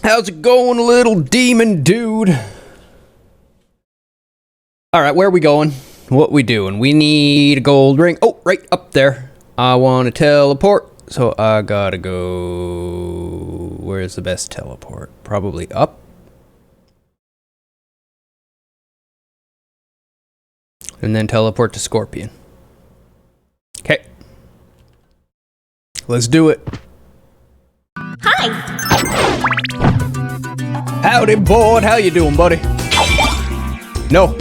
How's it going, little demon dude? Alright, where are we going? What we doing? We need a gold ring. Oh, right up there. I want to teleport, so I gotta go... Where's the best teleport? Probably up. And then teleport to Scorpion. Okay. Let's do it. Hi! Howdy, boy. How you doing, buddy? No.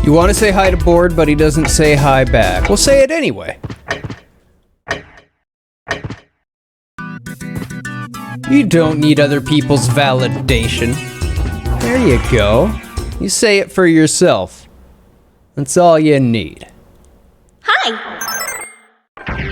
You want to say hi to Board, but he doesn't say hi back. We'll say it anyway. You don't need other people's validation. There you go. You say it for yourself. That's all you need. Hi! Hi!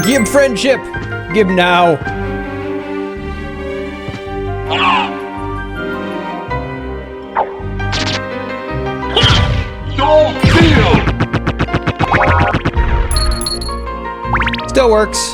Give friendship! Give now! Still works.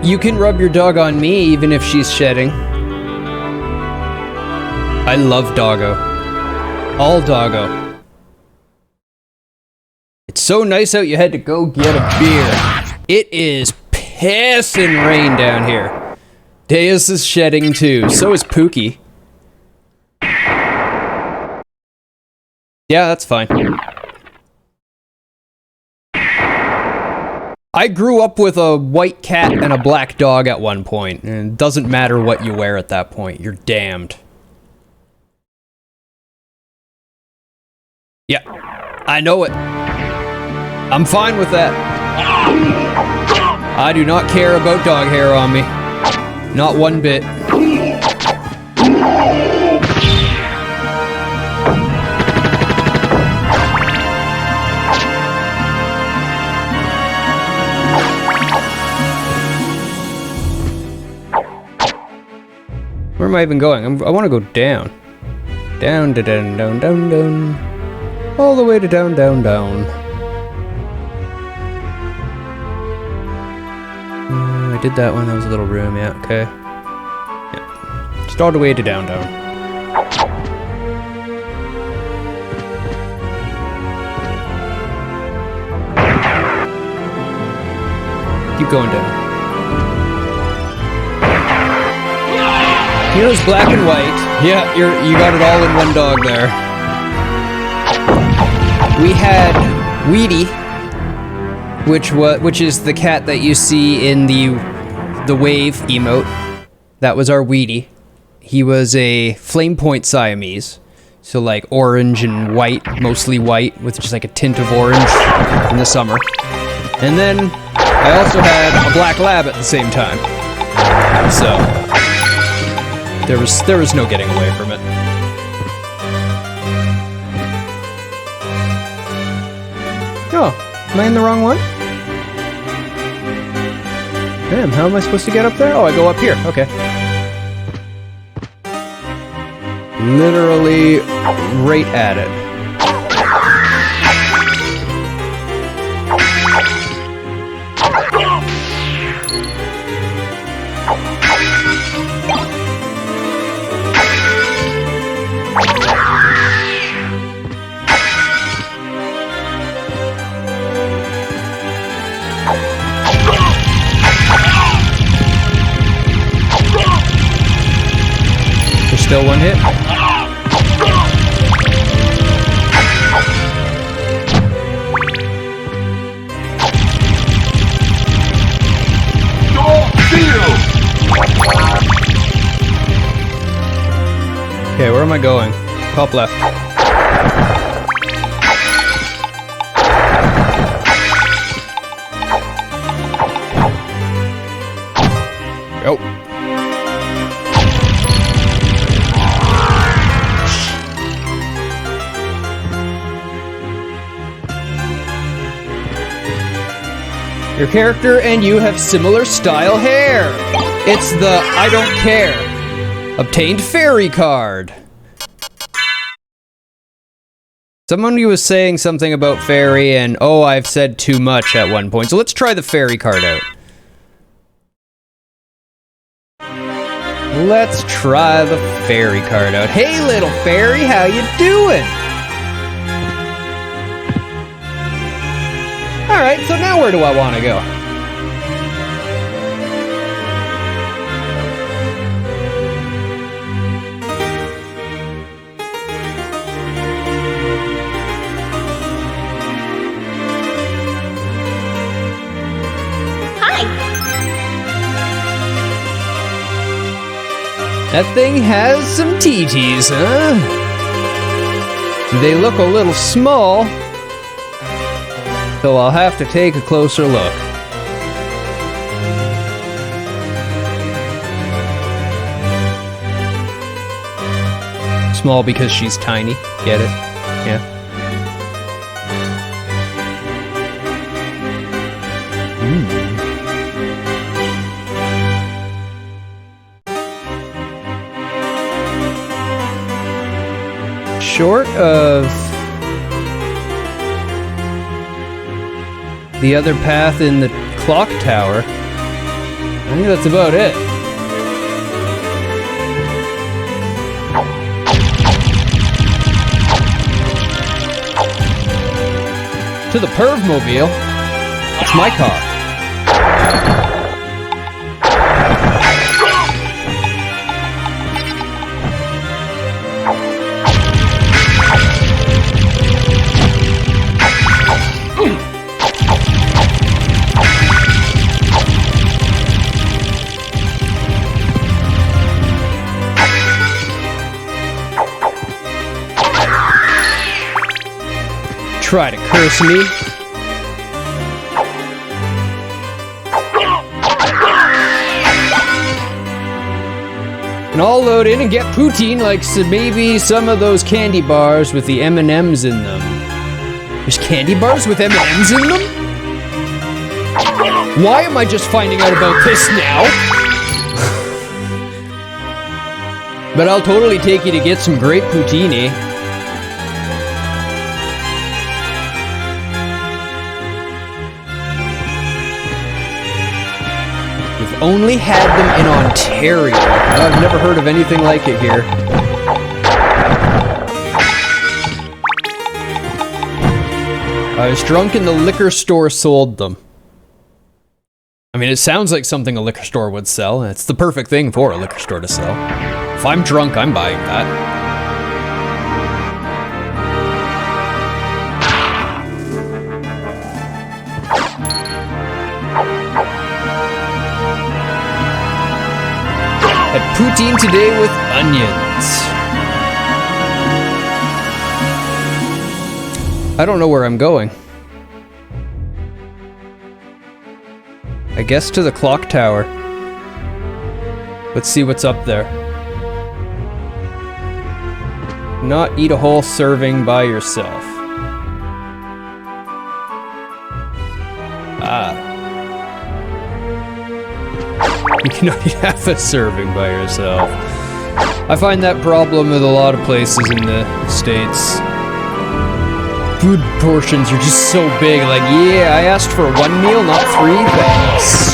You can rub your dog on me even if she's shedding. I love doggo. All doggo. It's so nice out you had to go get a beer. It is pissin' rain down here. Deus is shedding too. So is Pookie. Yeah, that's fine. I grew up with a white cat and a black dog at one point, and it doesn't matter what you wear at that point, you're damned. Yeah, I know it. I'm fine with that. I do not care about dog hair on me. Not one bit. Where am I even going? I want to go down. Down, down, down, down, down. All the way to down, down, down. I did that one. That was a little room. Yeah, okay. Yeah. Just all the way to down, down. Keep going down. Here's black and white. Yeah, you got it all in one dog there. We had Weedy, which is the cat that you see in the wave emote. That was our Weedy. He was a flame point Siamese, so like orange and white, mostly white, with just like a tint of orange in the summer. And then I also had a black lab at the same time. So there was no getting away from it. Oh, am I in the wrong one? Damn, how am I supposed to get up there? Oh, I go up here. Okay. Literally right at it. Still one hit. Okay, where am I going? Top left. Go. Your character and you have similar style hair. It's the I don't care. Obtained fairy card. Someone was saying something about fairy and oh, I've said too much at one point. So let's try the fairy card out. Let's try the fairy card out. Hey little fairy, how you doing? Alright, so now where do I want to go? Hi. That thing has some TTs, huh? They look a little small, so I'll have to take a closer look. Small because she's tiny, get it? Yeah. Short of the other path in the clock tower, I think that's about it. To the Pervmobile. It's my car. Try to curse me. And I'll load in and get poutine like maybe some of those candy bars with the M&Ms in them. There's candy bars with M&Ms in them? Why am I just finding out about this now? But I'll totally take you to get some great poutine. Only had them in Ontario. I've never heard of anything like it here. I was drunk and the liquor store sold them. I mean, it sounds like something a liquor store would sell. It's the perfect thing for a liquor store to sell. If I'm drunk, I'm buying that. Had poutine today with onions. I don't know where I'm going. I guess to the clock tower. Let's see what's up there. Not eat a whole serving by yourself. Ah. You cannot eat half a serving by yourself. I find that problem with a lot of places in the States. Food portions are just so big, like, yeah, I asked for one meal, not three, thanks.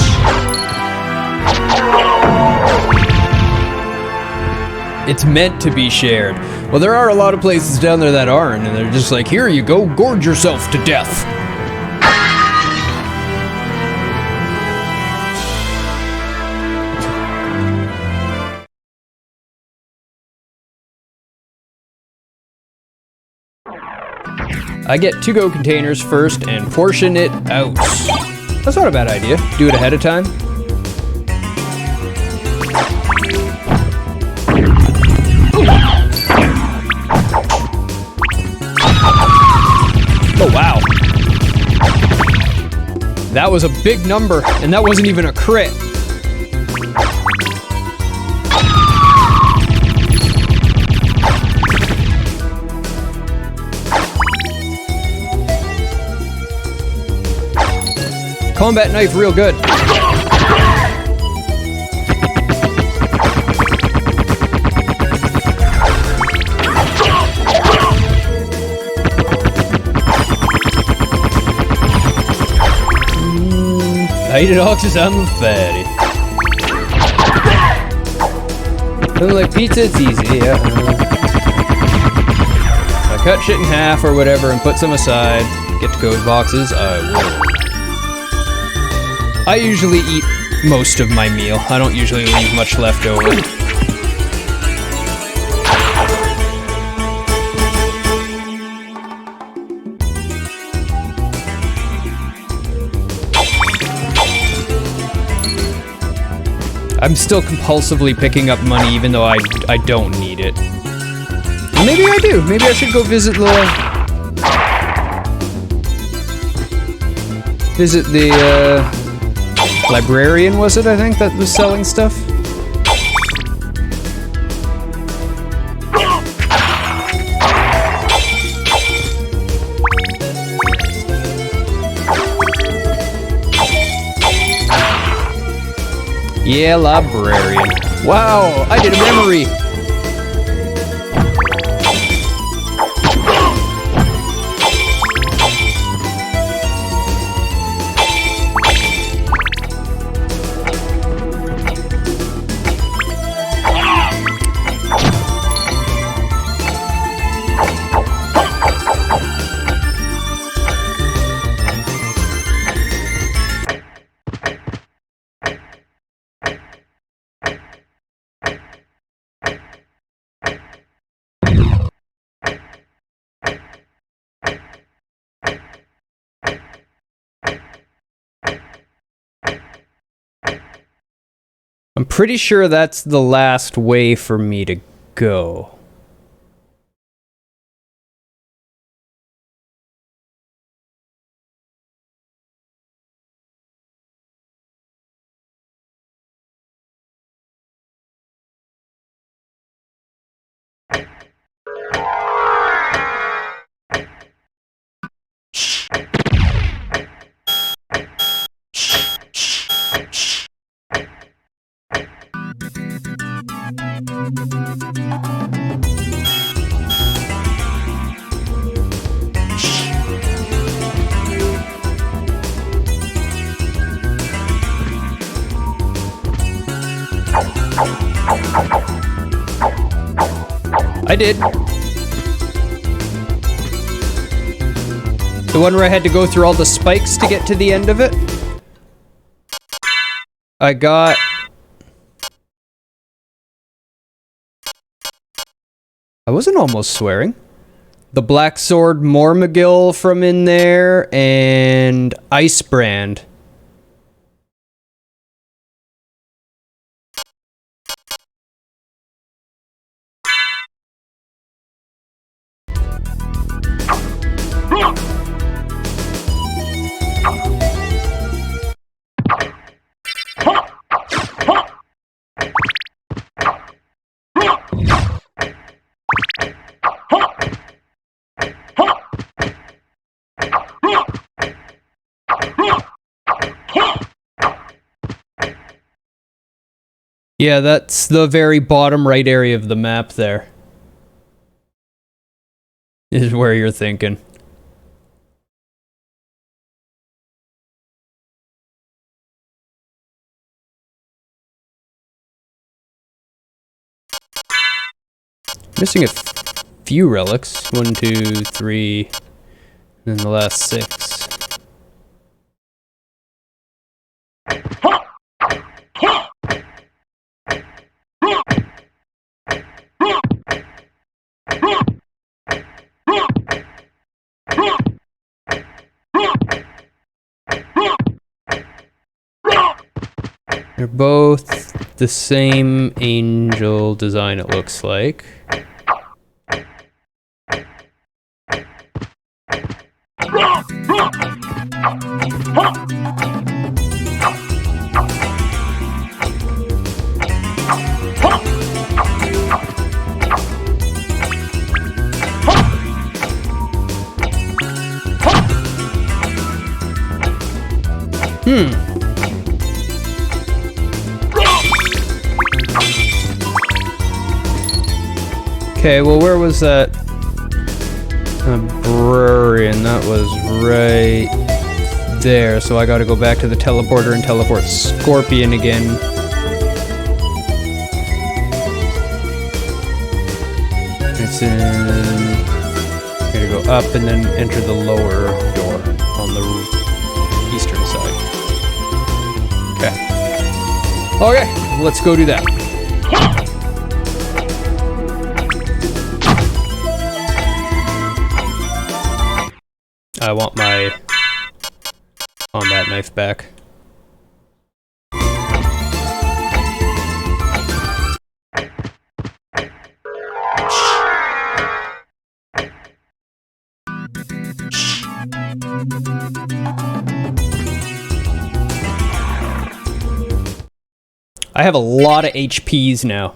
It's meant to be shared. Well, there are a lot of places down there that aren't, and they're just like, here you go, gorge yourself to death. I get to-go containers first and portion it out. That's not a bad idea. Do it ahead of time. Oh, wow. That was a big number, and that wasn't even a crit. Combat knife real good. I eat it all because I'm a fatty. Something like pizza, it's easy, yeah. I cut shit in half or whatever and put some aside. Get to code boxes, I will. I usually eat most of my meal. I don't usually leave much left over. I'm still compulsively picking up money even though I don't need it. Maybe I do. Maybe I should go visit the librarian, was it, I think, that was selling stuff? Yeah, librarian. Wow, I did a memory! I'm pretty sure that's the last way for me to go. I did. The one where I had to go through all the spikes to get to the end of it. I got... I wasn't almost swearing. The Black Sword Mormagil from in there, and Icebrand. Yeah, that's the very bottom right area of the map there. Is where you're thinking. Missing a few relics. 1, 2, 3, and then the last 6. They're both the same angel design, it looks like. Okay, well, where was that? Librarian, that was right there. So I gotta go back to the teleporter and teleport Scorpion again. It's in... Gotta go up and then enter the lower door on the eastern side. Okay. Okay, let's go do that. I want my combat knife back. I have a lot of HPs now.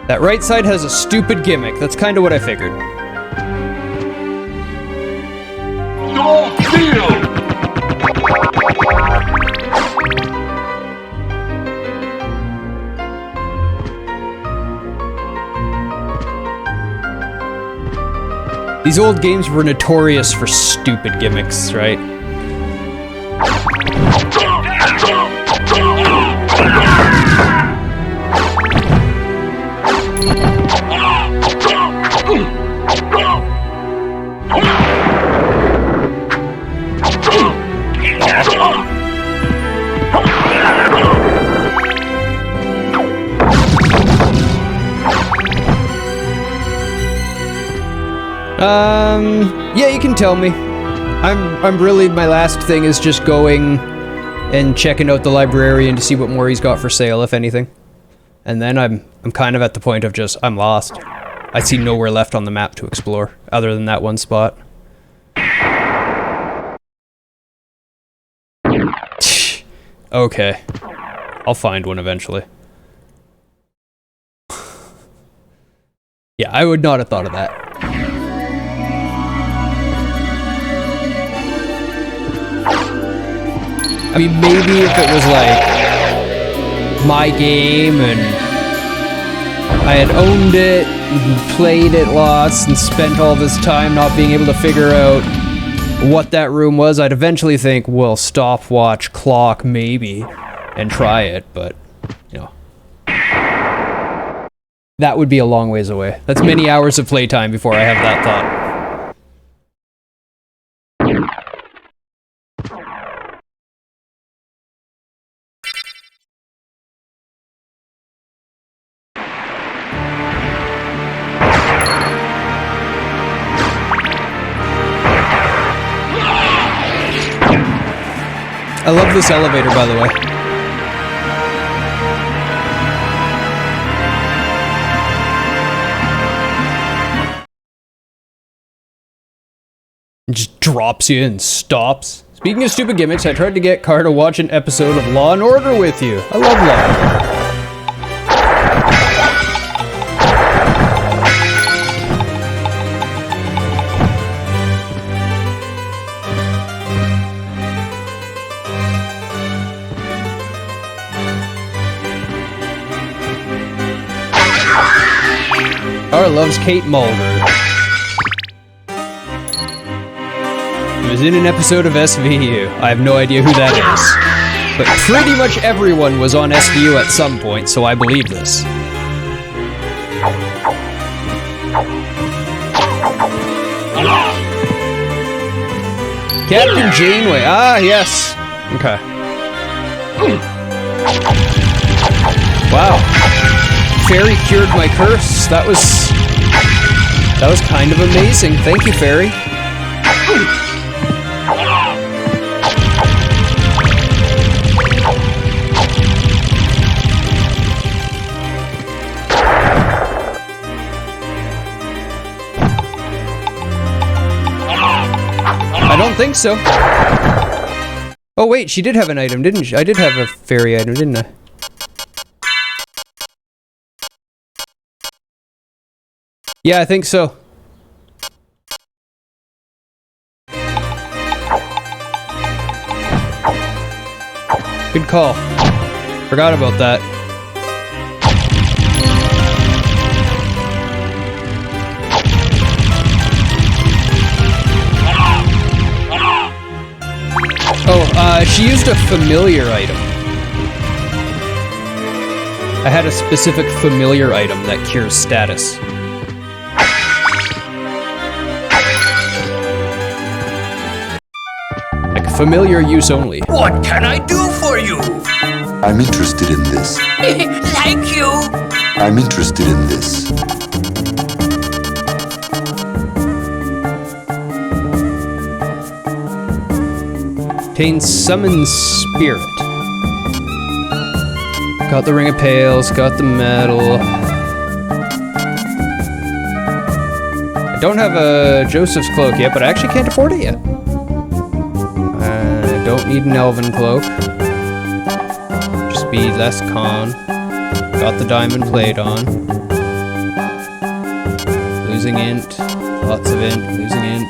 That right side has a stupid gimmick. That's kind of what I figured. These old games were notorious for stupid gimmicks, right? Yeah, you can tell me. I'm really, my last thing is just going and checking out the librarian to see what more he's got for sale, if anything. And then I'm kind of at the point of just, I'm lost. I see nowhere left on the map to explore, other than that one spot. Okay. I'll find one eventually. Yeah, I would not have thought of that. I mean, maybe if it was like my game and I had owned it and played it lots and spent all this time not being able to figure out what that room was, I'd eventually think, well, stopwatch, clock, maybe, and try it, but, you know. That would be a long ways away. That's many hours of playtime before I have that thought. I love this elevator, by the way. It just drops you and stops. Speaking of stupid gimmicks, I tried to get Car to watch an episode of Law & Order with you. I love Law. Car loves Kate Mulder. He was in an episode of SVU. I have no idea who that is. But pretty much everyone was on SVU at some point, so I believe this. Captain Janeway. Ah, yes. Okay. Wow. Fairy cured my curse. That was kind of amazing. Thank you, Fairy. I don't think so. Oh wait, she did have an item, didn't she? I did have a fairy item, didn't I? Yeah, I think so. Good call. Forgot about that. Oh, she used a familiar item. I had a specific familiar item that cures status. Like familiar use only. What can I do for you? I'm interested in this. Like you. I'm interested in this. Obtains Summon Spirit. Got the Ring of Pails, got the medal. I don't have a Joseph's Cloak yet, but I actually can't afford it yet. I don't need an Elven Cloak. Just be less con. Got the Diamond Plate on. Losing int. Lots of int. Losing int.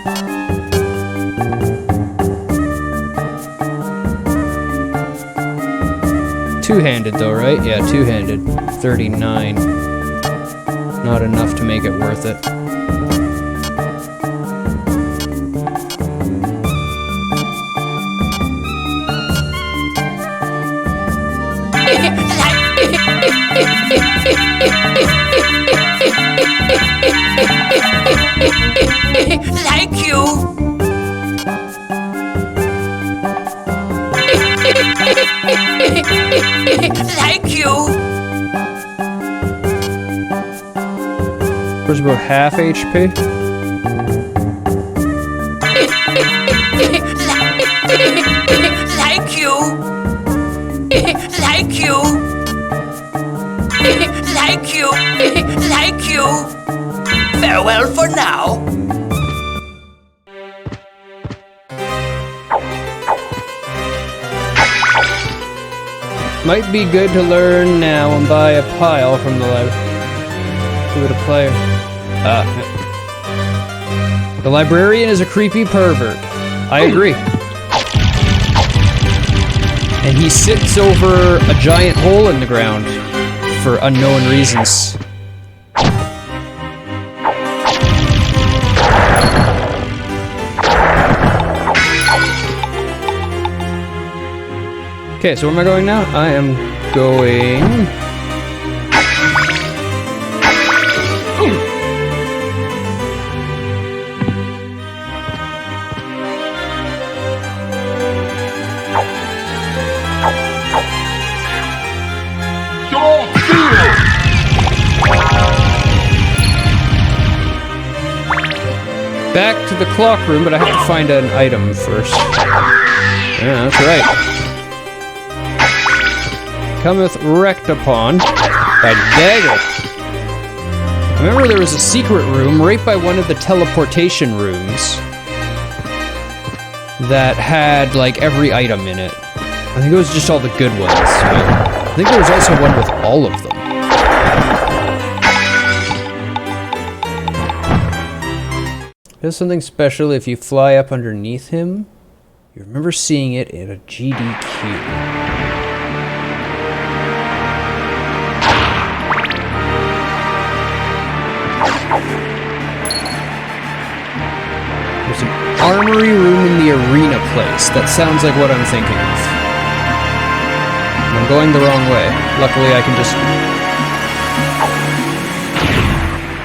Two-handed though, right? Yeah, two-handed. 39. Not enough to make it worth it. Like you. Like you. Where's about half HP? Like you. Like you. Like you. Like you. Farewell for now. Might be good to learn now and buy a pile from the library. Give it a player. The librarian is a creepy pervert. I agree. And he sits over a giant hole in the ground for unknown reasons. Okay, so where am I going now? I am going... Back to the clock room, but I have to find an item first. Yeah, that's right. Cometh wrecked upon by dagger. I remember there was a secret room right by one of the teleportation rooms that had like every item in it. I think it was just all the good ones, but I think there was also one with all of them. Does something special if you fly up underneath him. You remember seeing it in a GDQ. There's an armory room in the arena place. That sounds like what I'm thinking of. I'm going the wrong way. Luckily, I can just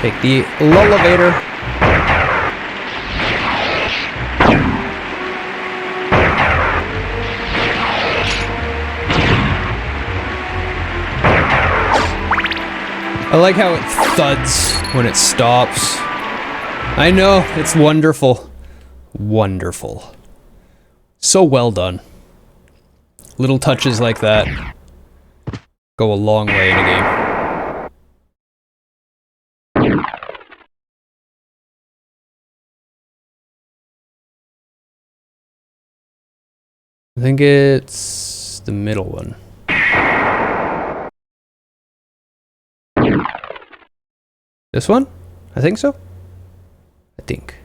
take the elevator. I like how it thuds when it stops. I know, it's wonderful. Wonderful. So well done. Little touches like that go a long way in a game. I think it's the middle one. This one? I think so. I think.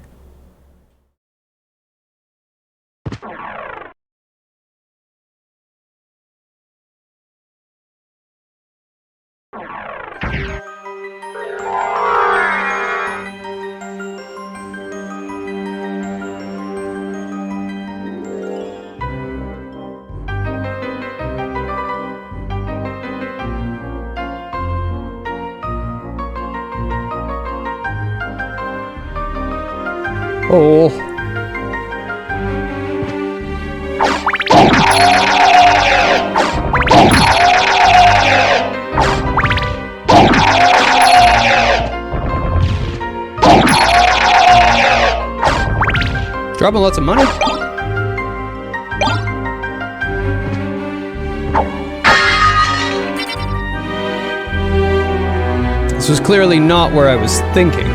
Oh. Dropping lots of money. This was clearly not where I was thinking.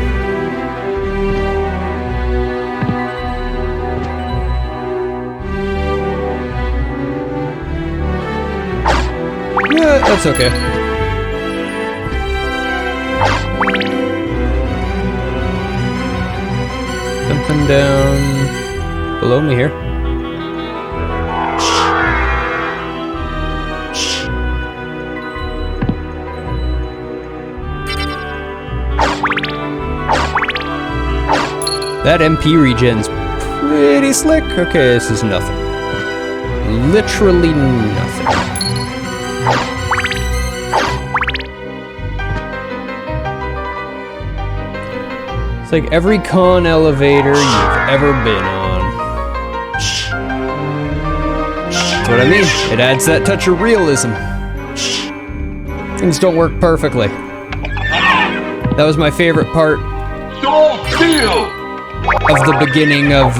Yeah, that's okay. Something down below me here. That MP regen's pretty slick. Okay, this is nothing. Literally nothing. It's like every con elevator you've ever been on. That's what I mean. It adds that touch of realism. Things don't work perfectly. That was my favorite part of the beginning of,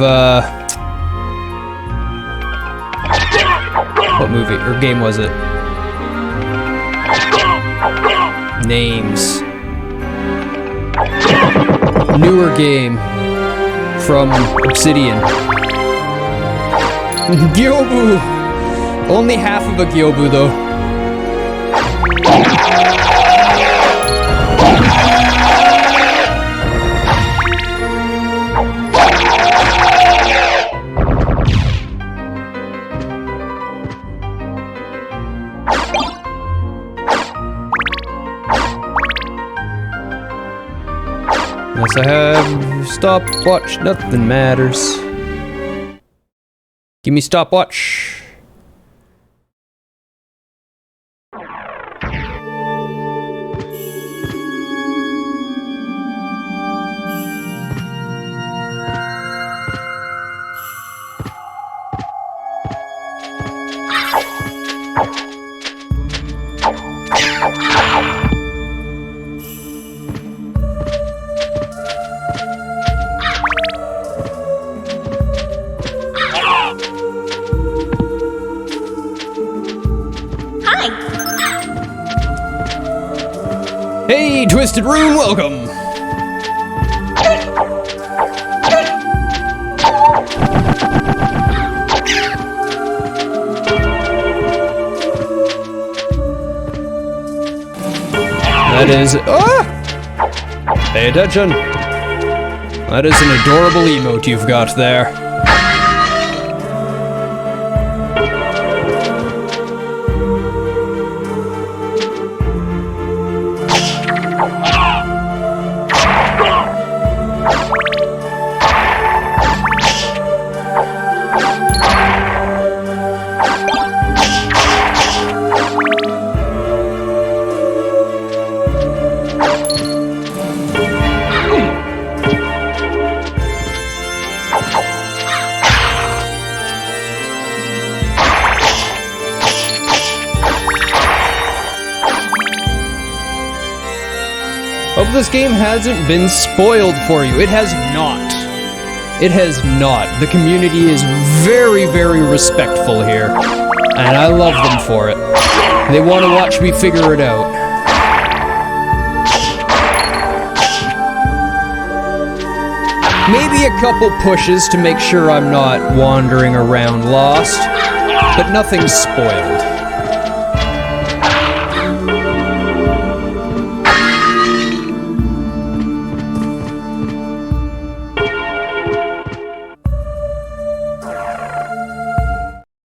what movie or game was it? Names. Newer game from Obsidian. Gyobu! Only half of a Gyobu though. Unless I have stopwatch, nothing matters. Give me stopwatch. Hey, Twisted Room, welcome! That is... Ah! Pay attention! That is an adorable emote you've got there. if this game hasn't been spoiled for you. It has not. It has not. The community is very, very respectful here, and I love them for it. They want to watch me figure it out. Maybe a couple pushes to make sure I'm not wandering around lost, but nothing's spoiled.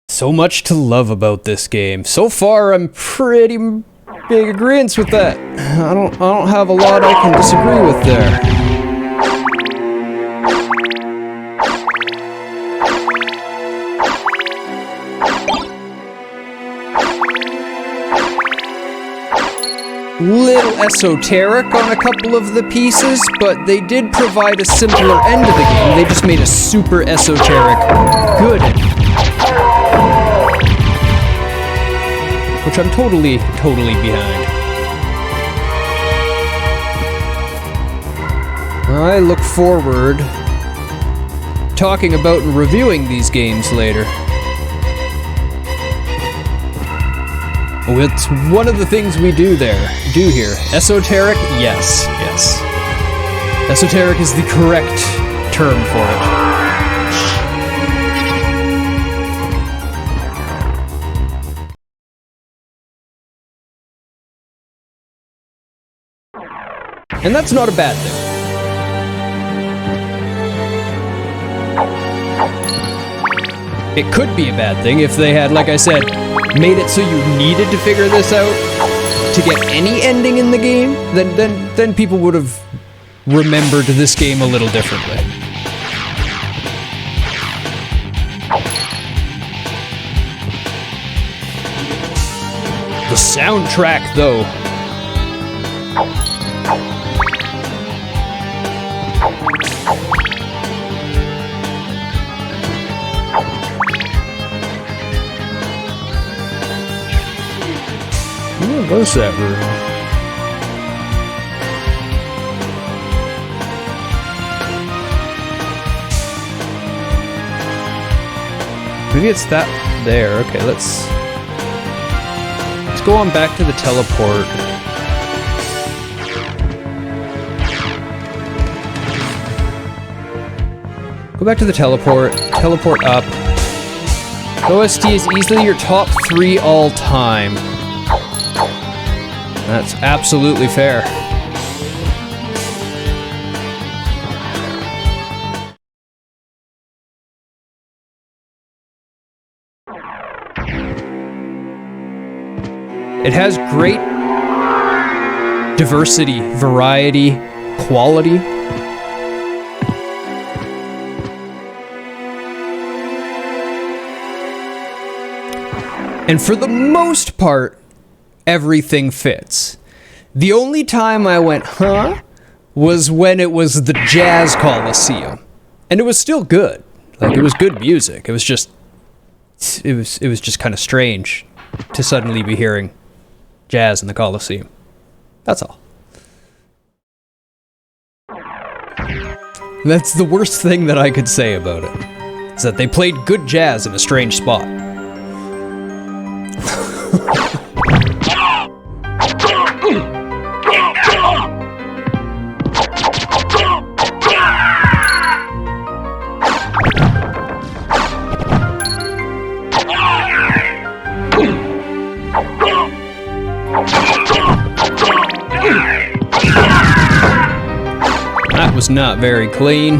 So much to love about this game. So far, I'm pretty big agreeance with that. I don't have a lot I can disagree with there. Little esoteric on a couple of the pieces, but they did provide a simpler end to the game. They just made a super esoteric good ending. Which I'm totally behind. I look forward talking about and reviewing these games later. It's one of the things we do here. Esoteric? Yes. Esoteric is the correct term for it. And that's not a bad thing. It could be a bad thing if they had, like I said, made it so you needed to figure this out to get any ending in the game, then people would have remembered this game a little differently. The soundtrack, though. Where was that room? Maybe it's that there. Okay, let's go on back to the teleport. Go back to the teleport up. OST is easily your top 3 all time. That's absolutely fair. It has great diversity, variety, quality. And for the most part, everything fits. The only time I went, huh, was when it was the Jazz Coliseum. And it was still good. Like, it was good music. It was just kind of strange to suddenly be hearing jazz in the Coliseum. That's all. That's the worst thing that I could say about it, is that they played good jazz in a strange spot. That was not very clean.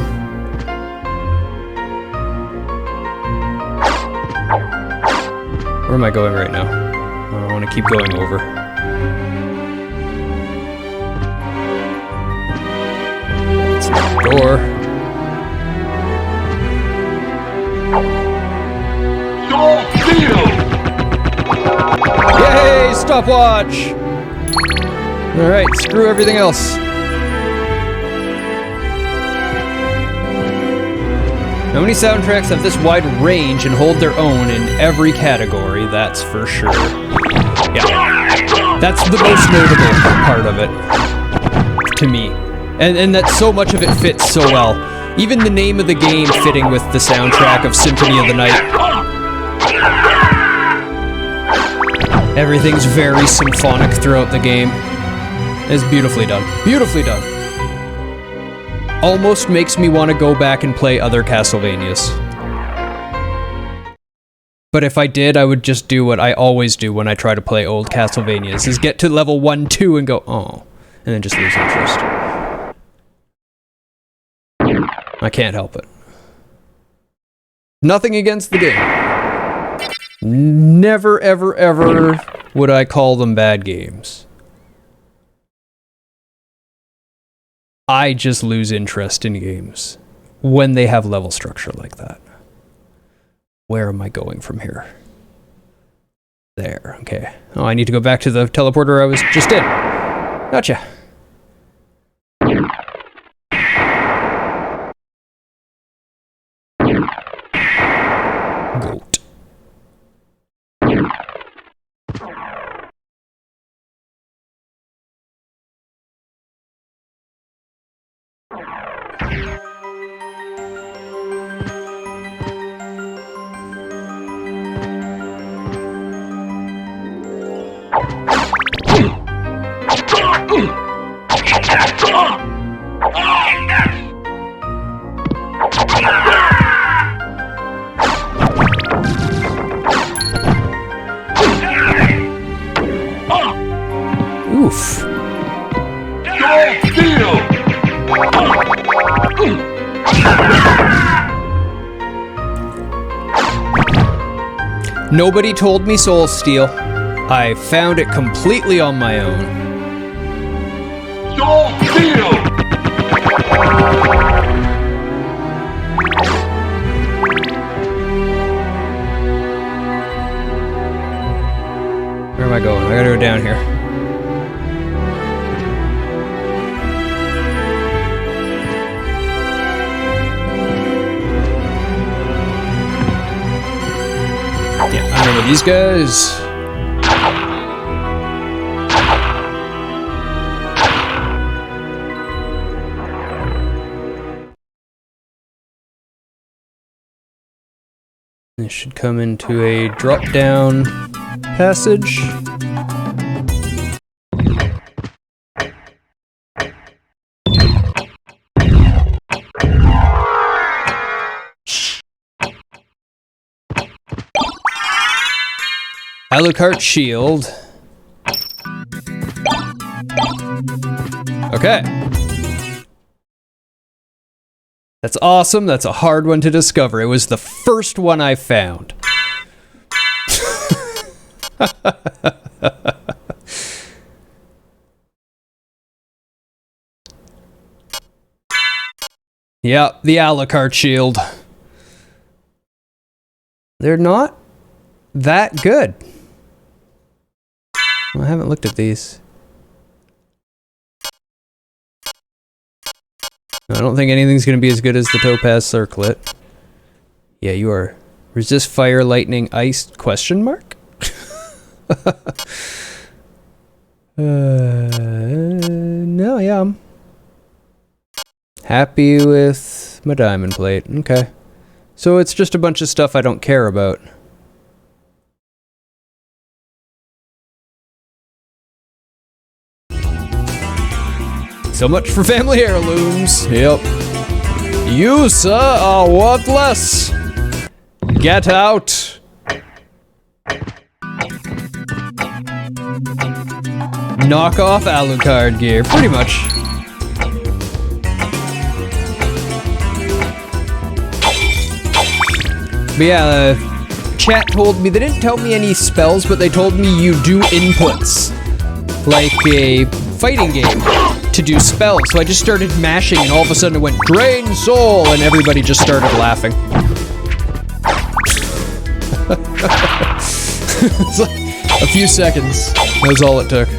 Where am I going right now? I want to keep going over. That's the door. Yay! Stopwatch! Alright, screw everything else. How many soundtracks have this wide range and hold their own in every category? That's for sure. Yeah. That's the most notable part of it. to me. And that so much of it fits so well. Even the name of the game fitting with the soundtrack of Symphony of the Night. Everything's very symphonic throughout the game. It's beautifully done. Beautifully done. Almost makes me want to go back and play other Castlevanias. But if I did, I would just do what I always do when I try to play old Castlevanias, is get to level 1, 2 and go, oh, and then just lose interest. I can't help it. Nothing against the game. Never, ever, ever would I call them bad games. I just lose interest in games when they have level structure like that. Where am I going from here? There, okay. Oh, I need to go back to the teleporter I was just in. Gotcha. Goat. Oof. Nobody told me Soul Steel. I found it completely on my own. Soul Steel! Where am I going? I gotta go down here. Yeah, I remember these guys. This should come into a drop-down passage. Alucard shield. Okay. That's awesome. That's a hard one to discover. It was the first one I found. Yep, the Alucard shield. They're not that good. Well, I haven't looked at these. I don't think anything's going to be as good as the Topaz Circlet. Yeah, you are. Resist fire, lightning, ice, question mark? No, yeah, I'm happy with my diamond plate. Okay. So it's just a bunch of stuff I don't care about. So much for family heirlooms. Yep. You, sir, are worthless. Get out. Knock off Alucard gear, pretty much. But yeah, chat told me, they didn't tell me any spells, but they told me you do inputs. Like a fighting game. To do spells, so I just started mashing and all of a sudden it went drain soul and everybody just started laughing. It's like a few seconds. That was all it took.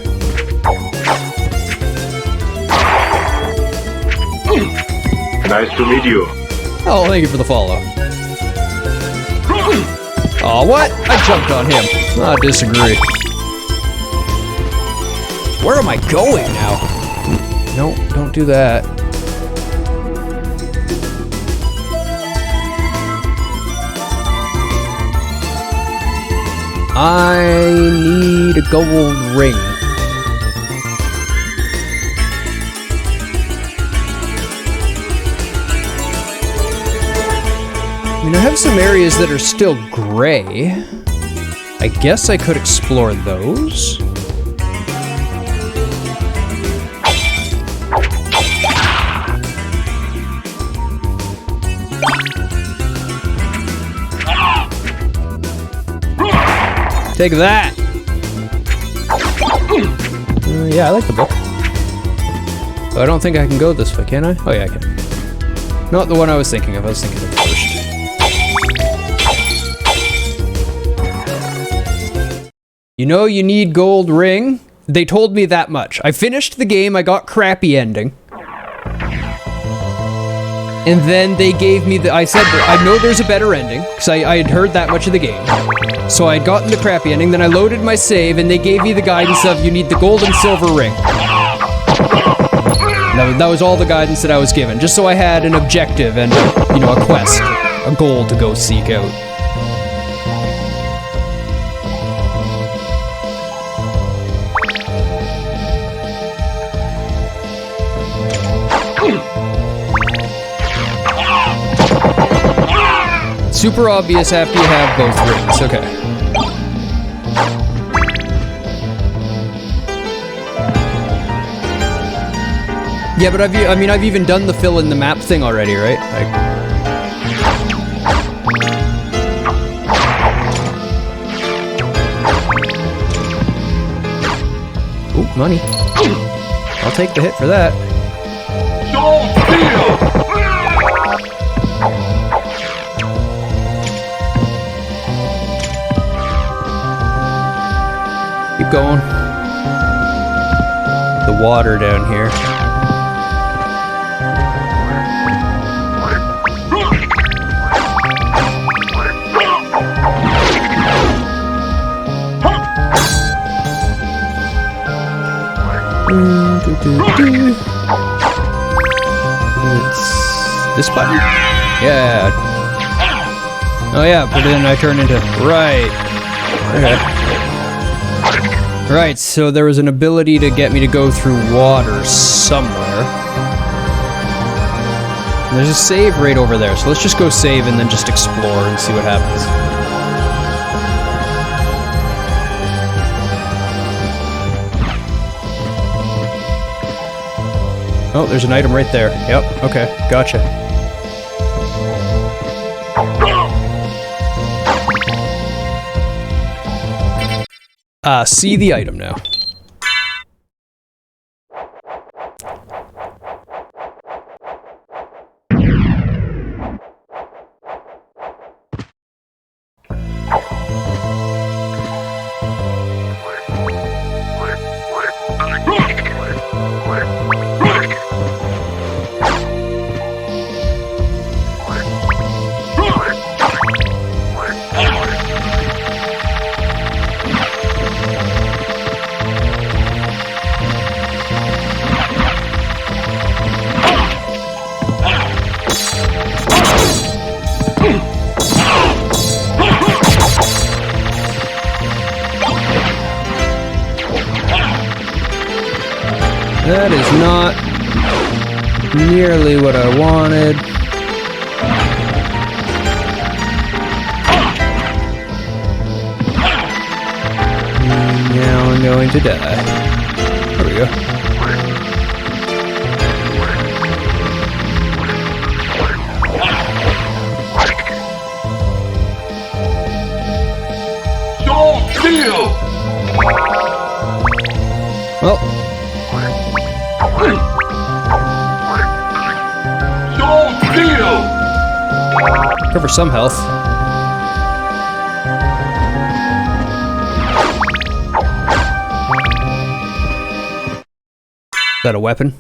Nice to meet you. Oh, thank you for the follow. Oh, what? I jumped on him. I disagree. Where am I going now? No, don't do that. I need a gold ring. I mean, I have some areas that are still gray. I guess I could explore those. Take that! Yeah, I like the book. Oh, I don't think I can go this way, can I? Oh yeah, I can. Not the one I was thinking of. I was thinking of the first. You know you need gold ring? They told me that much. I finished the game, I got crappy ending. And then they gave me the, I said, I know there's a better ending, because I had heard that much of the game. So I had gotten the crappy ending, then I loaded my save, and they gave me the guidance of, you need the gold and silver ring. That was all the guidance that I was given, just so I had an objective and, you know, a quest, a goal to go seek out. Super obvious after you have both rings, okay. Yeah, but I've even done the fill in the map thing already, right? Like... Ooh, money. I'll take the hit for that. Keep going. The water down here. It's this button? Yeah. Oh yeah, but then I turn into... Right. Okay. Right, so there was an ability to get me to go through water somewhere. And there's a save right over there, so let's just go save and then just explore and see what happens. Oh, there's an item right there. Yep, okay, gotcha. See the item now. That is not nearly what I wanted. Now I'm going to die. There we go. Well. Recover some health. Is that a weapon?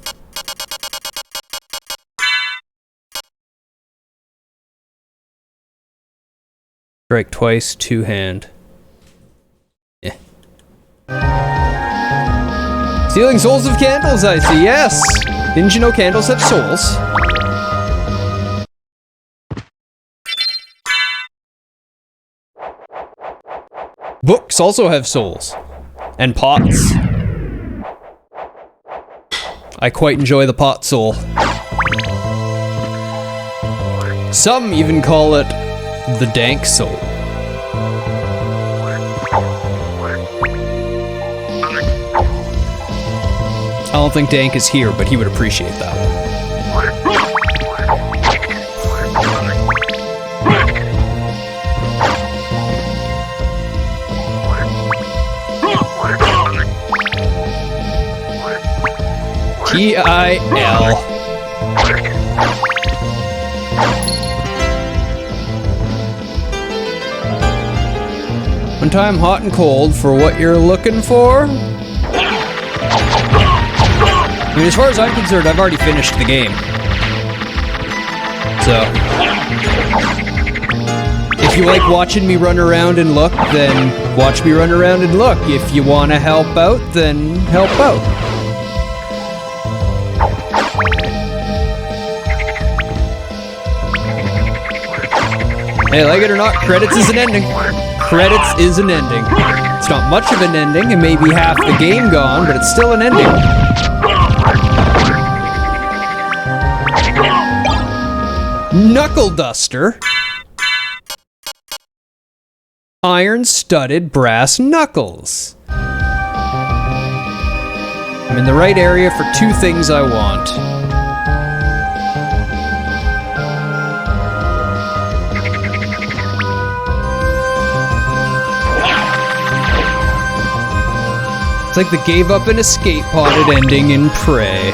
Strike twice, two hand. Yeah. See, Stealing souls of candles, I see, yes! Didn't you know candles have souls? Books also have souls. And pots. I quite enjoy the pot soul. Some even call it the dank soul. I don't think Dank is here, but he would appreciate that. T-I-L. One time hot and cold for what you're looking for? I mean, as far as I'm concerned, I've already finished the game. So, if you like watching me run around and look, then watch me run around and look. If you want to help out, then help out. Hey, like it or not, credits is an ending. Credits is an ending. It's not much of an ending, and maybe half the game gone, but it's still an ending. Knuckle duster. Iron-studded brass knuckles. I'm in the right area for two things I want. It's like they gave up an escape pod ending in Prey.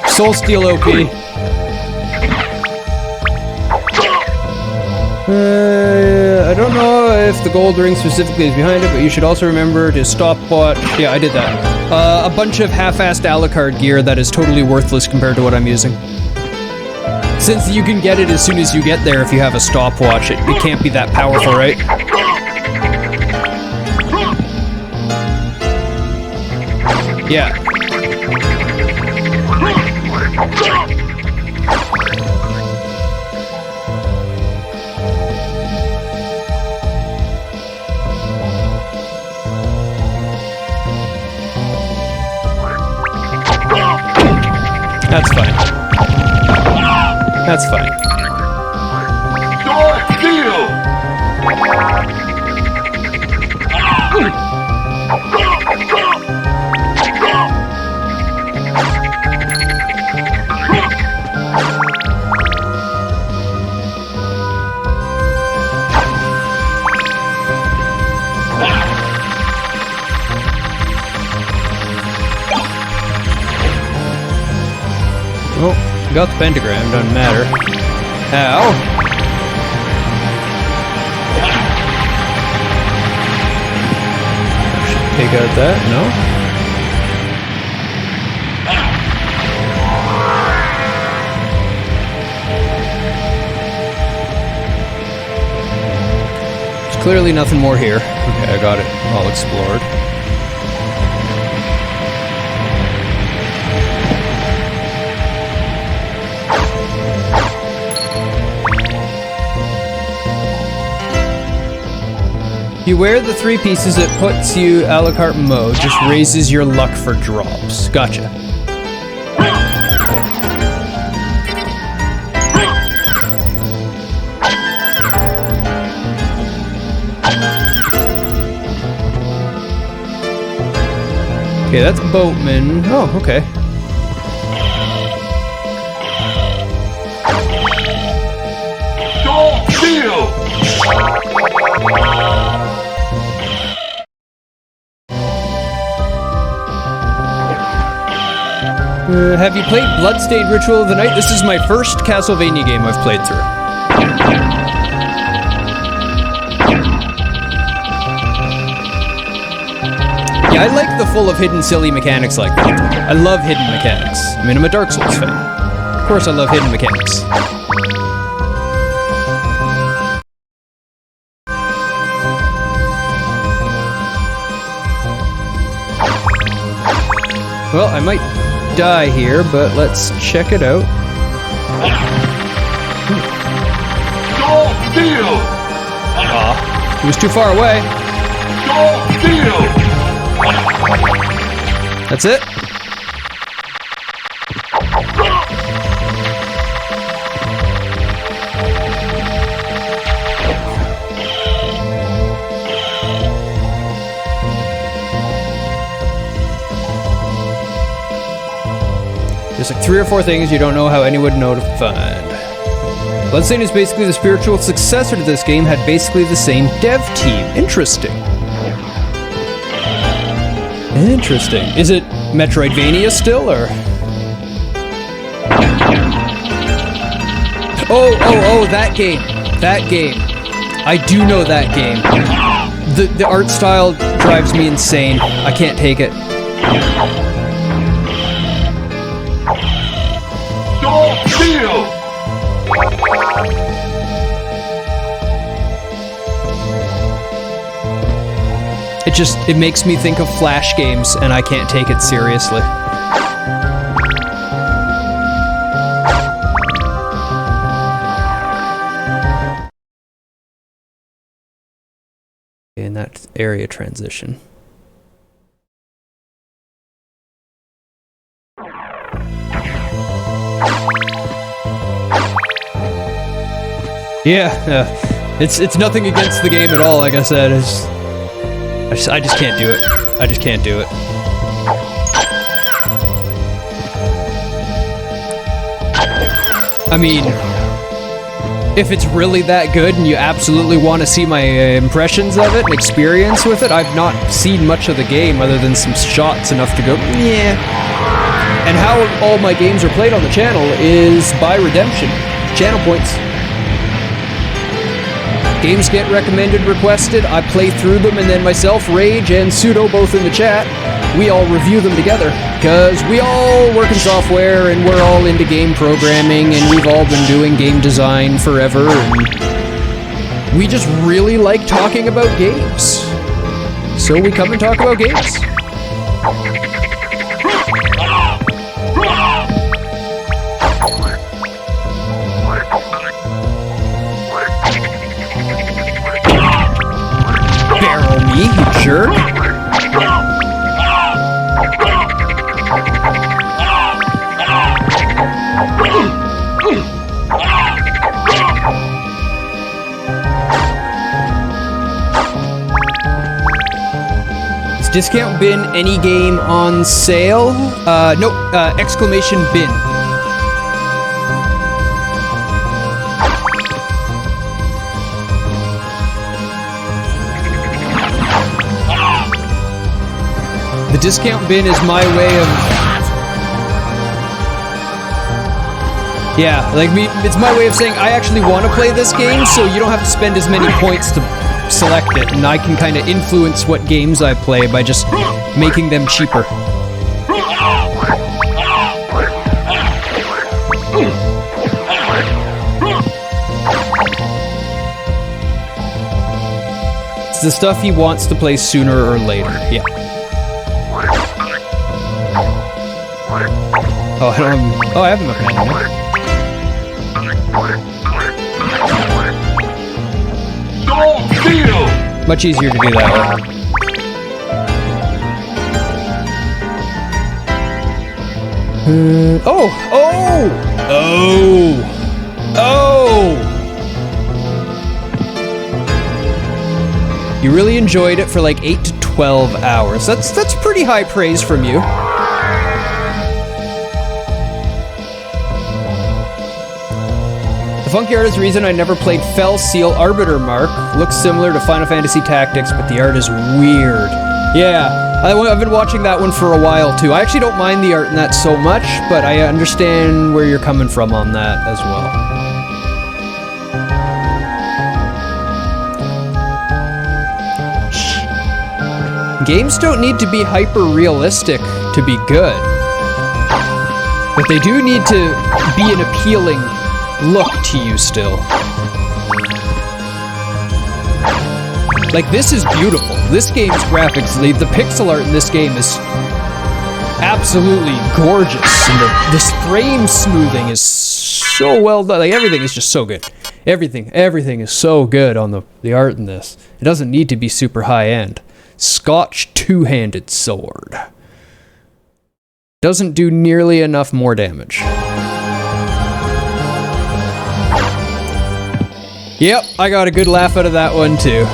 Soul Steel OP. I don't know if the gold ring specifically is behind it, but you should also remember to stopwatch. Yeah, I did that. A bunch of half-assed Alucard gear that is totally worthless compared to what I'm using. Since you can get it as soon as you get there if you have a stopwatch, it can't be that powerful, right? Yeah. That's fine. That's fine. Oh, got the pentagram, doesn't matter. Ow! Should take out that, no? There's clearly nothing more here. Okay, I got it all explored. You wear the 3 pieces, it puts you a la carte mode, just raises your luck for drops. Gotcha. Okay, that's Boatman. Oh, okay. Have you played Bloodstained Ritual of the Night? This is my first Castlevania game I've played through. Yeah, I like the full of hidden silly mechanics like that. I love hidden mechanics. I mean, I'm a Dark Souls fan. Of course I love hidden mechanics. Well, I might die here, but let's check it out. Aw, he was too far away. That's it? There's like 3 or 4 things you don't know how anyone would know to find. Bloodstained is basically the spiritual successor to this game, had basically the same dev team. Interesting. Interesting. Is it Metroidvania still, or? Oh, that game. That game. I do know that game. The art style drives me insane. I can't take it. It makes me think of Flash games, and I can't take it seriously. In that area transition. Yeah, it's nothing against the game at all. Like I said, I just can't do it. I just can't do it. I mean, if it's really that good and you absolutely want to see my impressions of it and experience with it, I've not seen much of the game other than some shots enough to go, yeah. And how all my games are played on the channel is by redemption. Channel points. Games get recommended, requested, I play through them, and then myself, Rage, and Pseudo, both in the chat, we all review them together. Because we all work in software, and we're all into game programming, and we've all been doing game design forever, and we just really like talking about games. So we come and talk about games. Barrel me, you jerk. Is discount bin any game on sale? Nope, exclamation bin. The discount bin is my way of... Yeah, like it's my way of saying I actually want to play this game, so you don't have to spend as many points to select it, and I can kind of influence what games I play by just making them cheaper. It's the stuff he wants to play sooner or later, yeah. Oh, I don't have, I have enough mana. Much easier to do that way. Oh! You really enjoyed it for like 8 to 12 hours. That's pretty high praise from you. The funky art is the reason I never played Fell Seal Arbiter Mark. Looks similar to Final Fantasy Tactics, but the art is weird. Yeah, I've been watching that one for a while too. I actually don't mind the art in that so much, but I understand where you're coming from on that as well. Games don't need to be hyper-realistic to be good, but they do need to be an appealing look to you still. Like, this is beautiful. This game's graphics, the pixel art in this game is absolutely gorgeous. And this frame smoothing is so well done. Like, everything is just so good. Everything is so good on the art in this. It doesn't need to be super high-end. Scotch two-handed sword. Doesn't do nearly enough more damage. Yep, I got a good laugh out of that one too.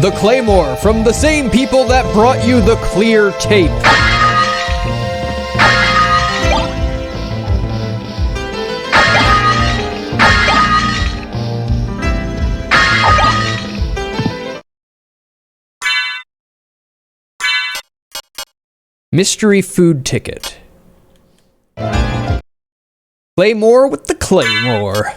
The Claymore, from the same people that brought you the clear tape. Mystery food ticket. Claymore with the Claymore.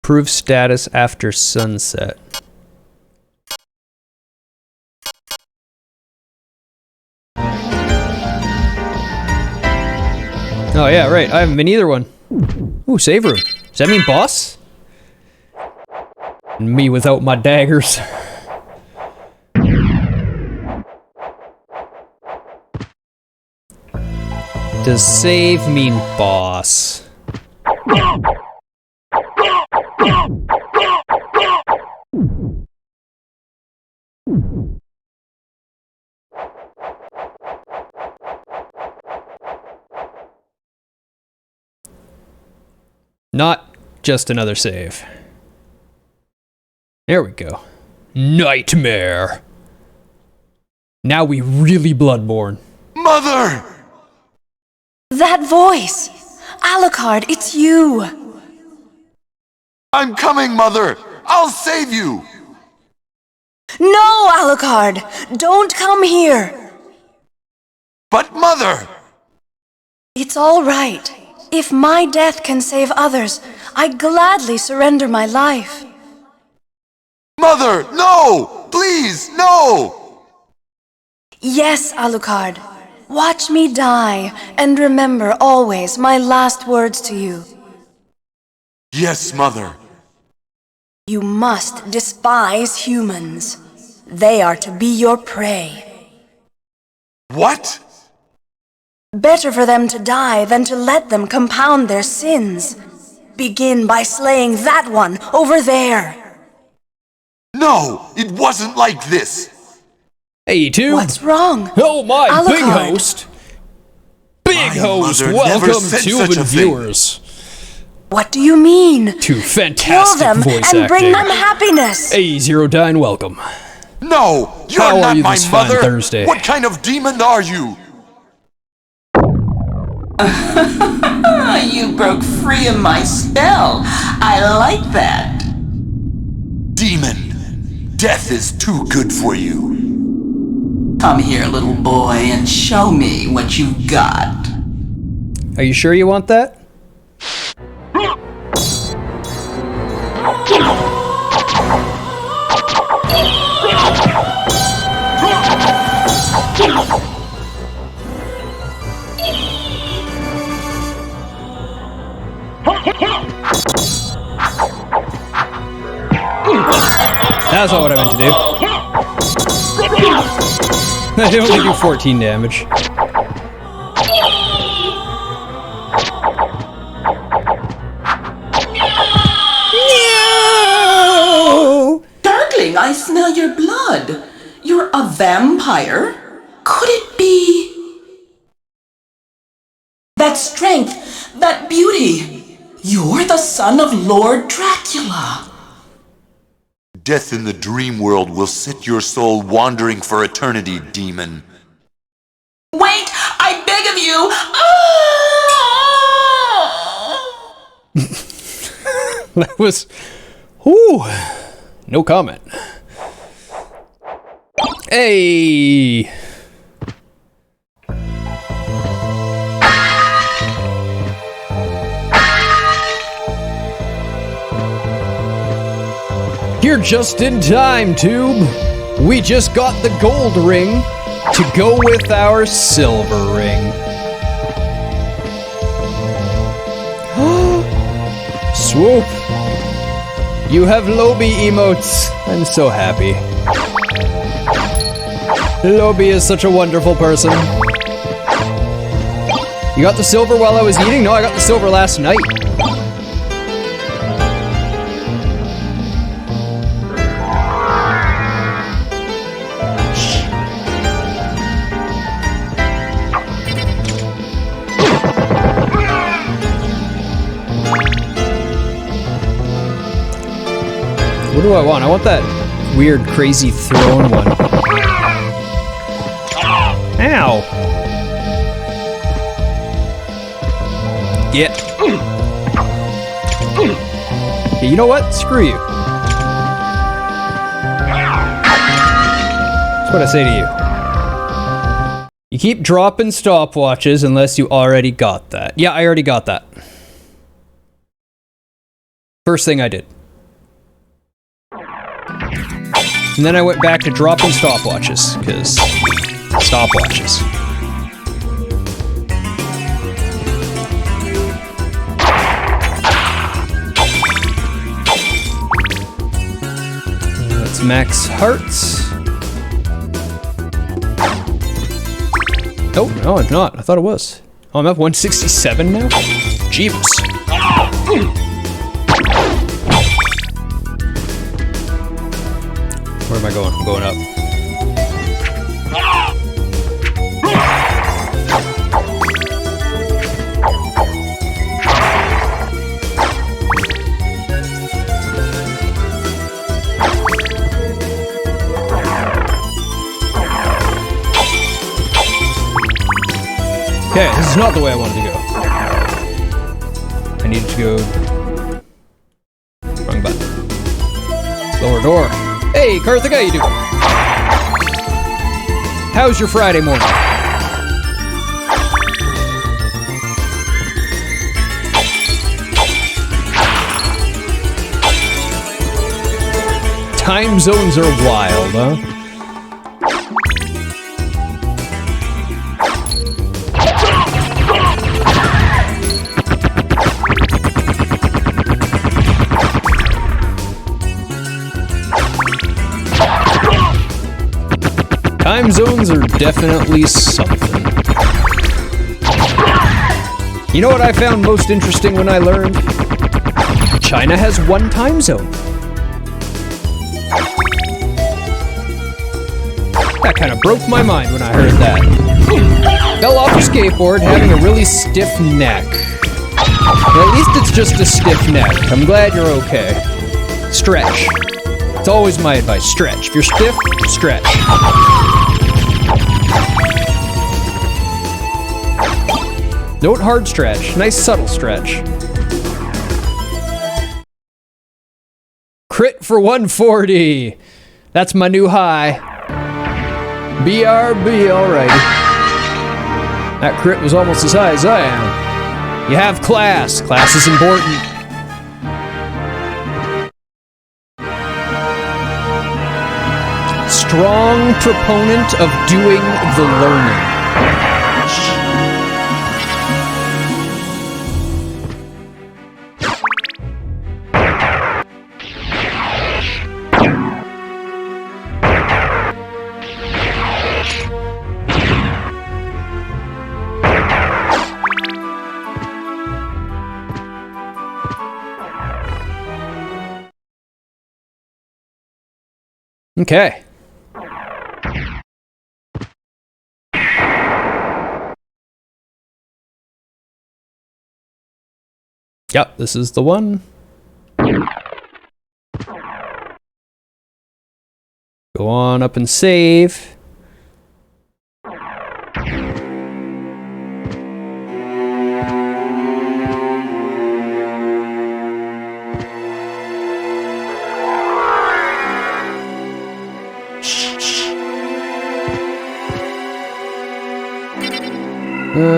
Prove status after sunset. Oh yeah, right. I haven't been either one. Ooh, save room. Does that mean boss? Me without my daggers. Does save mean boss? Not just another save. There we go. Nightmare. Now we really Bloodborne. Mother! That voice! Alucard, it's you! I'm coming, Mother! I'll save you! No, Alucard! Don't come here! But Mother! It's all right. If my death can save others, I gladly surrender my life. Mother, no! Please, no! Yes, Alucard. Watch me die, and remember always my last words to you. Yes, Mother. You must despise humans. They are to be your prey. What? Better for them to die than to let them compound their sins. Begin by slaying that one over there. No, it wasn't like this. Hey, tube. What's wrong? Oh my, Alucard. big host. Big My host, mother never welcome said to such a and thing. viewers. What do you mean? To Kill fantastic them voice and bring acting. them happiness. Hey, Zero Dine, welcome. No, you're How are not you my this fine mother. Thursday? What kind of demon are you? You broke free of my spell. I like that. Demon, death is too good for you. Come here, little boy, and show me what you've got. Are you sure you want that? That's not what I meant to do. I only do 14 damage. No! Darkling, I smell your blood. You're a vampire? Could it be... that strength, that beauty? You're the son of Lord Dracula. Death in the dream world will set your soul wandering for eternity, demon. Wait, I beg of you! That was... Whew. No comment. Hey! You're just in time, Tube. We just got the gold ring to go with our silver ring. Swoop. You have Lobby emotes. I'm so happy. Lobby is such a wonderful person. You got the silver while I was eating? No, I got the silver last night. What do I want? I want that weird, crazy throne one. Ow! Get. Okay, you know what? Screw you. That's what I say to you. You keep dropping stopwatches unless you already got that. Yeah, I already got that. First thing I did. And then I went back to dropping stopwatches, because stopwatches. That's max hearts. Oh, no, I'm not. I thought it was. Oh, I'm at 167 now? Jeebus. Where am I going? I'm going up. Okay, this is not the way I wanted to go. I needed to go... Wrong button. Lower door. Hey, Karthik, how you doing? How's your Friday morning? Time zones are wild, huh? Time zones are definitely something. You know what I found most interesting when I learned? China has one time zone. That kind of broke my mind when I heard that. Fell off a skateboard having a really stiff neck. Well, at least it's just a stiff neck. I'm glad you're okay. Stretch. It's always my advice. Stretch. If you're stiff, stretch. Don't hard stretch. Nice subtle stretch. Crit for 140. That's my new high. BRB, alrighty. That crit was almost as high as I am. You have class. Class is important. Strong proponent of doing the learning. Okay. Yep, this is the one. Go on up and save.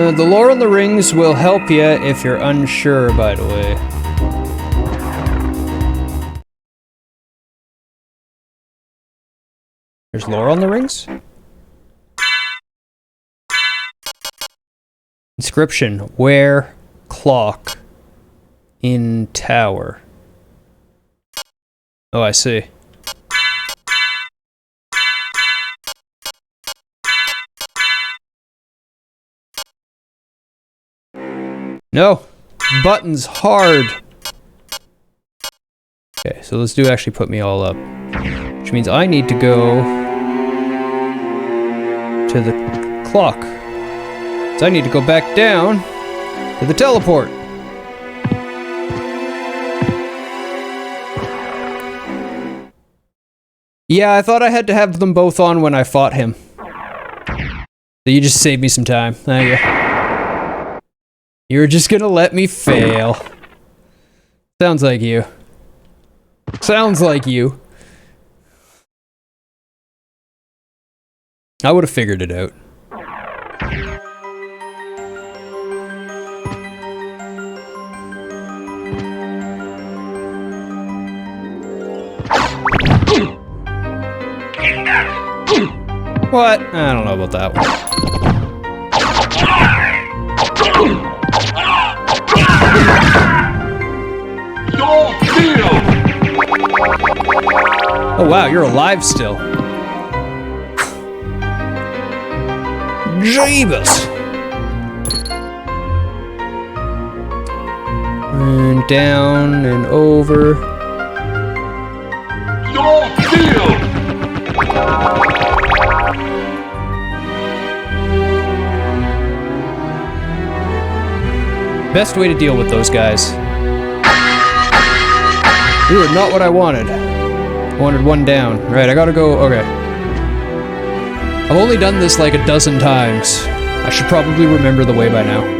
The lore on the rings will help you if you're unsure, by the way. There's lore on the rings? Inscription. Where clock in tower. Oh, I see. No! Buttons hard! Okay, so let's do actually put me all up. Which means I need to go to the clock. So I need to go back down to the teleport. Yeah, I thought I had to have them both on when I fought him. So you just saved me some time. Thank you. You were just gonna let me fail. Sounds like you. Sounds like you. I would have figured it out. What? I don't know about that one. Oh wow, you're alive still. Jeebus! And down and over. Best way to deal with those guys. Ooh, not what I wanted. I wanted one down. Right, I gotta go. Okay. I've only done this like a dozen times. I should probably remember the way by now.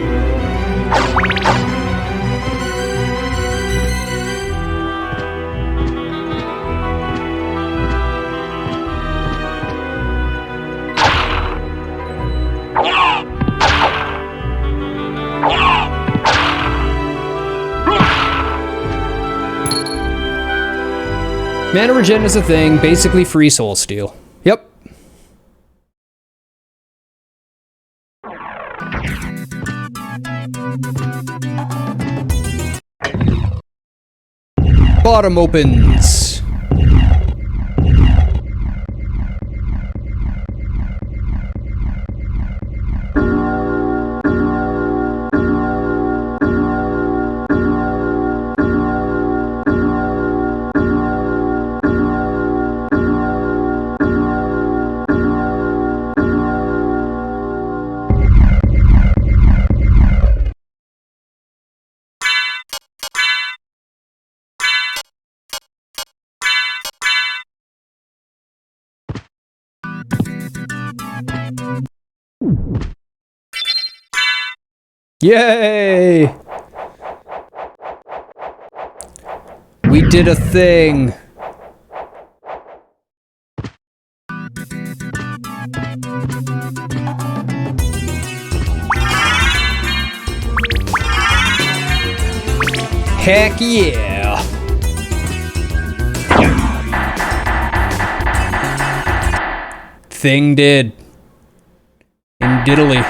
Mana regen is a thing, basically free soul steal. Yep. Bottom opens. Yay! We did a thing! Heck yeah! Thing did. In diddly.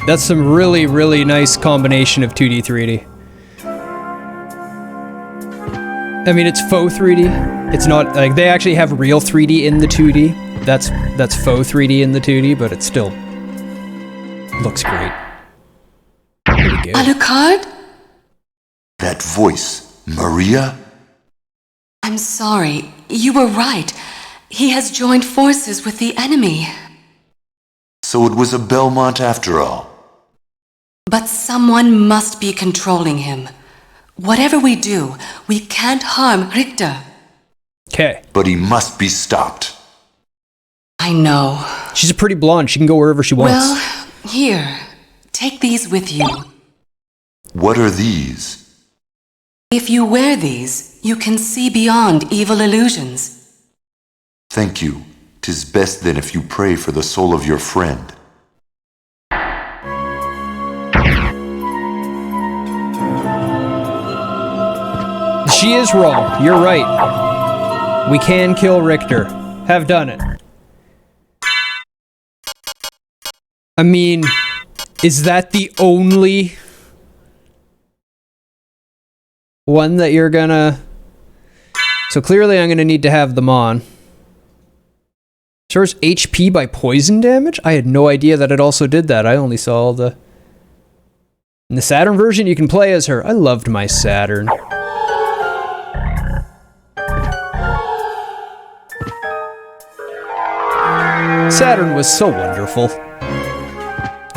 That's some really, really nice combination of 2D, 3D. I mean, it's faux 3D. It's not, like, they actually have real 3D in the 2D. That's faux 3D in the 2D, but it still looks great. Pretty good. Alucard? That voice, Maria? I'm sorry. you were right. He has joined forces with the enemy. So it was a Belmont after all. But someone must be controlling him. Whatever we do, we can't harm Richter. Okay. But he must be stopped. I know. She's a pretty blonde. She can go wherever she wants. Well, here. Take these with you. What are these? If you wear these, you can see beyond evil illusions. Thank you. 'Tis best then if you pray for the soul of your friend. She is wrong. You're right. We can kill Richter. Have done it. I mean, is that the only one that you're gonna... So clearly I'm gonna need to have them on. Restores HP by poison damage? I had no idea that it also did that. I only saw all the... In the Saturn version, you can play as her. I loved my Saturn. Saturn was so wonderful.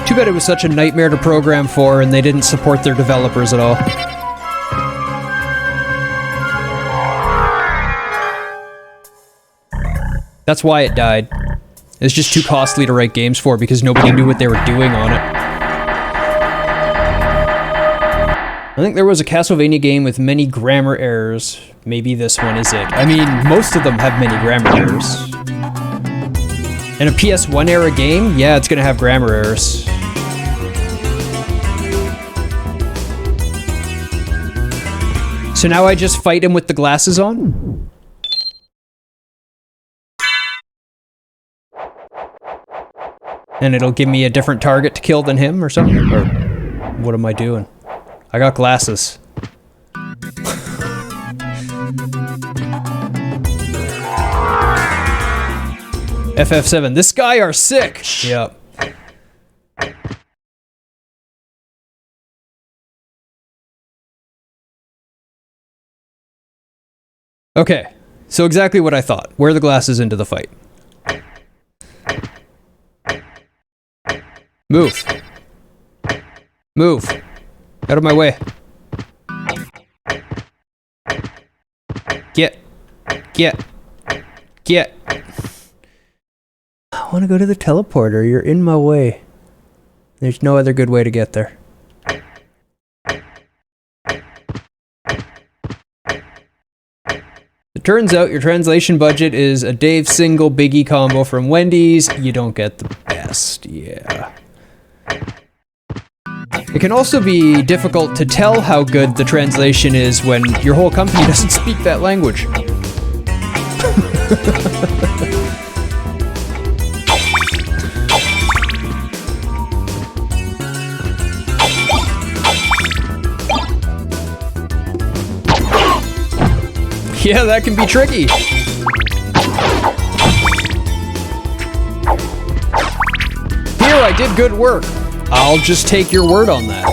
Too bad it was such a nightmare to program for and they didn't support their developers at all. That's why it died. It's just too costly to write games for because nobody knew what they were doing on it. I think there was a Castlevania game with many grammar errors. Maybe this one is it. I mean, most of them have many grammar errors. In a PS1 era game, yeah, it's gonna have grammar errors. So now I just fight him with the glasses on? And it'll give me a different target to kill than him or something? Or what am I doing? I got glasses. FF7. This guy are sick! Yep. Okay. So exactly what I thought. Wear the glasses into the fight. Move. Move. Out of my way. Get. Get. Get. I want to go to the teleporter. You're in my way. There's no other good way to get there. It turns out your translation budget is a Dave single biggie combo from Wendy's. You don't get the best. Yeah. It can also be difficult to tell how good the translation is when your whole company doesn't speak that language. Yeah, that can be tricky. Here, I did good work. I'll just take your word on that.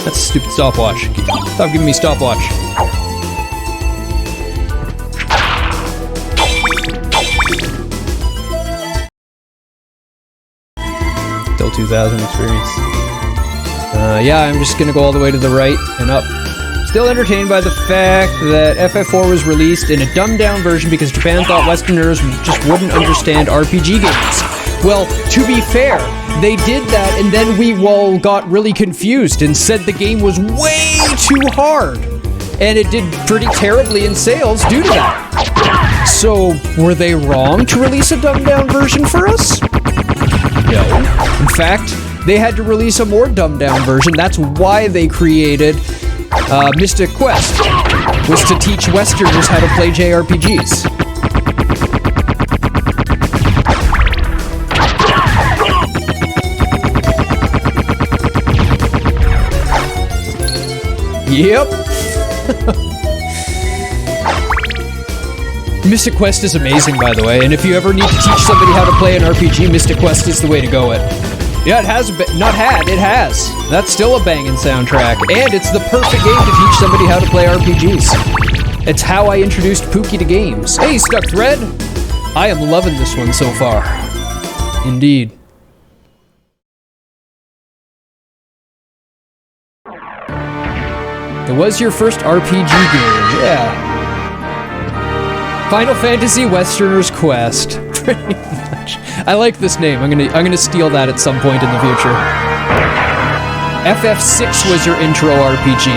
That's a stupid stopwatch. Stop giving me stopwatch. Still 2000 experience. Yeah, I'm just gonna go all the way to the right and up. Still entertained by the fact that FF4 was released in a dumbed-down version because Japan thought Westerners just wouldn't understand RPG games. Well, to be fair, they did that and then we all got really confused and said the game was way too hard. And it did pretty terribly in sales due to that. So, were they wrong to release a dumbed-down version for us? No. In fact, they had to release a more dumbed-down version. That's why they created Mystic Quest, was to teach Westerners how to play JRPGs. Yep. Mystic Quest is amazing, by the way, and if you ever need to teach somebody how to play an RPG, Mystic Quest is the way to go it. Yeah, it has it has. That's still a banging soundtrack, and it's the perfect game to teach somebody how to play RPGs. It's how I introduced Pookie to games. Hey, Stuck Thread! I am loving this one so far. Indeed. It was your first RPG game, yeah. Final Fantasy Westerner's Quest. Pretty much. I like this name. I'm gonna steal that at some point in the future. FF6 was your intro RPG,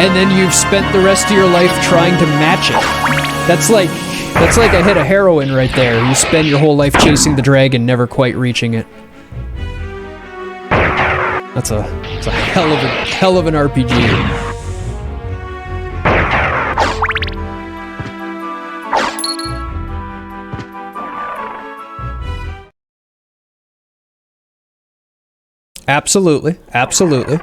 and then you've spent the rest of your life trying to match it. That's like a hit of heroin right there. You spend your whole life chasing the dragon, never quite reaching it. It's a hell of an RPG. Absolutely, absolutely.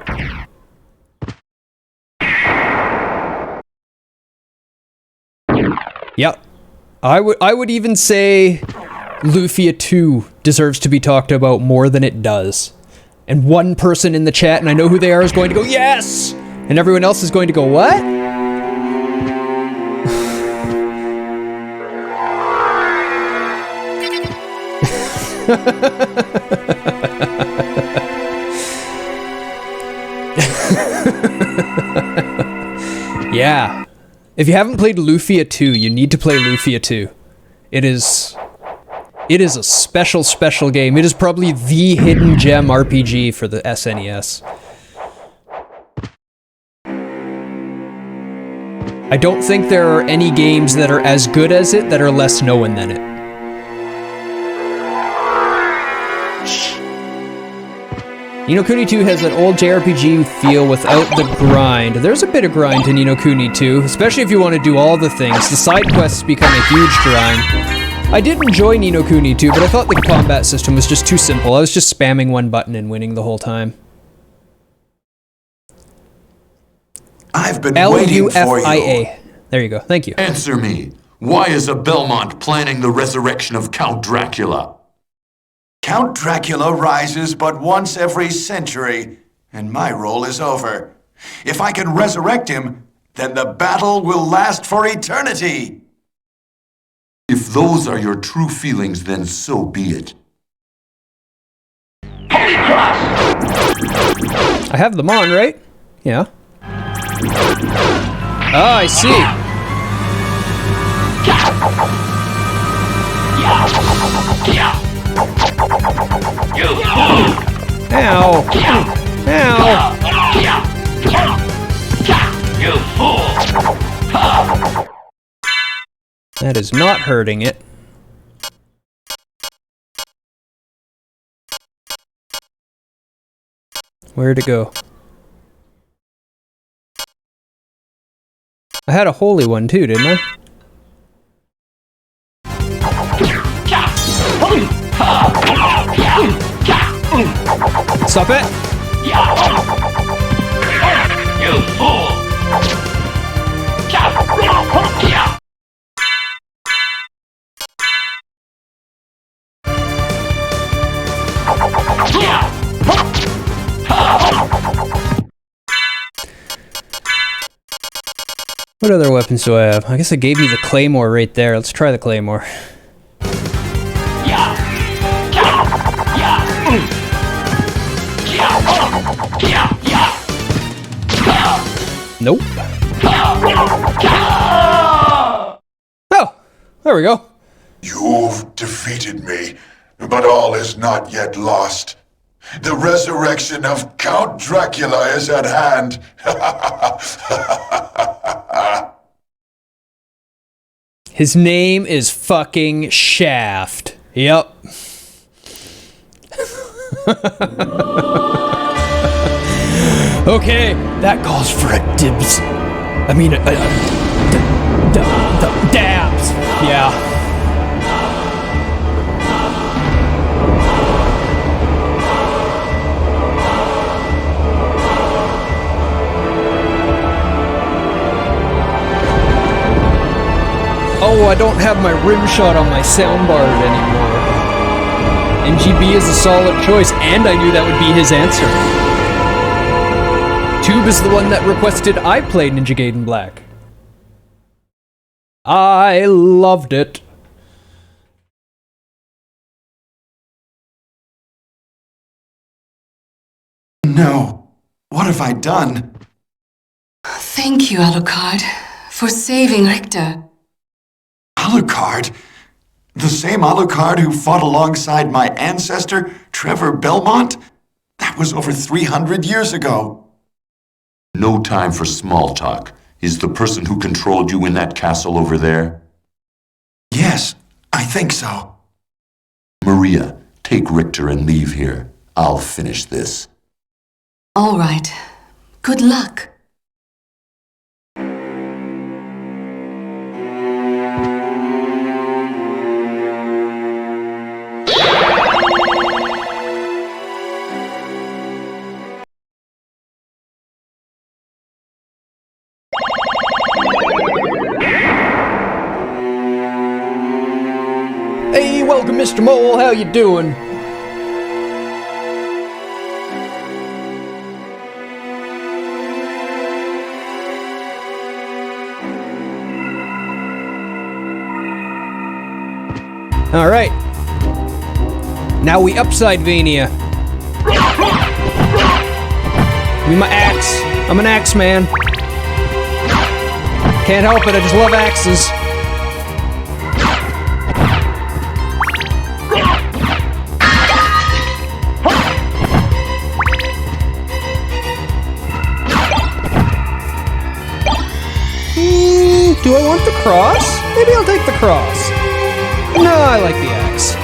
Yep. I would even say Lufia 2 deserves to be talked about more than it does. And one person in the chat, and I know who they are, is going to go, yes! And everyone else is going to go, what? Yeah. If you haven't played Lufia 2, you need to play Lufia 2. It is a special, special game. It is probably the hidden gem RPG for the SNES. I don't think there are any games that are as good as it that are less known than it. Ni no Kuni 2 has an old JRPG feel without the grind. There's a bit of grind in Ni no Kuni 2, especially if you want to do all the things. The side quests become a huge grind. I did enjoy Ni no Kuni 2, but I thought the combat system was just too simple. I was just spamming one button and winning the whole time. I've been waiting for you. There you go. Thank you. Answer me. Why is a Belmont planning the resurrection of Count Dracula? Count Dracula rises but once every century, and my role is over. If I can resurrect him, then the battle will last for eternity. If those are your true feelings, then so be it. I have them on, right? Yeah. Ah, I see. Ow! Ow! You fool! That is not hurting it. Where'd it go? I had a holy one too, didn't I? Stop it! You fool! What other weapons do I have? I guess it gave me the claymore right there. Let's try the claymore. Nope. Oh, there we go. You've defeated me, but all is not yet lost. The resurrection of Count Dracula is at hand. His name is fucking Shaft. Yep. Okay, that calls for a dibs. I mean, dabs. Yeah. Oh, I don't have my rim shot on my soundboard anymore. NGB is a solid choice, and I knew that would be his answer. Tube is the one that requested I play Ninja Gaiden Black. I loved it. No. What have I done? Thank you, Alucard, for saving Richter. Alucard? The same Alucard who fought alongside my ancestor, Trevor Belmont? That was over 300 years ago. No time for small talk. Is the person who controlled you in that castle over there? Yes, I think so. Maria, take Richter and leave here. I'll finish this. All right. Good luck. Hey, welcome, Mr. Mole. How you doing? All right. Now we upside Vania. Give me my axe. I'm an axe man. Can't help it. I just love axes. Do I want the cross? Maybe I'll take the cross. No, I like the axe.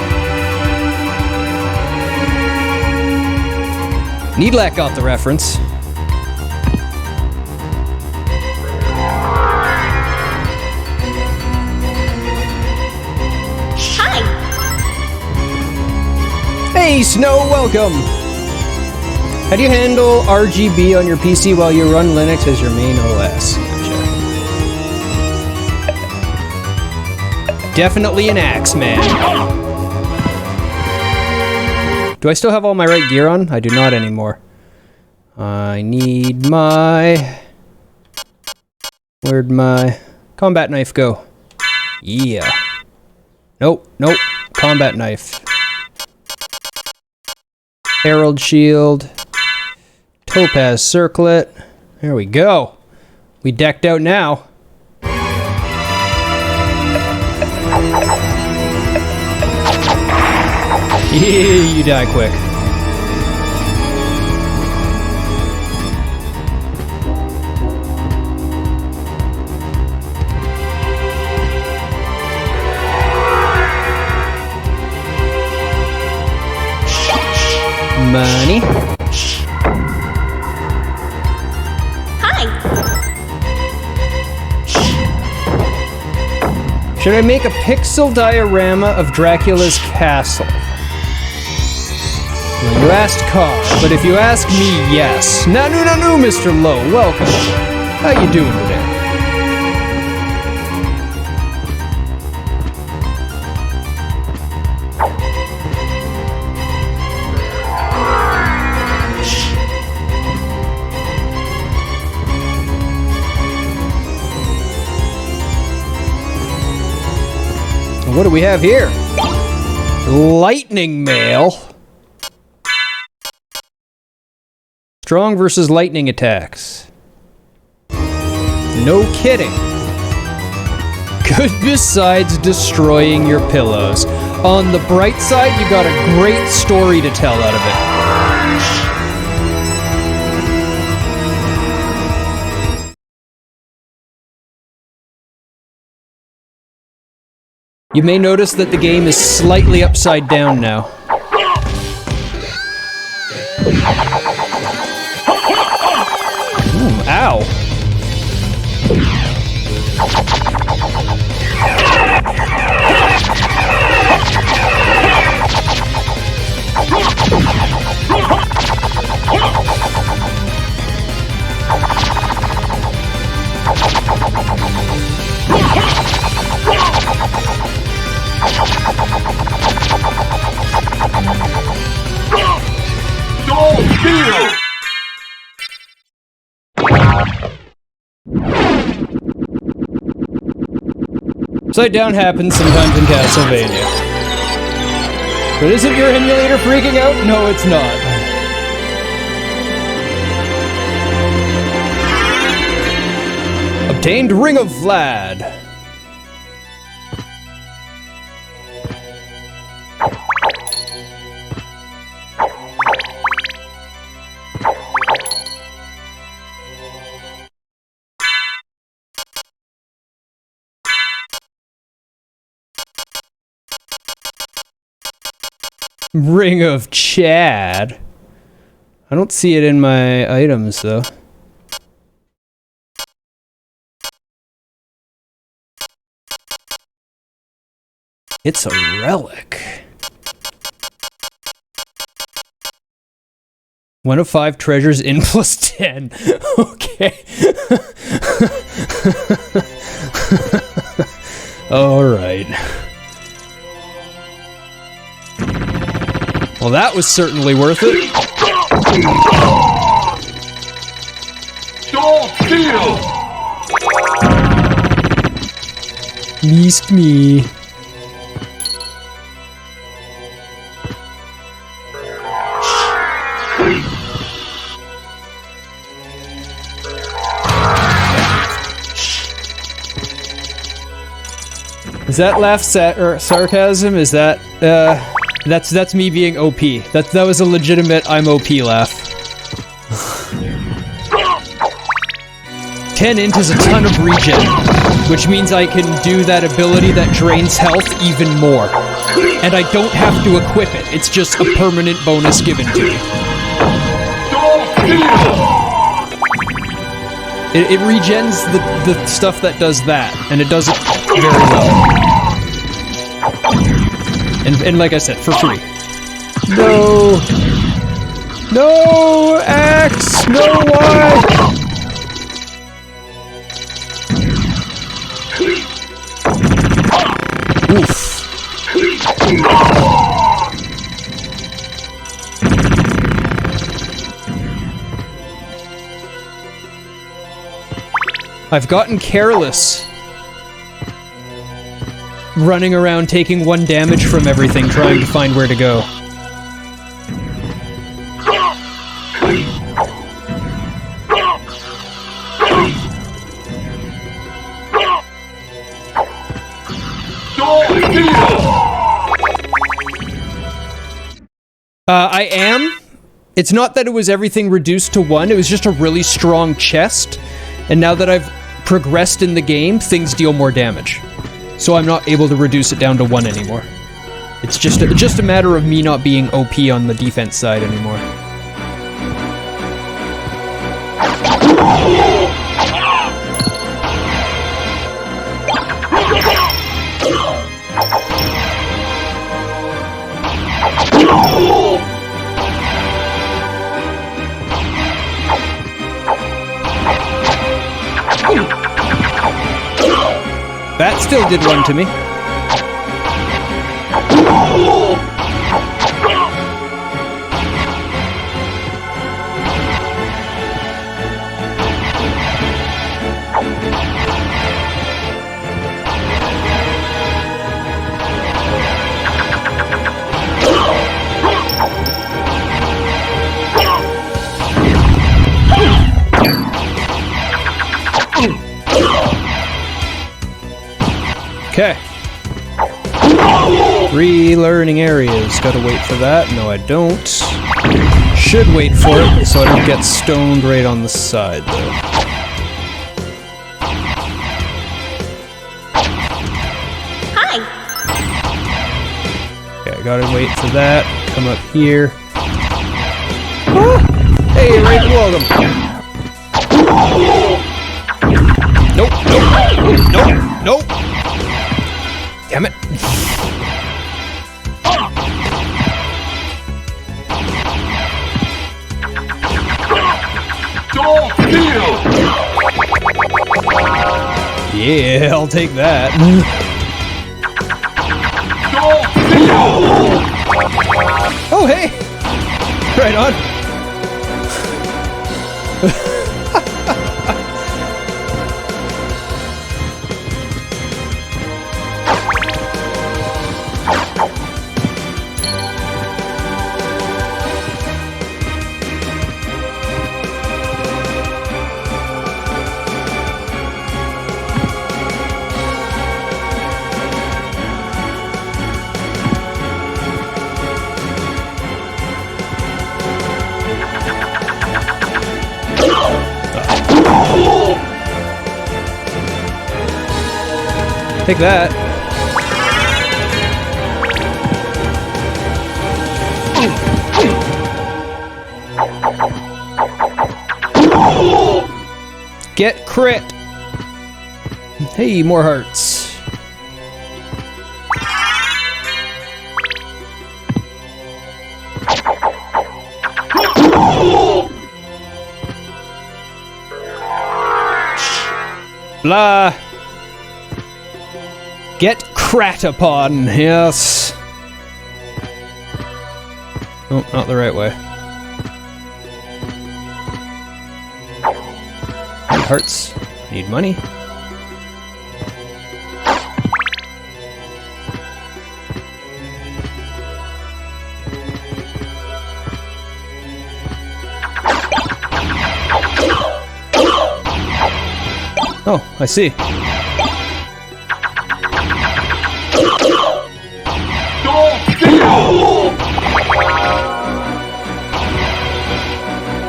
Needlac got the reference. Hi. Hey, Snow, welcome. How do you handle RGB on your PC while you run Linux as your main OS? Definitely an axe, man. Do I still have all my right gear on? I do not anymore. I need my... Where'd my combat knife go? Yeah. Nope, nope. Combat knife. Herald shield. Topaz circlet. There we go. We decked out now. Yeah, you die quick. Money. Hi. Should I make a pixel diorama of Dracula's castle? Well, you asked Carr, but if you ask me, yes. Nanu, Mr. Lowe, welcome. How you doing today? What do we have here? Lightning mail. Strong versus lightning attacks. No kidding. Good besides destroying your pillows. On the bright side, you got a great story to tell out of it. You may notice that the game is slightly upside down now. Ooh, ow. Upside down happens sometimes in Castlevania. But isn't your emulator freaking out? No, it's not. Obtained Ring of Vlad. Ring of Chad. I don't see it in my items though. It's a relic. 1 of 5 treasures in plus 10. Okay. Alright. Well, that was certainly worth it. Missed me. Is that laugh sarcasm? Is that that's me being OP. That was a legitimate I'm OP laugh. 10 int is a ton of regen, which means I can do that ability that drains health even more. And I don't have to equip it, it's just a permanent bonus given to me. It regens the stuff that does that, and it does it very well. And like I said, for free. No! No! X! No Y! Oof. I've gotten careless. Running around taking 1 damage from everything, trying to find where to go. I am. It's not that it was everything reduced to 1, it was just a really strong chest. And now that I've progressed in the game, things deal more damage. So I'm not able to reduce it down to 1 anymore. It's just a matter of me not being OP on the defense side anymore. That still did 1 to me. Okay. 3 learning areas. Gotta wait for that. No, I don't. Should wait for it, so I don't get stoned right on the side, though. Hi. Okay, I gotta wait for that. Come up here. Ah! Hey, right, welcome. Nope, nope, nope, nope. Damn it. Yeah, I'll take that. Oh, hey! Right on. Take that. Get crit. Hey, more hearts. Blah. Get crat upon, yes. Oh, not the right way. Need hearts. Need money. Oh, I see.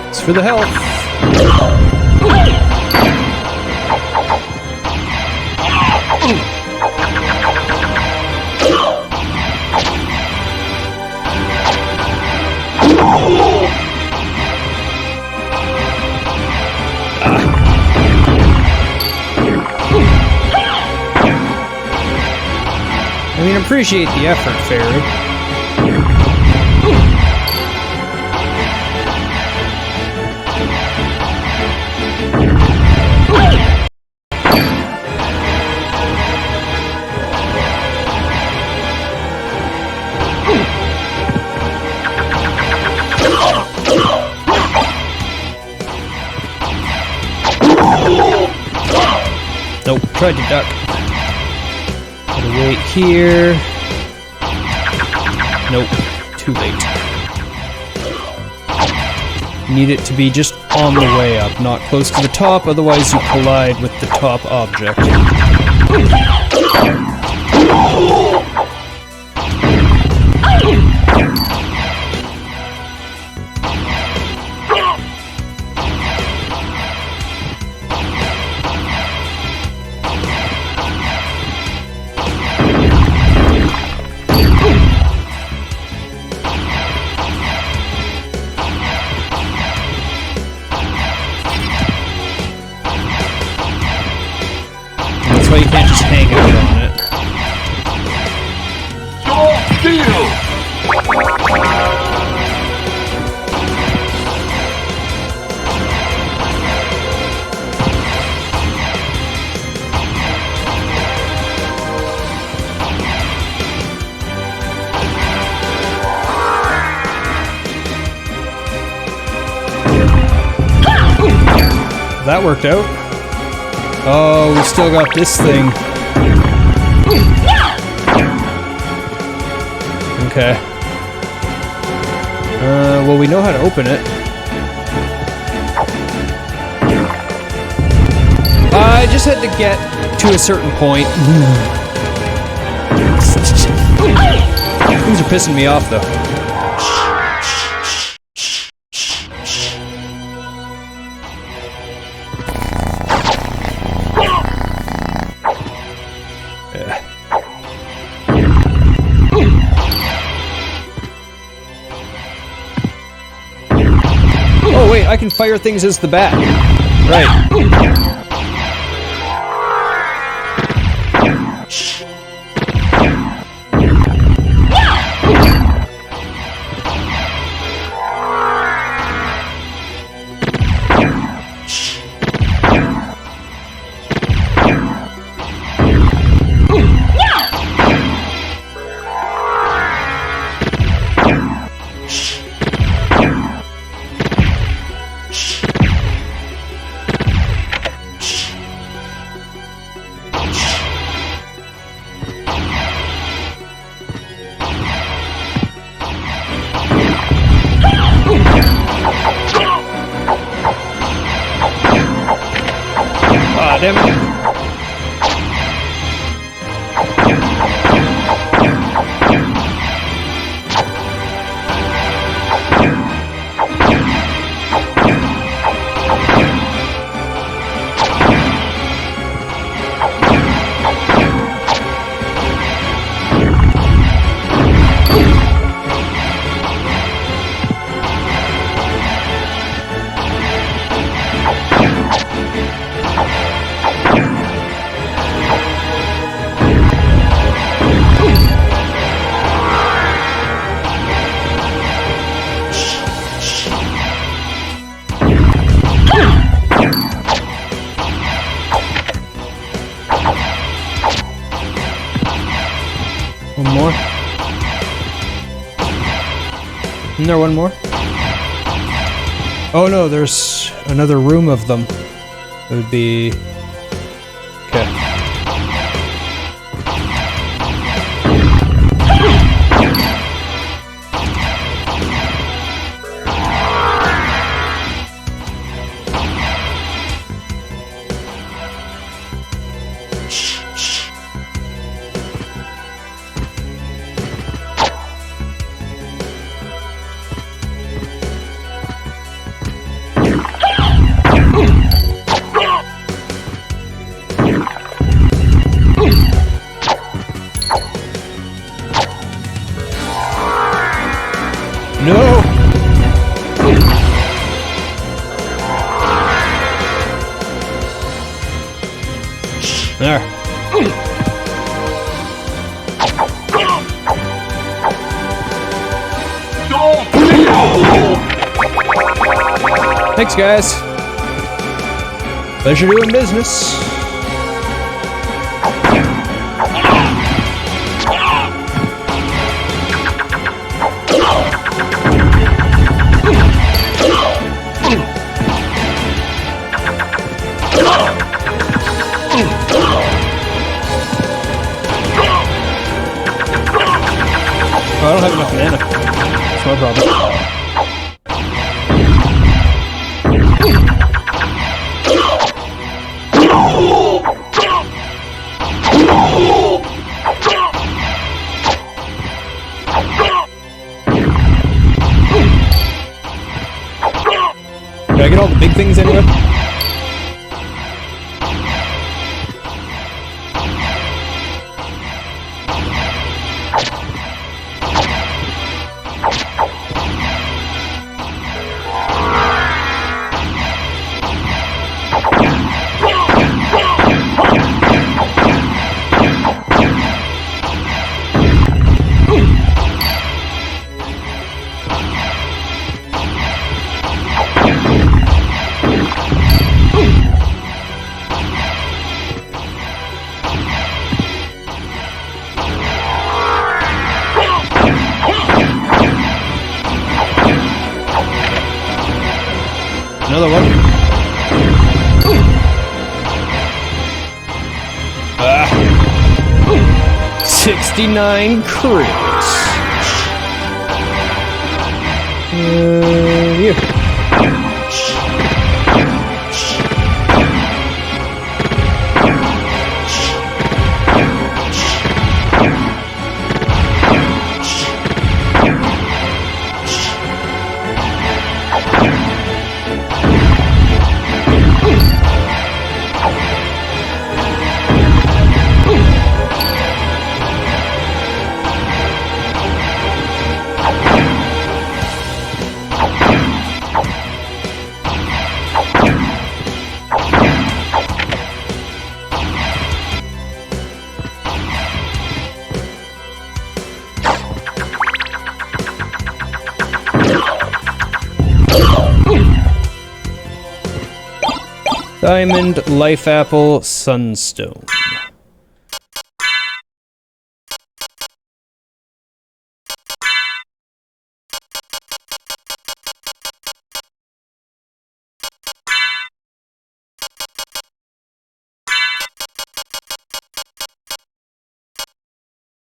It's for the health. I mean, appreciate the effort, Fairy. Nope, tried to duck. Gotta wait here. Nope, too late. Need it to be just on the way up, not close to the top, otherwise you collide with the top object. That's why you can't just hang out on it. That worked out. Oh, we still got this thing. Okay. Well, we know how to open it. I just had to get to a certain point. Things are pissing me off, though. Oh wait, I can fire things as the bat. Right. Ah, damn it. more? Isn't there one more? Oh no, there's another room of them. It would be... Okay. No! There. Thanks, guys. Pleasure doing business. Oh, I don't have enough mana. That's my problem. Did I get all the big things anyway? Another one. 69 crits. Here. Diamond, Life Apple, Sunstone.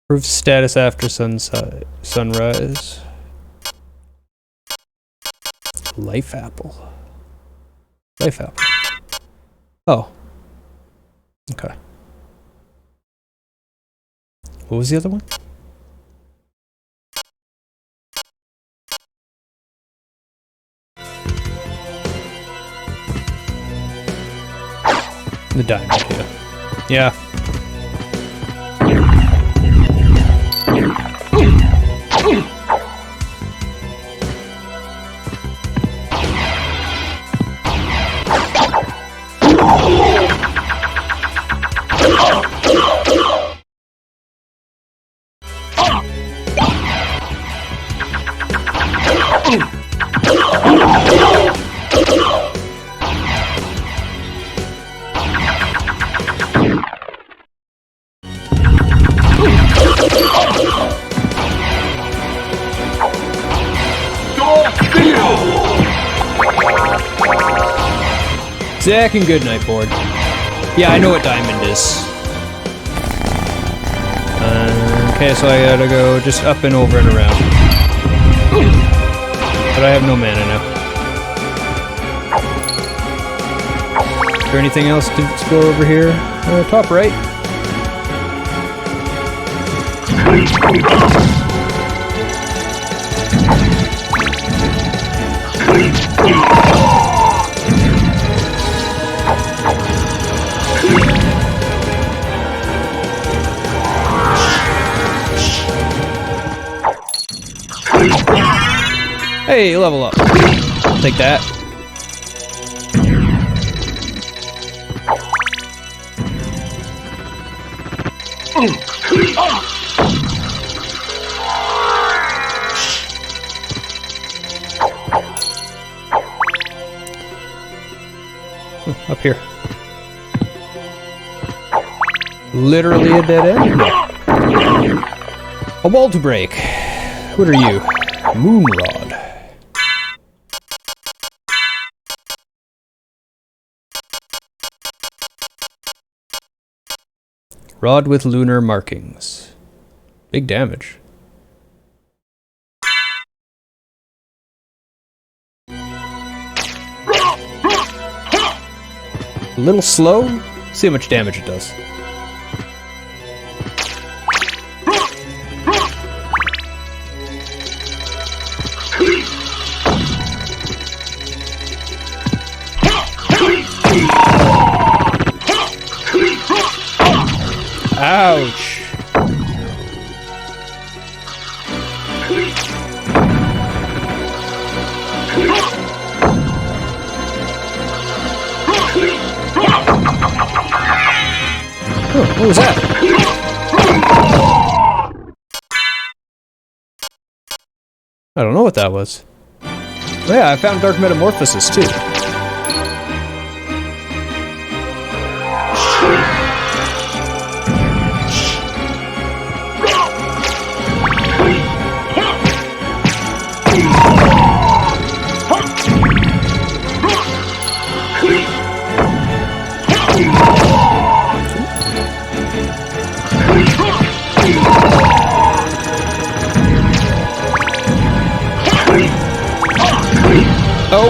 Improve status after sunrise. Life Apple. Life Apple. Oh. Okay. What was the other one? The diamond, yeah. Yeah. Second good night board. Yeah, I know what diamond is. Okay, so I gotta go just up and over and around. But I have no mana now. Is there anything else to explore over here? Top right. Hey, level up. Take that. Up here. Literally a dead end? A wall to break. What are you? Moonrod. Rod with lunar markings. Big damage. A little slow. See how much damage it does. Ouch. Oh, what was that? I don't know what that was. Oh, yeah, I found Dark Metamorphosis too. Oh.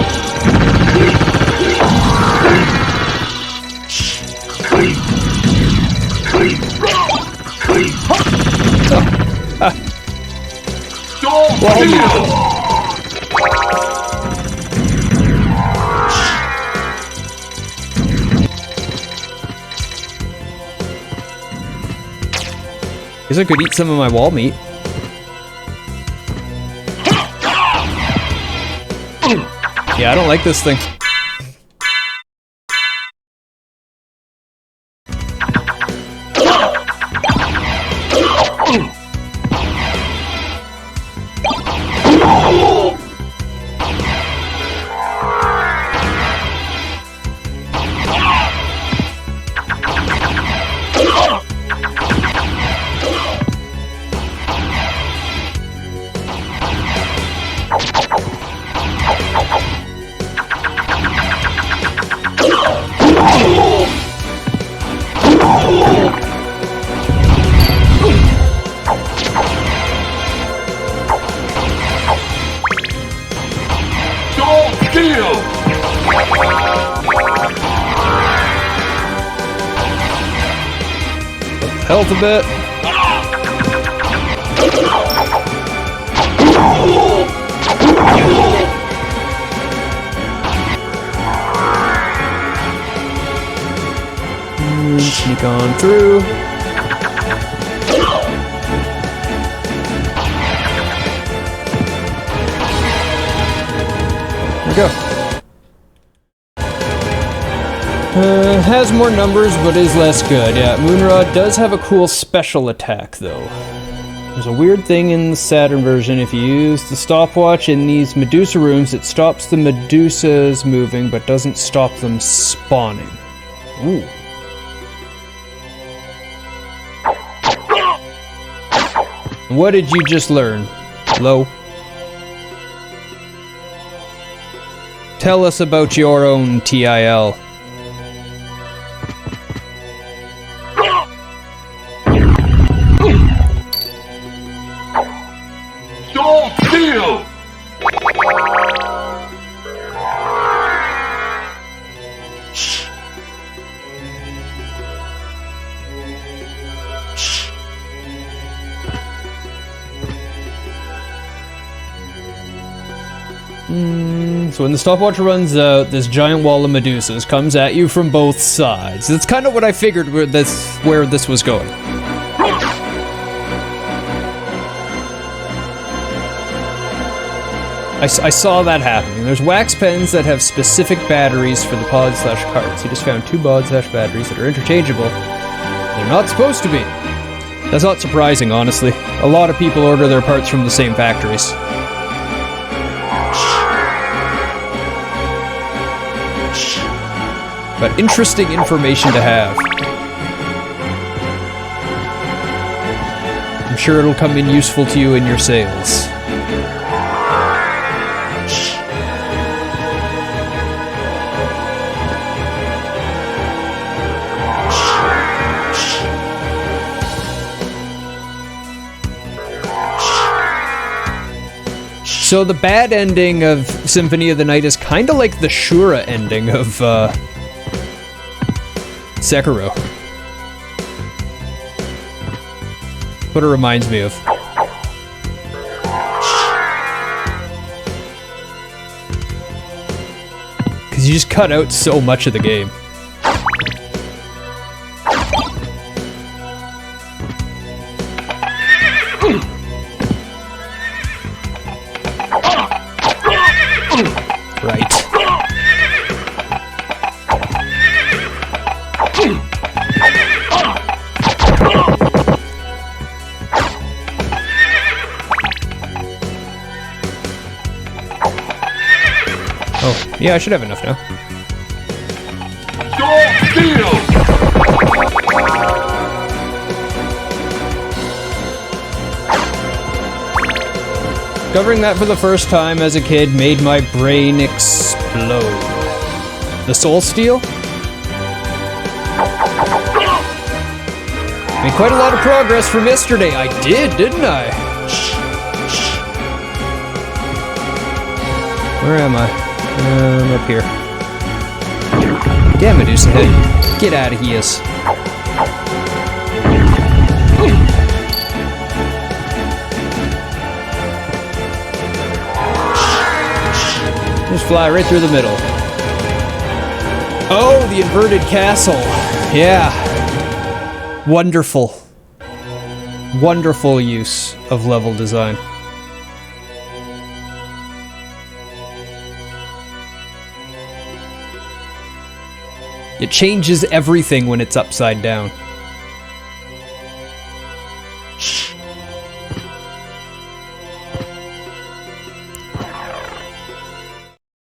Guess I could eat some of my wall meat. Yeah, I don't like this thing. Health a bit. Sneak on through. There we go. Has more numbers, but is less good. Yeah, Moonrod does have a cool special attack, though. There's a weird thing in the Saturn version. If you use the stopwatch in these Medusa rooms, it stops the Medusas moving, but doesn't stop them spawning. Ooh. What did you just learn, Lo? Tell us about your own TIL. Sword Steel! So when the stopwatch runs out, this giant wall of Medusas comes at you from both sides. That's kind of what I figured where this was going. I saw that happening. There's wax pens that have specific batteries for the pod/carts. You just found 2 pod/batteries that are interchangeable. They're not supposed to be. That's not surprising, honestly. A lot of people order their parts from the same factories. But interesting information to have. I'm sure it'll come in useful to you in your sales. So the bad ending of Symphony of the Night is kind of like the Shura ending of Sekiro. What it reminds me of. Because you just cut out so much of the game. Right. Oh, yeah, I should have enough now. Sword Steel! Discovering that for the first time as a kid made my brain explode. The Soul Steel? Made quite a lot of progress from yesterday. I did, didn't I? Where am I? I'm up here. Damn Medusa Head. Get out of here. Just fly right through the middle. Oh, the inverted castle. Yeah. Wonderful. Wonderful use of level design. It changes everything when it's upside down.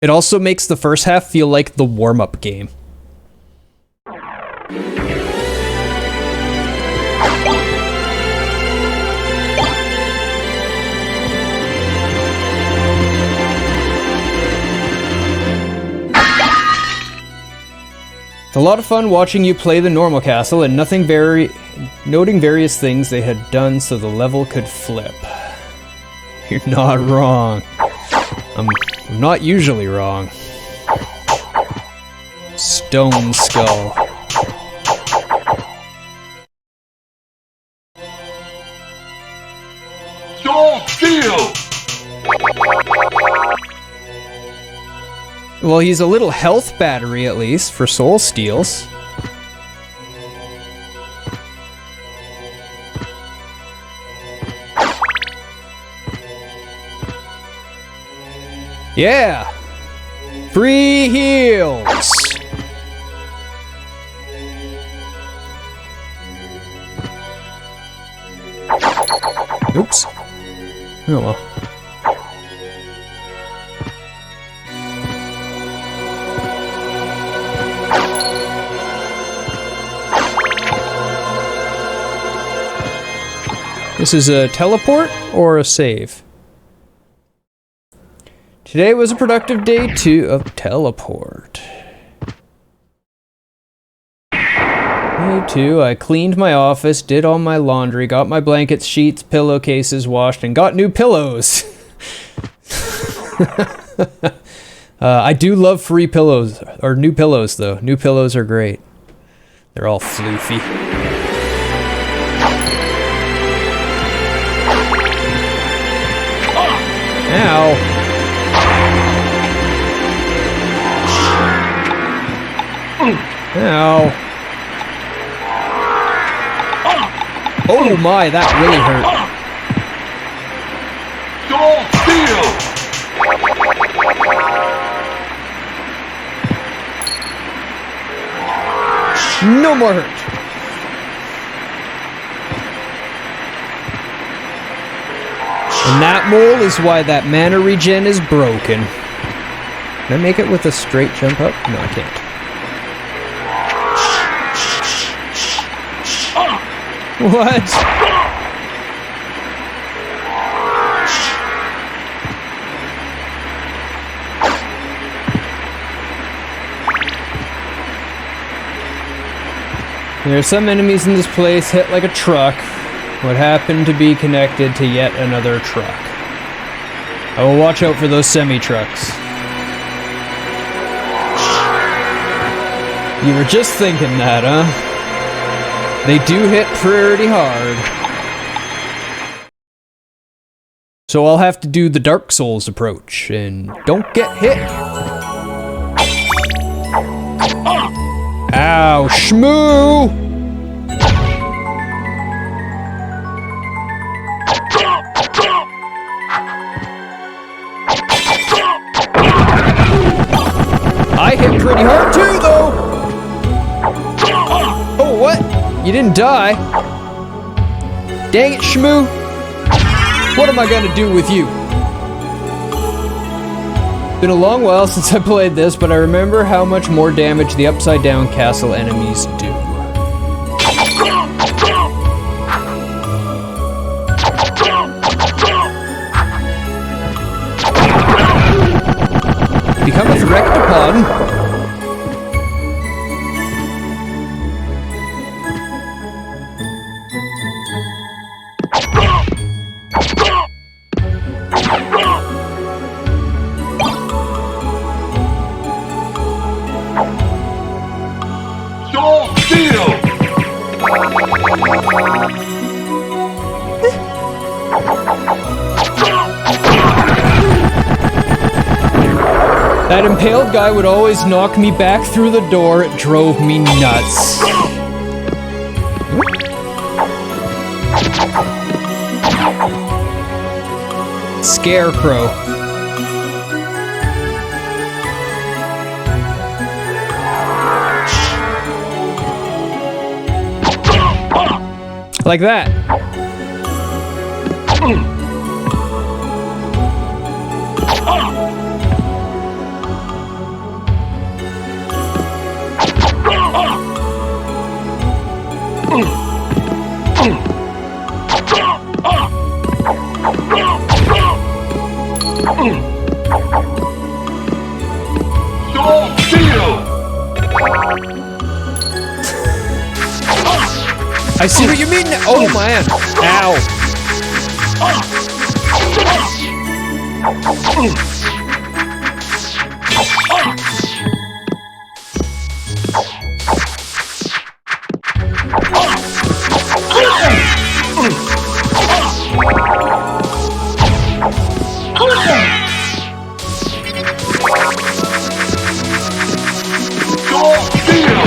It also makes the first half feel like the warm-up game. It's a lot of fun watching you play the normal castle and noting various things they had done so the level could flip. You're not wrong. I'm not usually wrong. Stone Skull. Sword Steel! Well, he's a little health battery, at least, for soul steals. Yeah! Free heals! Oops. Oh well. This is a teleport or a save? Today was a productive day of teleport. Me too. I cleaned my office, did all my laundry, got my blankets, sheets, pillowcases washed, and got new pillows. I do love free pillows, or new pillows though. New pillows are great. They're all floofy. Ow. Ow. Oh my, that really hurt. Don't steal! No more hurt. And that mole is why that mana regen is broken. Can I make it with a straight jump up? No, I can't. What? There are some enemies in this place hit like a truck, what happened to be connected to yet another truck. I will watch out for those semi-trucks. You were just thinking that, huh? They do hit pretty hard. So I'll have to do the Dark Souls approach, and don't get hit. Ow, shmoo! I hit pretty hard too, though! Oh, what? You didn't die? Dang it, shmoo! What am I gonna do with you? Been a long while since I played this, but I remember how much more damage the upside down castle enemies do. Becometh wrecked upon. Don't steal! That impaled guy would always knock me back through the door. It drove me nuts. Scarecrow. Like that. Don't steal! I see what you mean now. Oh man. Ow. Don't steal!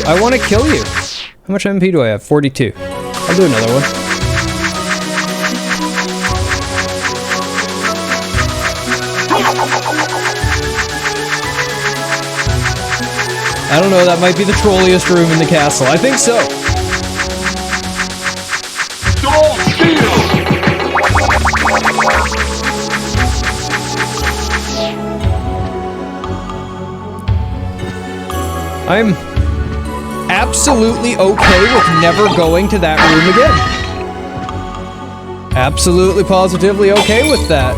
I want to kill you. How much MP do I have? 42. I'll do another one. I don't know, that might be the trolliest room in the castle. I think so. Don't steal! I'm absolutely okay with never going to that room again. absolutely positively okay with that.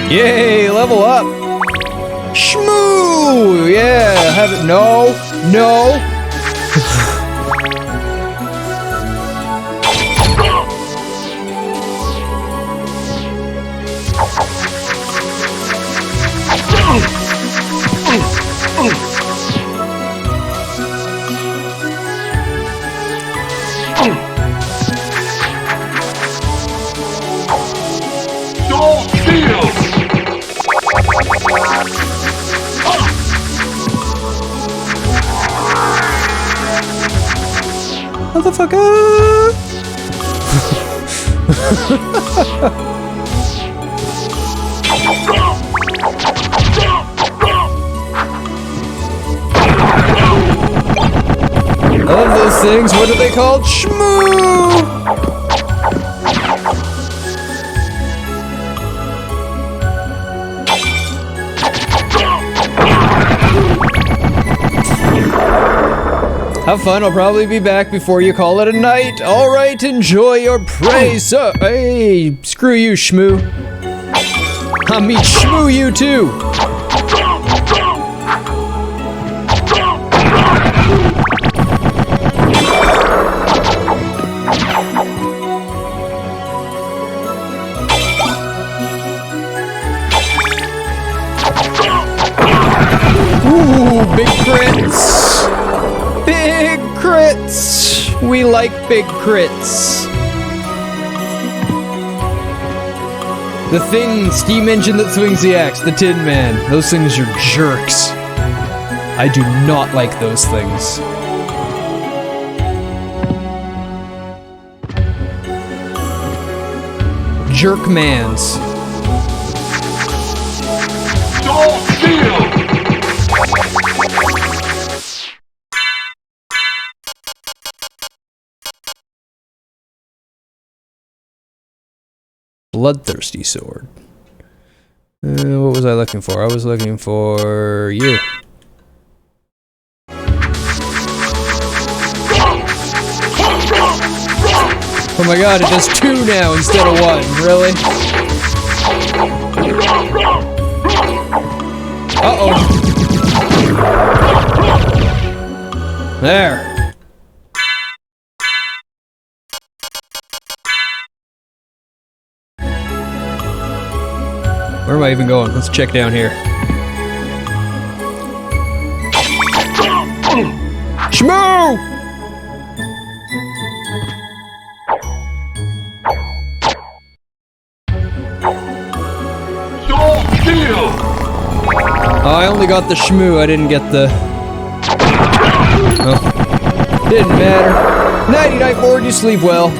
Yay, level up! Shmoo! Yeah, have it. No, no. Don't steal! Motherfucker! I love those things. What are they called? Shmoo! Have fun, I'll probably be back before you call it a night. Alright, enjoy your prey, so hey, screw you, Shmoo. I mean, Shmoo you too. Ooh, big crits. Big crits! We like big crits. The thing, steam engine that swings the axe, the Tin Man. Those things are jerks. I do not like those things. Jerkmans. Don't steal! Bloodthirsty sword. What was I looking for? I was looking for you. Oh my god, it does 2 now instead of 1. Really? Uh-oh. There. Where am I even going? Let's check down here. Shmoo! Don't steal! Oh, I only got the Shmoo, I didn't get the... Oh. Didn't matter. Nighty-night, board, you sleep well.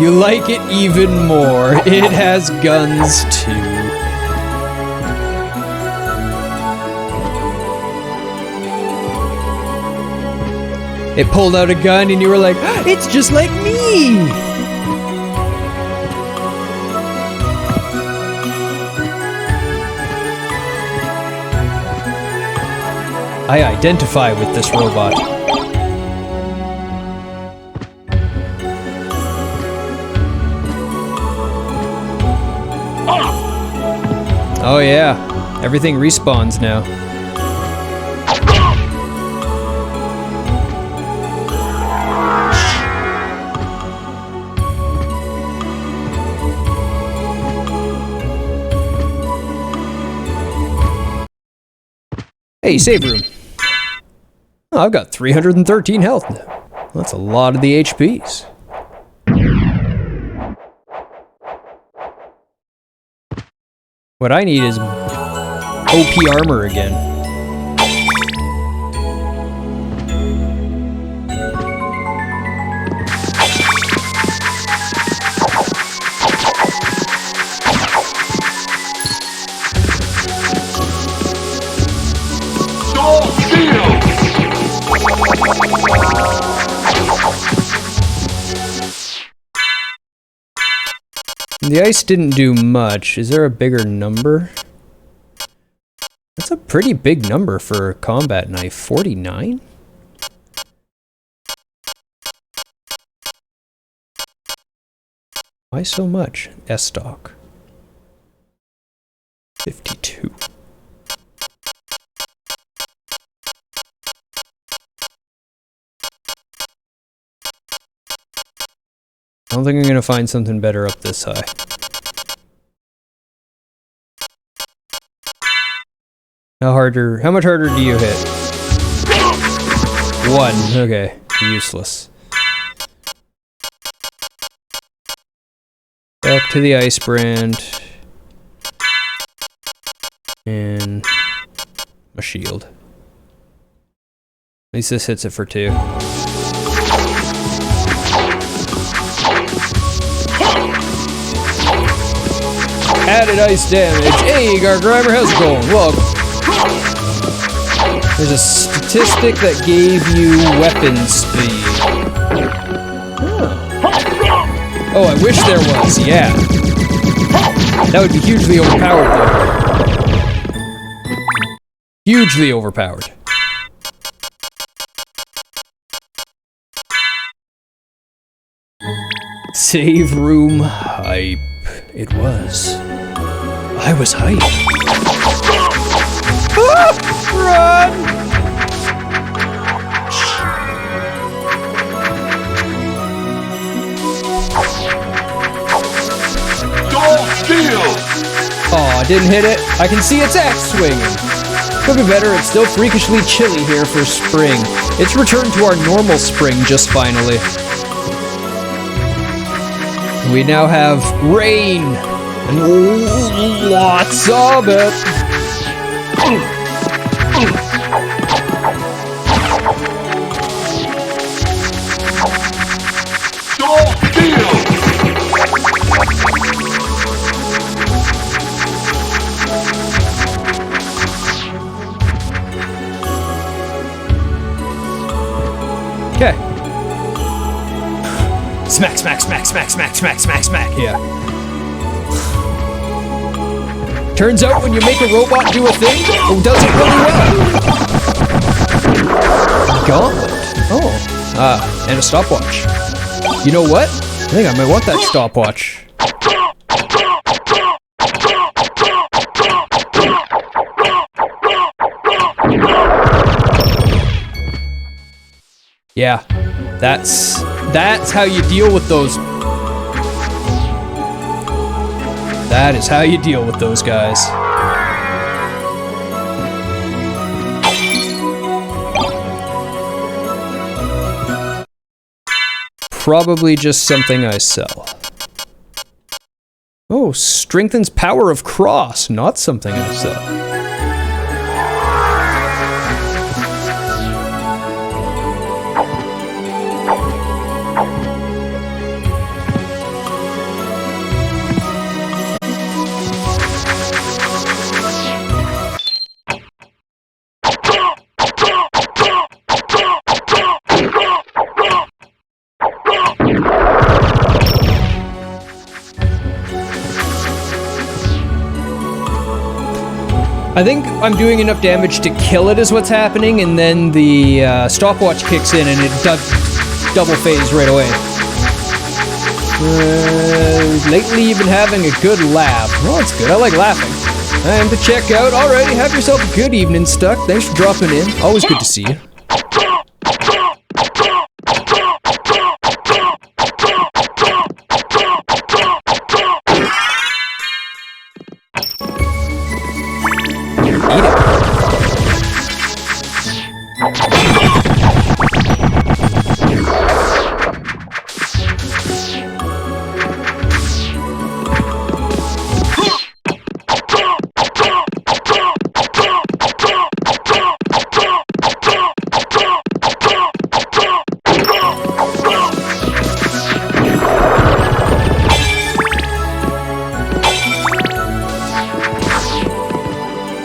You like it even more. It has guns, too. It pulled out a gun and you were like, it's just like me! I identify with this robot. Oh yeah, everything respawns now. Hey, save room. Oh, I've got 313 health now. That's a lot of the HPs. What I need is OP armor again. The ice didn't do much. Is there a bigger number? That's a pretty big number for a combat knife. 49? Why so much? S-stock. 52. I don't think I'm gonna find something better up this high. How much harder do you hit? 1, okay, useless. Back to the ice brand. And a shield. At least this hits it for 2. Added ice damage. Hey, Gargrimer, how's it going? Welcome. There's a statistic that gave you weapon speed. Oh, I wish there was, yeah. That would be hugely overpowered, though. Hugely overpowered. Save room hype. It was. I was hype. Ah, run! Aw, I didn't hit it. I can see its axe swinging. Could be better, it's still freakishly chilly here for spring. It's returned to our normal spring just finally. We now have rain, and lots of it. Okay. Smack, smack, smack, smack, smack, smack, smack, smack. Yeah. Turns out when you make a robot do a thing, it does it really well. Gauntlet. Oh. And a stopwatch. You know what? I think I might want that stopwatch. Yeah, that's how you deal with those. That is how you deal with those guys. Probably just something I sell. Oh, strengthens power of cross, not something I sell. I think I'm doing enough damage to kill it is what's happening, and then the stopwatch kicks in and it double phase right away. Lately you've been having a good laugh. Well, that's good. I like laughing. Time to check out. Alrighty, have yourself a good evening, Stuck. Thanks for dropping in. Always good to see you.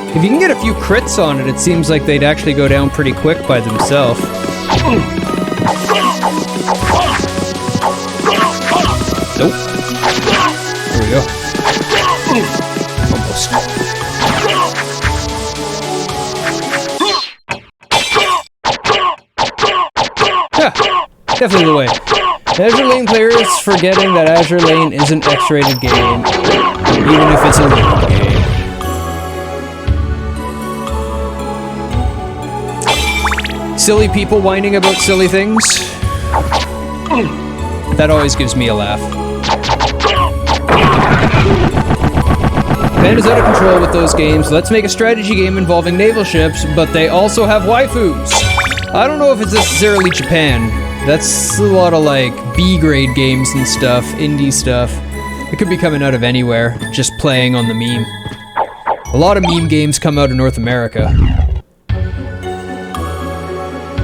If you can get a few crits on it, it seems like they'd actually go down pretty quick by themselves. Nope. There we go. Almost. Yeah, definitely the way. Azure Lane players forgetting that Azure Lane is an X-rated game, even if it's a legal game. Silly people whining about silly things. That always gives me a laugh. Japan is out of control with those games. Let's make a strategy game involving naval ships, but they also have waifus. I don't know if it's necessarily Japan. That's a lot of like B-grade games and stuff, indie stuff. It could be coming out of anywhere, just playing on the meme. A lot of meme games come out of North America.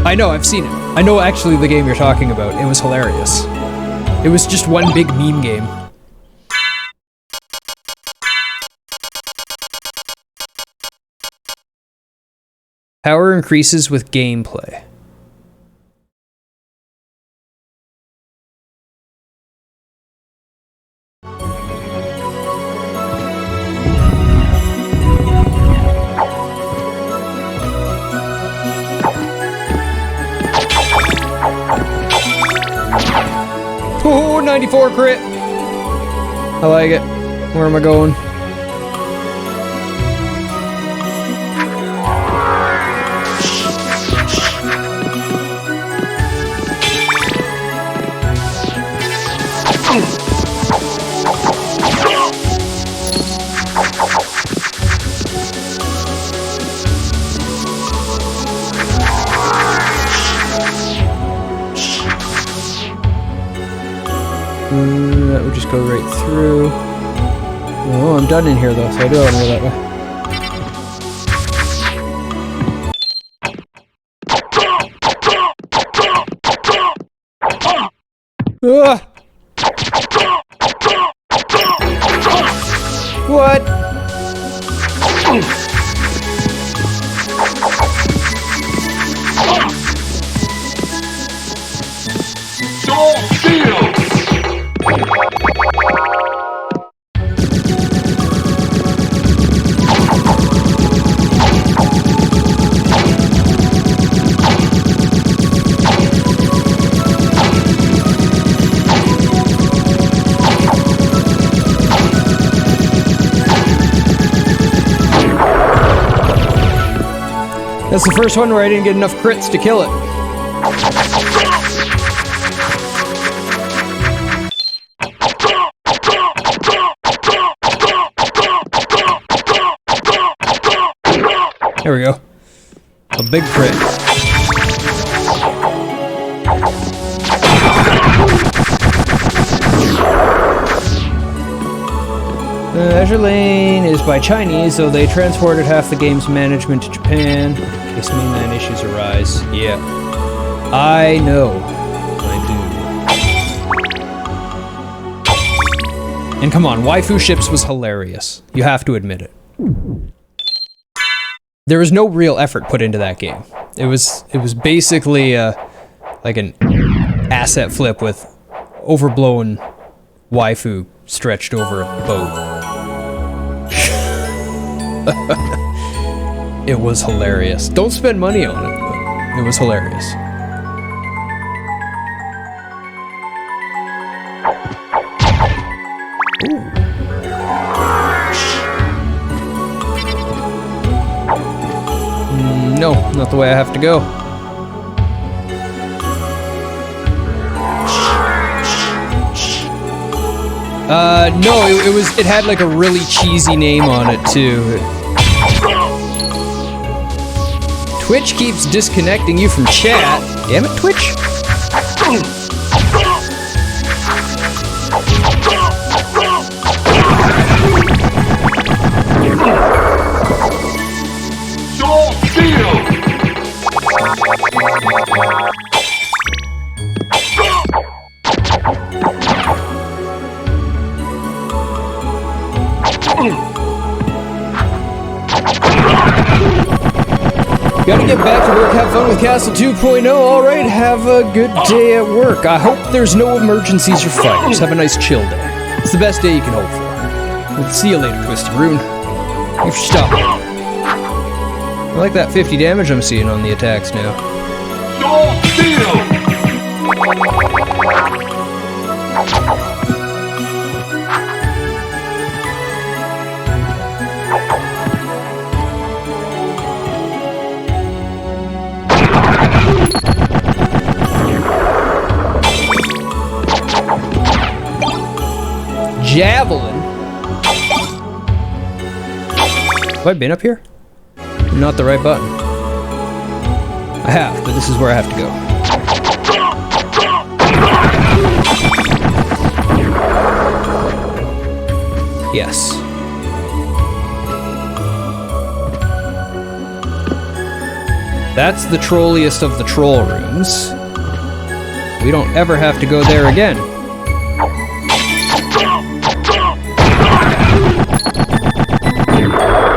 I know, I've seen it. I know actually the game you're talking about. It was hilarious. It was just one big meme game. Power increases with gameplay. Oh, 94 crit! I like it. Where am I going? That would just go right through. Oh, I'm done in here though, so I do want to go that way. Ah! What? Don't steal! That's the first one where I didn't get enough crits to kill it. There we go. A big crit. Azure Lane is by Chinese, so they transported half the game's management to Japan in case mainland issues arise. Yeah. I know. I do. And come on, waifu ships was hilarious. You have to admit it. There was no real effort put into that game. It was basically like an asset flip with overblown waifu stretched over a boat. It was hilarious. Don't spend money on it, but it was hilarious. Ooh. No, not the way I have to go. No, it had like a really cheesy name on it too. Twitch keeps disconnecting you from chat. Damn it, Twitch. Don't steal! Gotta get back to work, have fun with Castle 2.0. Alright, have a good day at work. I hope there's no emergencies or fires. Have a nice chill day. It's the best day you can hope for. We'll see you later, Twisted Rune. You stop. I like that 50 damage I'm seeing on the attacks now. Sword Steel! Javelin? Have I been up here? Not the right button. I have, but this is where I have to go. Yes. That's the trolliest of the troll rooms. We don't ever have to go there again.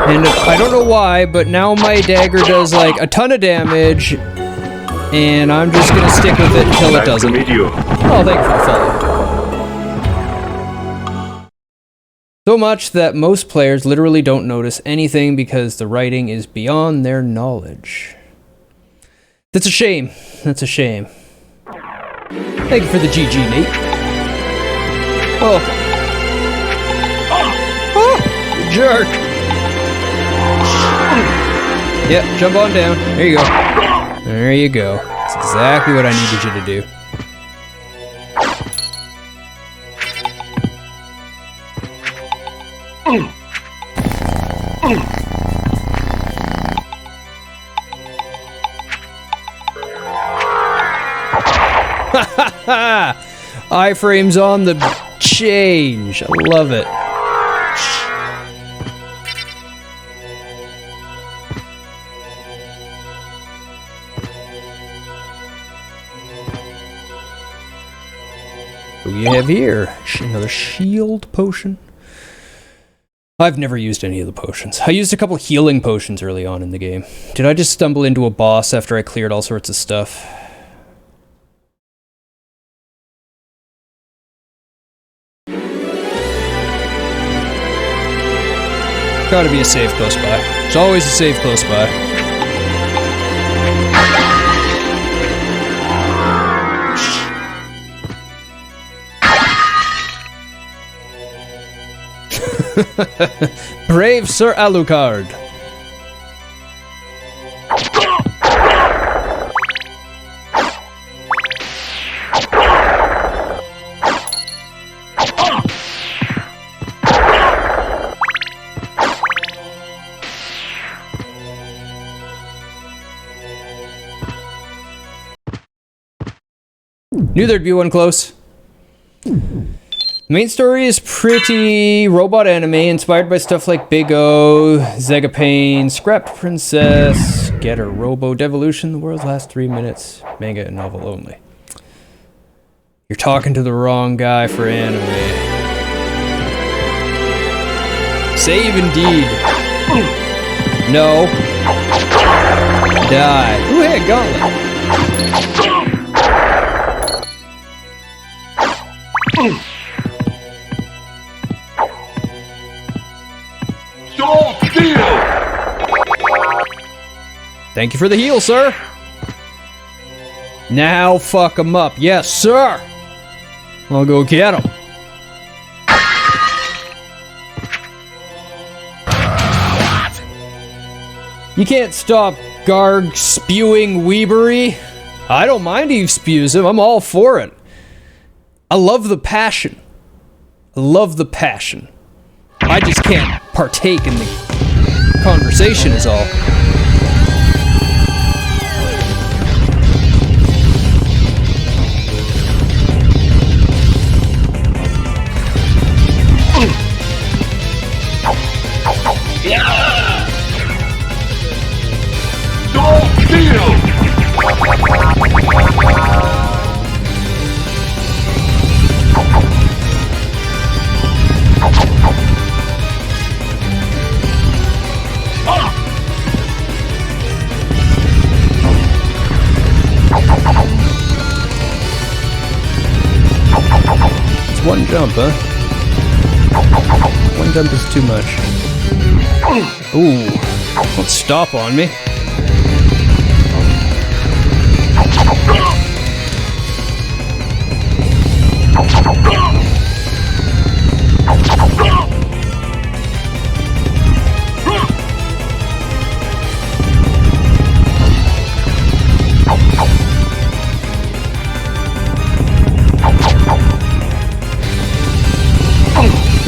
And I don't know why, but now my dagger does like a ton of damage, and I'm just gonna stick with it until it doesn't. Nice to meet you. Oh, thank you for the follow. So much that most players literally don't notice anything because the writing is beyond their knowledge. That's a shame. That's a shame. Thank you for the GG, Nate. Oh. Oh, jerk. Yep, jump on down. There you go. There you go. That's exactly what I needed you to do. Ha ha ha! Iframes on the change. I love it. What do you have here? Another shield potion. I've never used any of the potions. I used a couple healing potions early on in the game. Did I just stumble into a boss after I cleared all sorts of stuff? Gotta be a save close by. There's always a save close by. Brave Sir Alucard. Knew there'd be one close. The main story is pretty robot anime, inspired by stuff like Big O, Zegapane, Scrapped Princess, Getter, Robo, Devolution, The World's Last 3 Minutes, manga and novel only. You're talking to the wrong guy for anime. Save indeed. No. Die. Ooh, hey, a gauntlet. Sword Steel! Thank you for the heal, sir. Now fuck him up. Yes, sir. I'll go get him. You can't stop Garg spewing weebery. I don't mind if he spews him. I'm all for it. I love the passion. I love the passion. I just can't partake in the conversation is all. Sword Steel! It's one jump, huh? One dump is too much. Ooh. Don't stop on me.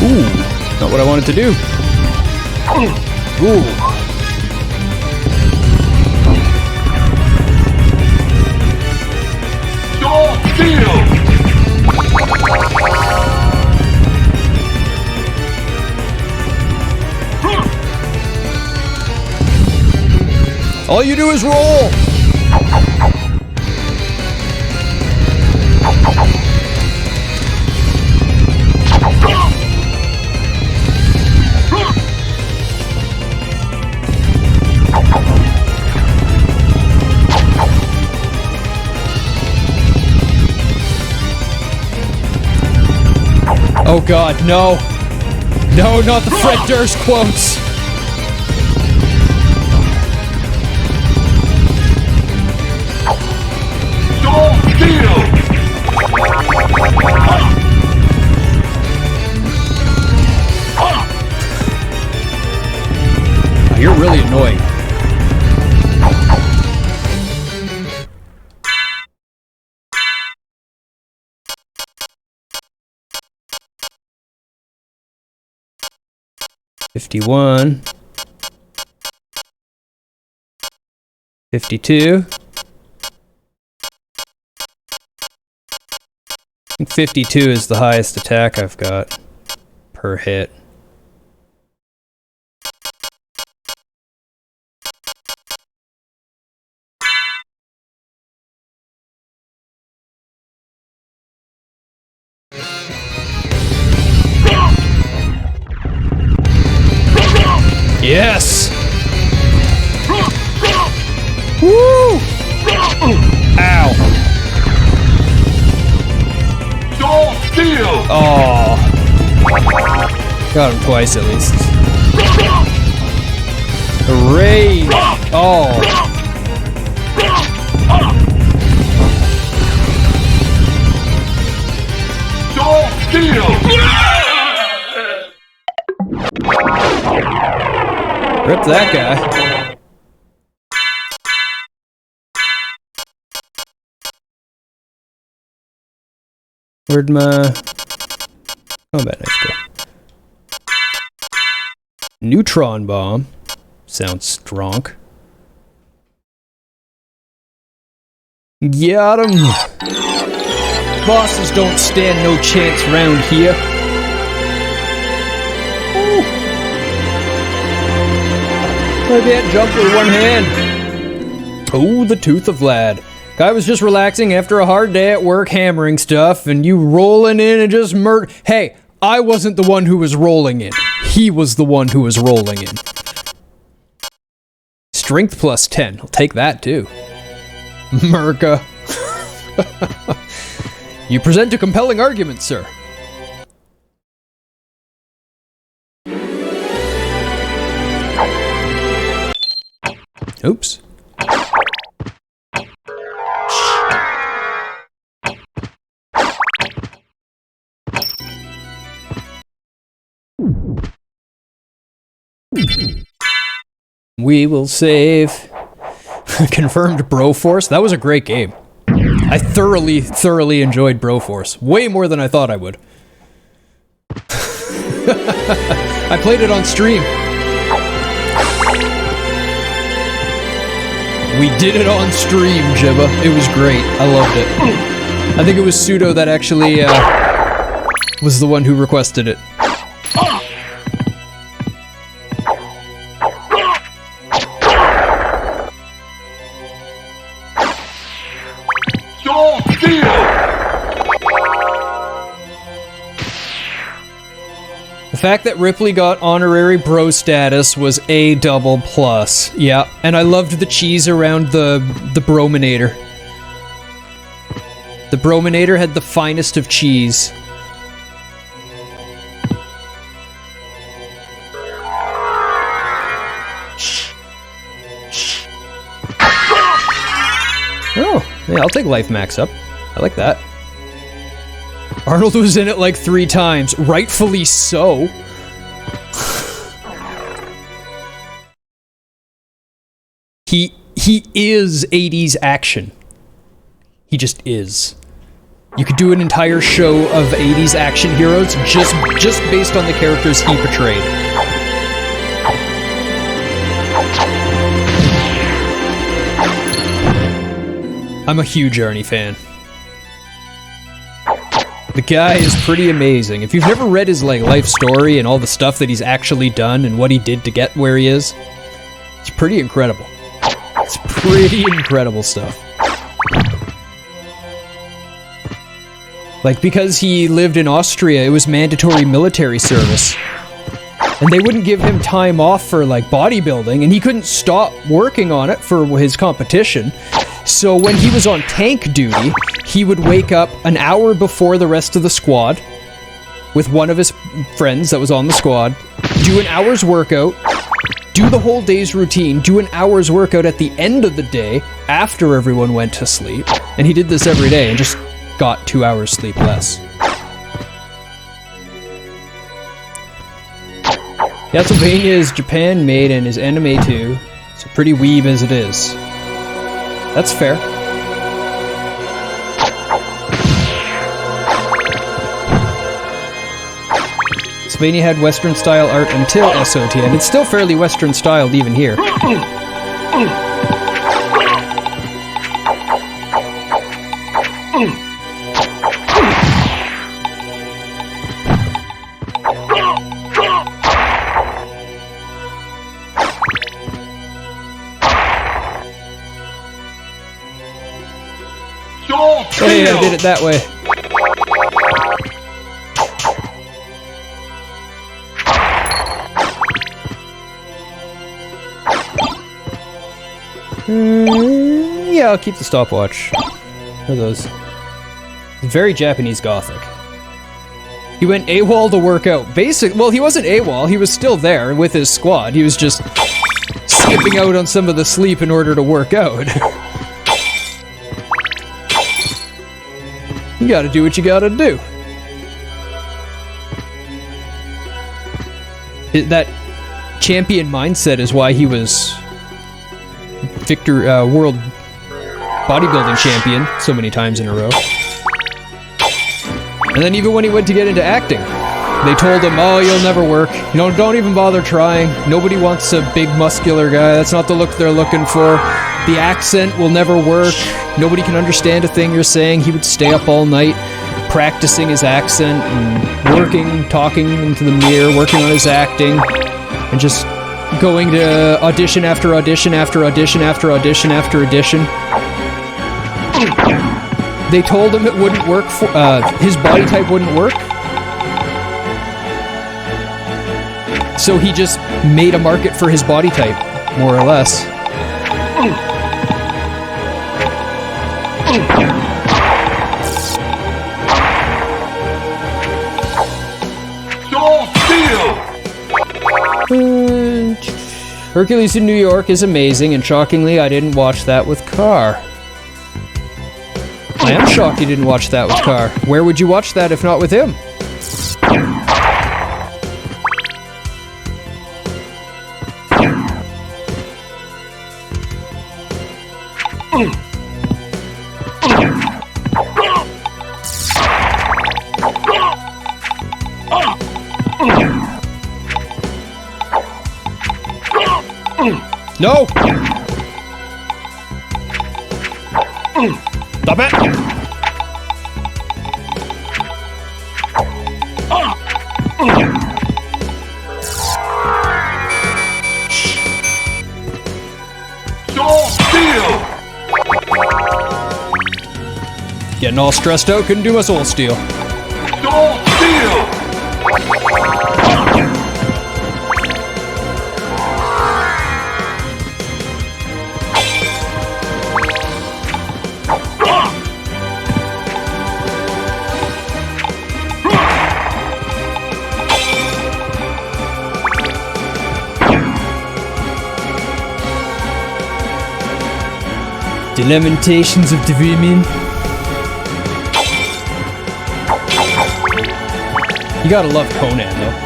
Ooh, not what I wanted to do. Ooh. All you do is roll! Oh god, no! No, not the Fred Durst quotes! You're really annoying. $51. $52. I think 52 is the highest attack I've got per hit. Yes! Woo! Ow! Oh! Got him twice at least. Rage! Oh! Rip that guy. Where'd my combat knife go? Neutron bomb. Sounds strong. Got him! Bosses don't stand no chance round here. I can't jump with one hand. Oh, the Tooth of Vlad. Guy was just relaxing after a hard day at work hammering stuff, and you rolling in and just Hey, I wasn't the one who was rolling in. He was the one who was rolling in. Strength plus 10. I'll take that too. Merca. You present a compelling argument, sir. Oops. We will save. Confirmed Broforce. That was a great game. I thoroughly enjoyed Broforce. Way more than I thought I would. I played it on stream. We did it on stream, Jibba. It was great. I loved it. I think it was Pseudo that actually was the one who requested it. The fact that Ripley got honorary bro status was a double plus. Yeah, and I loved the cheese around the brominator. The brominator had the finest of cheese. Yeah, I'll take life max up. I like that. Arnold was in it like 3 times. Rightfully so. He is 80s action. He just is. You could do an entire show of 80s action heroes just based on the characters he portrayed. I'm a huge Arnie fan. The guy is pretty amazing. If you've never read his life story and all the stuff that he's actually done and what he did to get where he is, it's pretty incredible. It's pretty incredible stuff. Like, because he lived in Austria, it was mandatory military service. And they wouldn't give him time off for, like, bodybuilding, and he couldn't stop working on it for his competition. So when he was on tank duty, he would wake up an hour before the rest of the squad with one of his friends that was on the squad, do an hour's workout, do the whole day's routine, do an hour's workout at the end of the day after everyone went to sleep. And he did this every day and just got 2 hours sleep less. Castlevania is Japan made and is anime too, so pretty weeb as it is. That's fair. Castlevania had Western style art until SOTN. It's still fairly Western styled even here. Hey, I did it that way. Yeah, I'll keep the stopwatch. What are those? Very Japanese Gothic. He went AWOL to work out. Well, he wasn't AWOL. He was still there with his squad. He was just skipping out on some of the sleep in order to work out. You gotta do what you gotta do. That champion mindset is why he was world bodybuilding champion so many times in a row. And then even when he went to get into acting, they told him, oh, you'll never work. You know, don't even bother trying. Nobody wants a big muscular guy. That's not the look they're looking for. The accent will never work. Nobody can understand a thing you're saying. He would stay up all night practicing his accent and working, talking into the mirror, working on his acting, and just going to audition after audition after audition after audition after audition. They told him it wouldn't work for his body type wouldn't work. So he just made a market for his body type, more or less. Hercules in New York is amazing, and shockingly, I didn't watch that with Carr. I am shocked you didn't watch that with Carr. Where would you watch that if not with him? No! Stop it! Getting all stressed out, couldn't do my soul steal. The Lamentations of the Women. You gotta love Conan, though.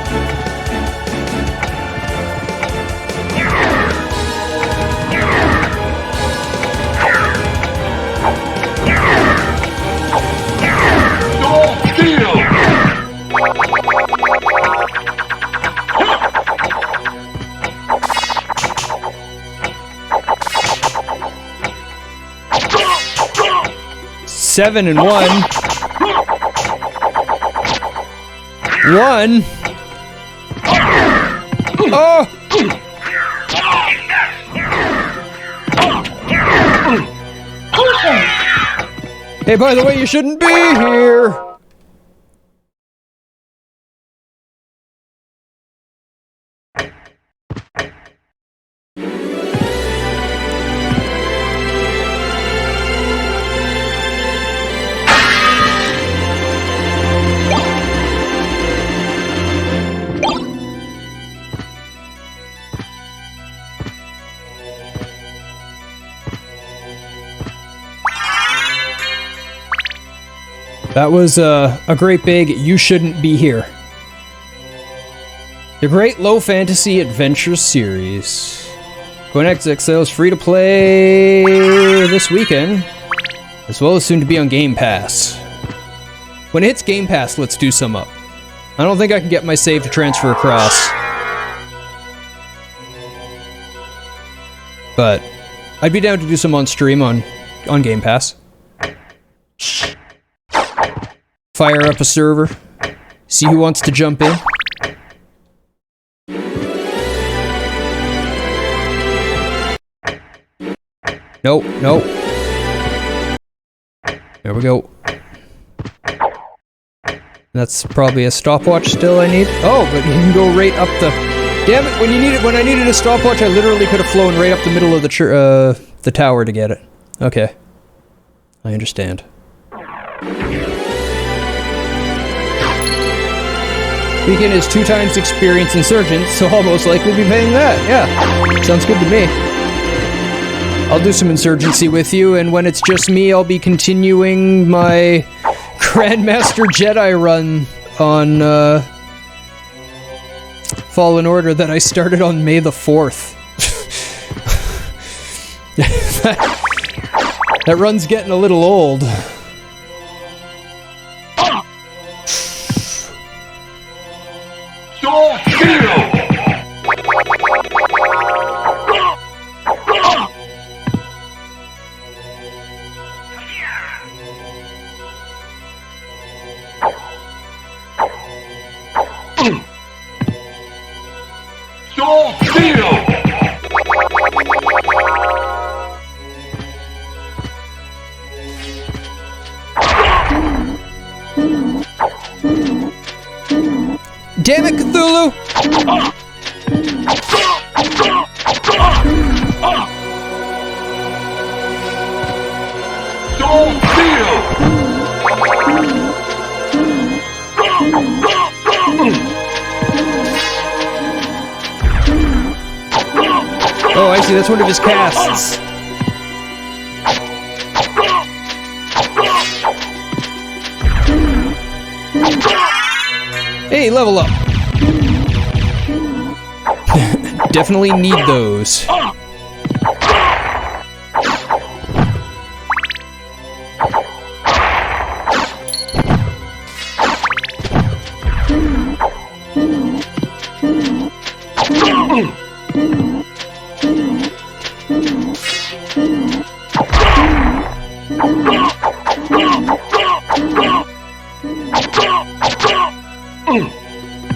Seven and one. One. Oh! Hey, by the way, you shouldn't be here. That was a great big you shouldn't be here. The Great Low Fantasy Adventure Series. Conan XXL is free to play this weekend, as well as soon to be on Game Pass. When it hits Game Pass, let's do some up. I don't think I can get my save to transfer across. But I'd be down to do some on stream on Game Pass. Fire up a server. See who wants to jump in. Nope, nope. There we go. That's probably a stopwatch still I need. Oh, but you can go right up the... Damn it, when I needed a stopwatch, I literally could have flown right up the middle of the tower to get it. Okay. I understand. Weekend is 2 times experience insurgents, so I'll most likely be paying that. Yeah, sounds good to me. I'll do some insurgency with you, and when it's just me, I'll be continuing my Grandmaster Jedi run on Fallen Order that I started on May the 4th. That run's getting a little old. Damn it, Cthulhu! Oh, I see, that's one of his casts. Hey, level up! Definitely need those.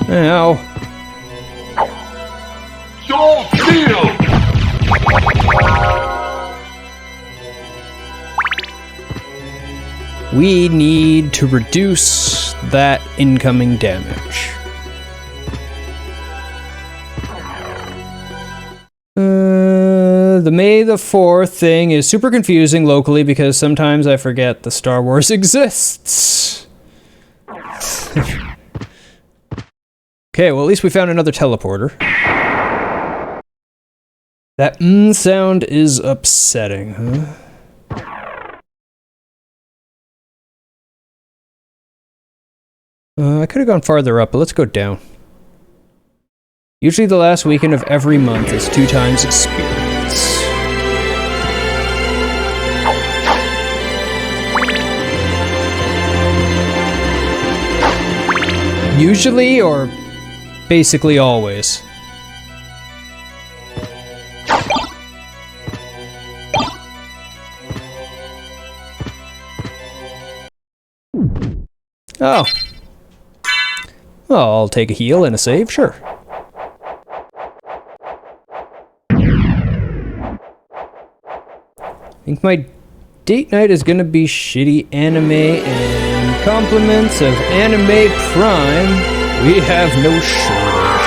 Ow. We need to reduce that incoming damage. The May the 4th thing is super confusing locally because sometimes I forget the Star Wars exists. Okay, well at least we found another teleporter. That sound is upsetting, huh? I could have gone farther up, but let's go down. Usually the last weekend of every month is 2 times experience. Usually, or basically always? Oh. Well, I'll take a heal and a save, sure. I think my date night is gonna be shitty anime and compliments of Anime Prime. We have no shortage.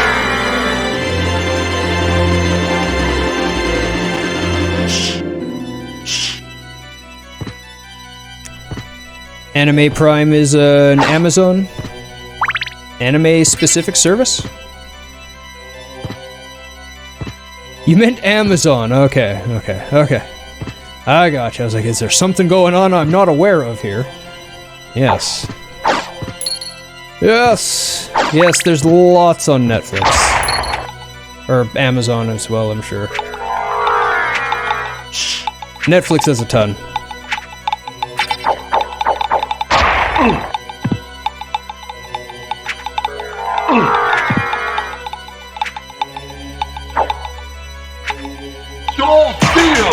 Anime Prime is an Amazon anime-specific service? You meant Amazon. Okay. I gotcha. I was like, is there something going on I'm not aware of here? Yes. Yes, there's lots on Netflix. Or Amazon as well, I'm sure. Netflix has a ton. So still!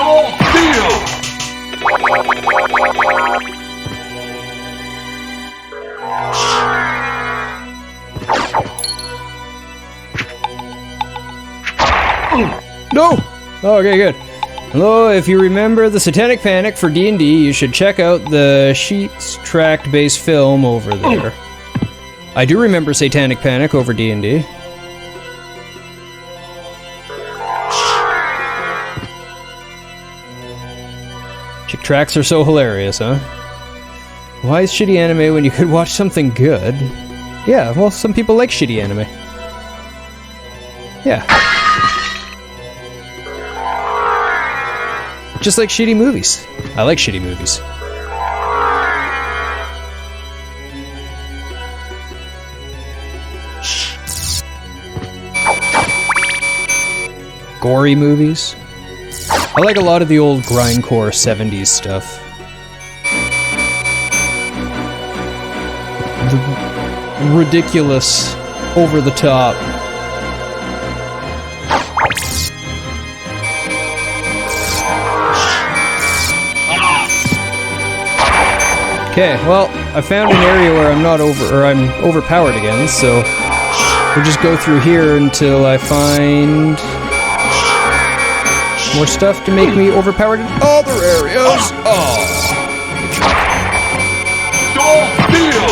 So still! No! Okay, good. Hello, if you remember the Satanic Panic for D&D, you should check out the Sheets Tract-based film over there. I do remember Satanic Panic over D&D. Chick tracks are so hilarious, huh? Why is shitty anime when you could watch something good? Yeah, well, some people like shitty anime. Yeah. Just like shitty movies. I like shitty movies. Gory movies. I like a lot of the old grindcore 70s stuff. The ridiculous, over the top. Okay, well, I found an area where I'm overpowered again, so we'll just go through here until I find more stuff to make me overpowered in other areas. Oh. So still!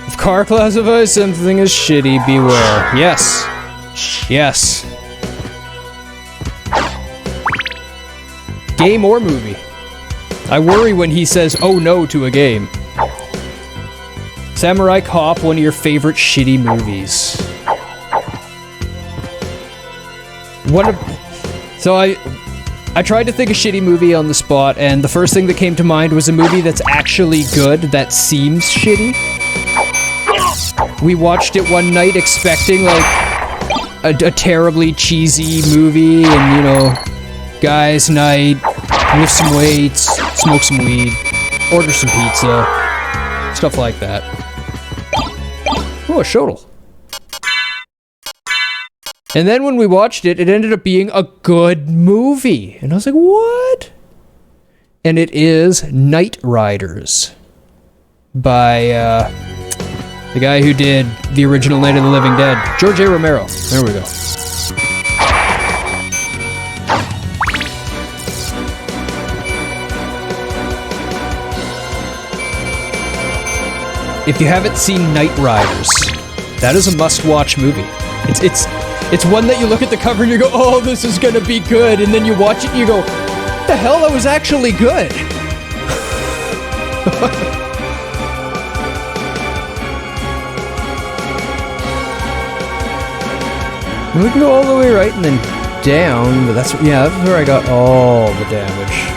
If car classifies something as shitty, beware. Yes. Yes. Game or movie? I worry when he says, oh no, to a game. Samurai Cop, one of your favorite shitty movies. So I tried to think of shitty movie on the spot, and the first thing that came to mind was a movie that's actually good, that seems shitty. We watched it one night expecting, like, a terribly cheesy movie, and, you know, guys' night, lift some weights, smoke some weed, order some pizza, stuff like that. Oh, a shuttle. And then when we watched it, it ended up being a good movie. And I was like, what? And it is Night Riders by, The guy who did the original Night of the Living Dead. George A. Romero. There we go. If you haven't seen Night Riders, that is a must-watch movie. It's one that you look at the cover and you go, oh, this is gonna be good, and then you watch it and you go, what the hell, that was actually good. We can go all the way right and then down, but that's where I got all the damage.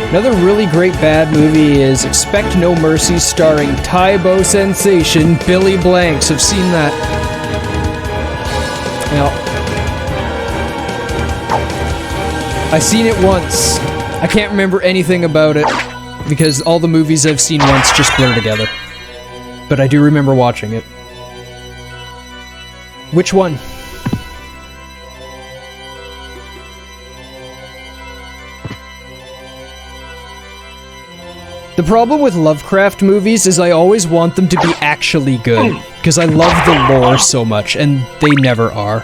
Another really great bad movie is Expect No Mercy, starring Taibo sensation Billy Blanks. I've seen that. Now, I've seen it once. I can't remember anything about it because all the movies I've seen once just blur together. But I do remember watching it. Which one? The problem with Lovecraft movies is I always want them to be actually good, because I love the lore so much, and they never are.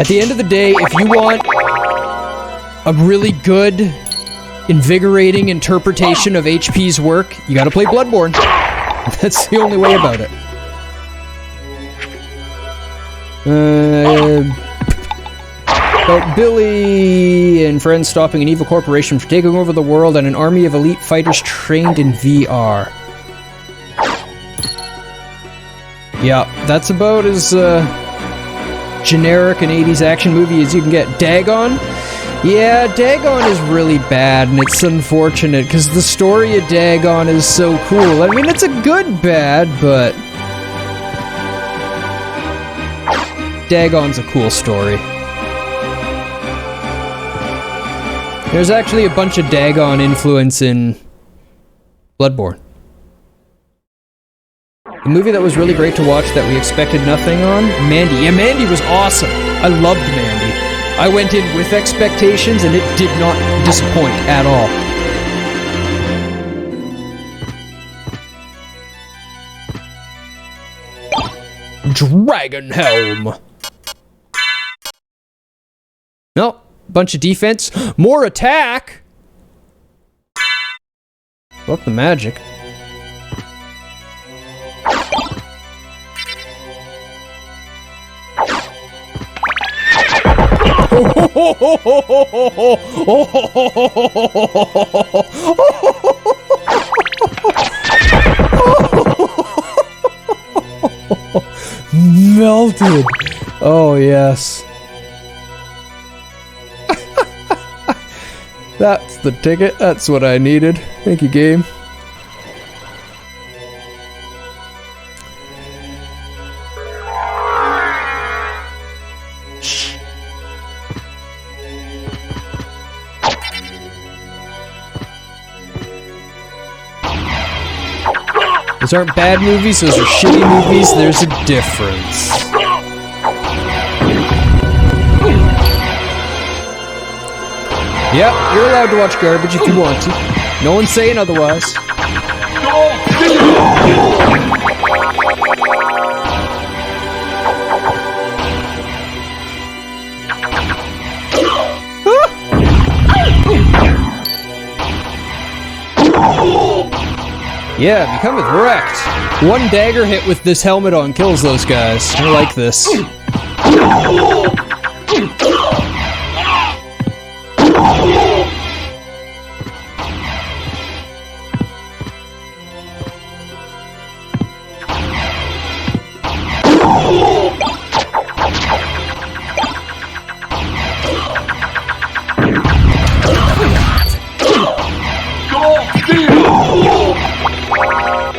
At the end of the day, if you want a really good, invigorating interpretation of HP's work, you gotta play Bloodborne. That's the only way about it. About Billy and friends stopping an evil corporation from taking over the world and an army of elite fighters trained in VR. Yeah, that's about as generic an 80s action movie as you can get. Dagon? Yeah, Dagon is really bad, and it's unfortunate, because the story of Dagon is so cool. I mean, it's a good bad, but Dagon's a cool story. There's actually a bunch of Dagon influence in Bloodborne. The movie that was really great to watch that we expected nothing on? Mandy. Yeah, Mandy was awesome. I loved Mandy. I went in with expectations and it did not disappoint at all. Dragonhelm. No. Bunch of defense. More attack! Up the magic. Melted. Oh, yes. That's the ticket. That's what I needed. Thank you, game. Those aren't bad movies, those are shitty movies. There's a difference. Yep, you're allowed to watch garbage if you want to. No one's saying otherwise. Yeah, becoming wrecked. One dagger hit with this helmet on kills those guys. I like this.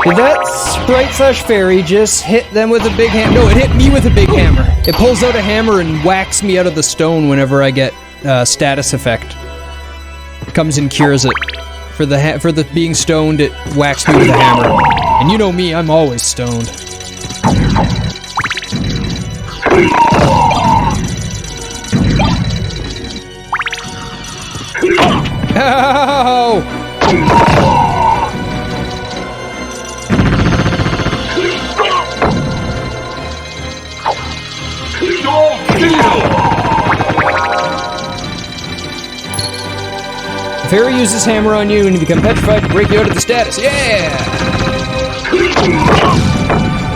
Did that sprite/fairy just hit them with a big hammer? No, it hit me with a big hammer. It pulls out a hammer and whacks me out of the stone whenever I get status effect. Comes and cures it. For the being stoned, it whacks me with a hammer. And you know me, I'm always stoned. Ow! Dog deal! If Harry uses hammer on you and you become petrified to break you out of the status. Yeah!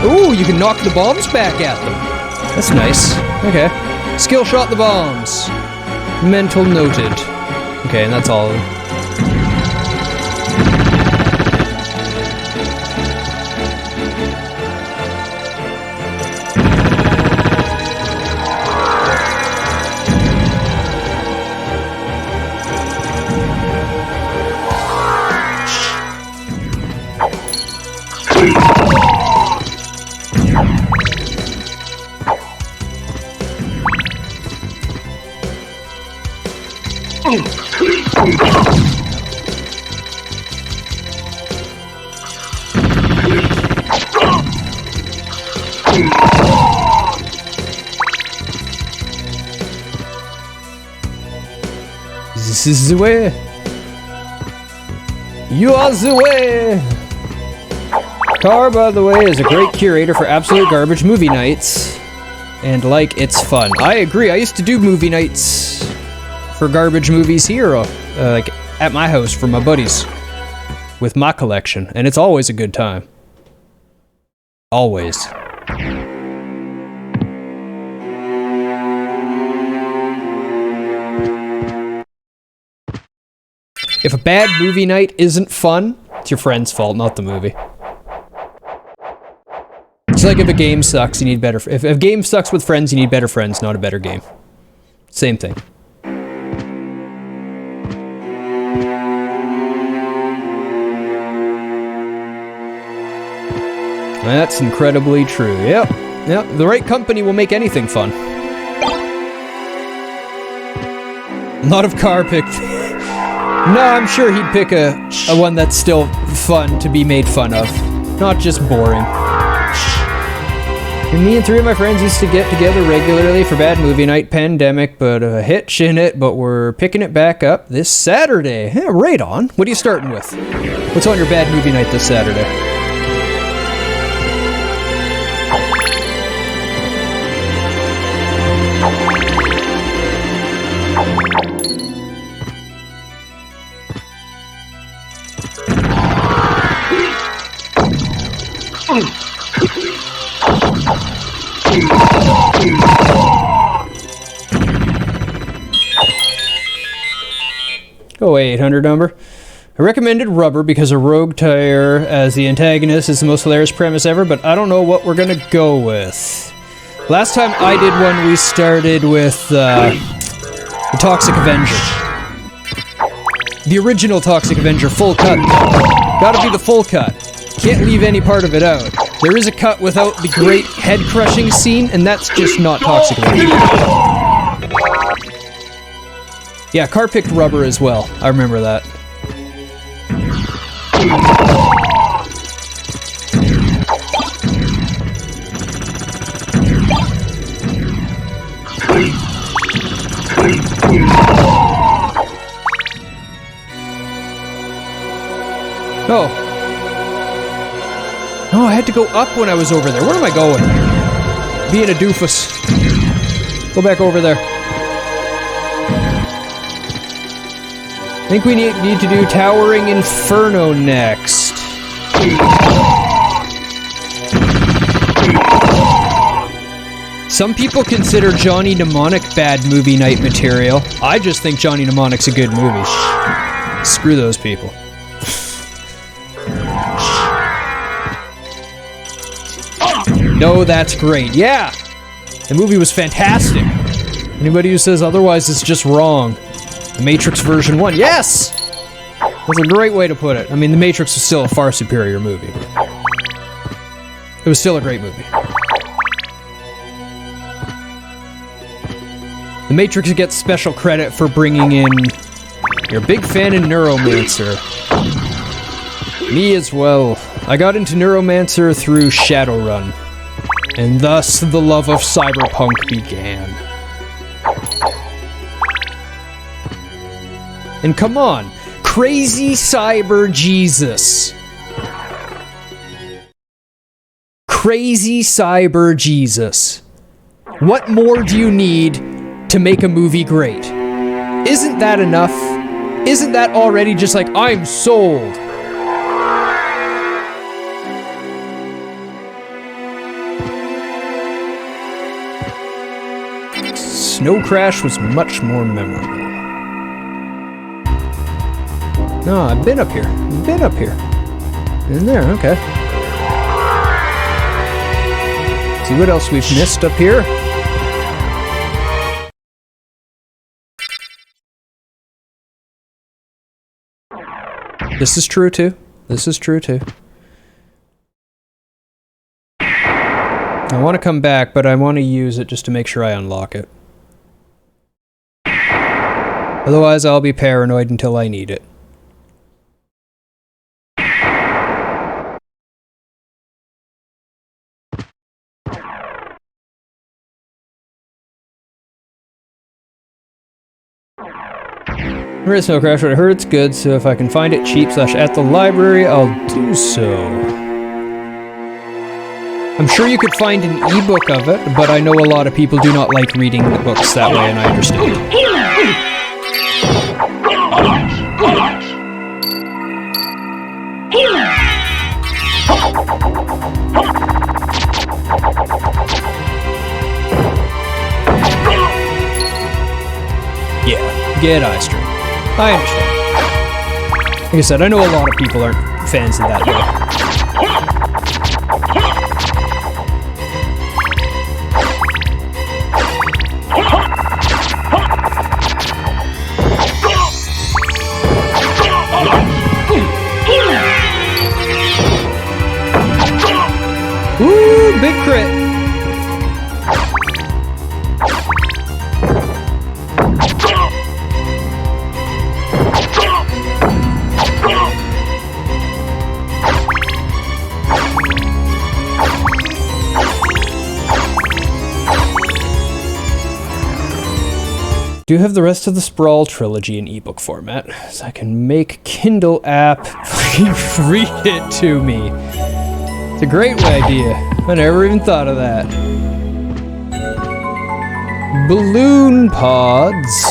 Ooh, you can knock the bombs back at them. That's nice. Okay. Skill shot the bombs. Mental noted. Okay, and that's all of them. This is the way. You are the way. Car, by the way, is a great curator for absolute garbage movie nights. And like, it's fun. I agree. I used to do movie nights for garbage movies here, like at my house for my buddies with my collection. And it's always a good time. Always. If a bad movie night isn't fun, it's your friend's fault, not the movie. It's like if a game sucks, you need better... If a game sucks with friends, you need better friends, not a better game. Same thing. That's incredibly true. Yep. The right company will make anything fun. A lot of car picked... No, I'm sure he'd pick a one that's still fun to be made fun of. Not just boring. And me and three of my friends used to get together regularly for bad movie night. Pandemic, but a hitch in it, but we're picking it back up this Saturday. Yeah, right on. What are you starting with? What's on your bad movie night this Saturday? Oh, 800 number. I recommended Rubber because a rogue tire as the antagonist is the most hilarious premise ever, but I don't know what we're gonna go with. Last time I did one, we started with the Toxic Avenger. The original Toxic Avenger, full cut. Gotta be the full cut. Can't leave any part of it out. There is a cut without the great head-crushing scene, and that's just not Toxic Avenger. Yeah, Car picked Rubber as well. I remember that. Oh. No, I had to go up when I was over there. Where am I going? Being a doofus. Go back over there. I think we need to do Towering Inferno next. Some people consider Johnny Mnemonic bad movie night material. I just think Johnny Mnemonic's a good movie. Screw those people. No, that's great. Yeah! The movie was fantastic. Anybody who says otherwise is just wrong. The Matrix version 1. Yes! That's a great way to put it. I mean, The Matrix was still a far superior movie. It was still a great movie. The Matrix gets special credit for bringing in... You're a big fan of Neuromancer. Me as well. I got into Neuromancer through Shadowrun. And thus the love of cyberpunk began. And come on, crazy cyber Jesus. Crazy cyber Jesus. What more do you need to make a movie great? Isn't that enough? Isn't that already just like, I'm sold? Snow Crash was much more memorable. No, I've been up here. I've been up here. In there, okay. See what else we've missed up here. This is true too. This is true too. I want to come back, but I want to use it just to make sure I unlock it. Otherwise, I'll be paranoid until I need it. There is no crash, but I heard it's good, so if I can find it cheap / at the library, I'll do so. I'm sure you could find an ebook of it, but I know a lot of people do not like reading the books that way, and I understand. Yeah, get eye strain. I understand. Like I said, I know a lot of people aren't fans of that book. Woo, big crit. Do have the rest of the Sprawl trilogy in ebook format, so I can make Kindle app read it to me. It's a great idea. I never even thought of that. Balloon pods.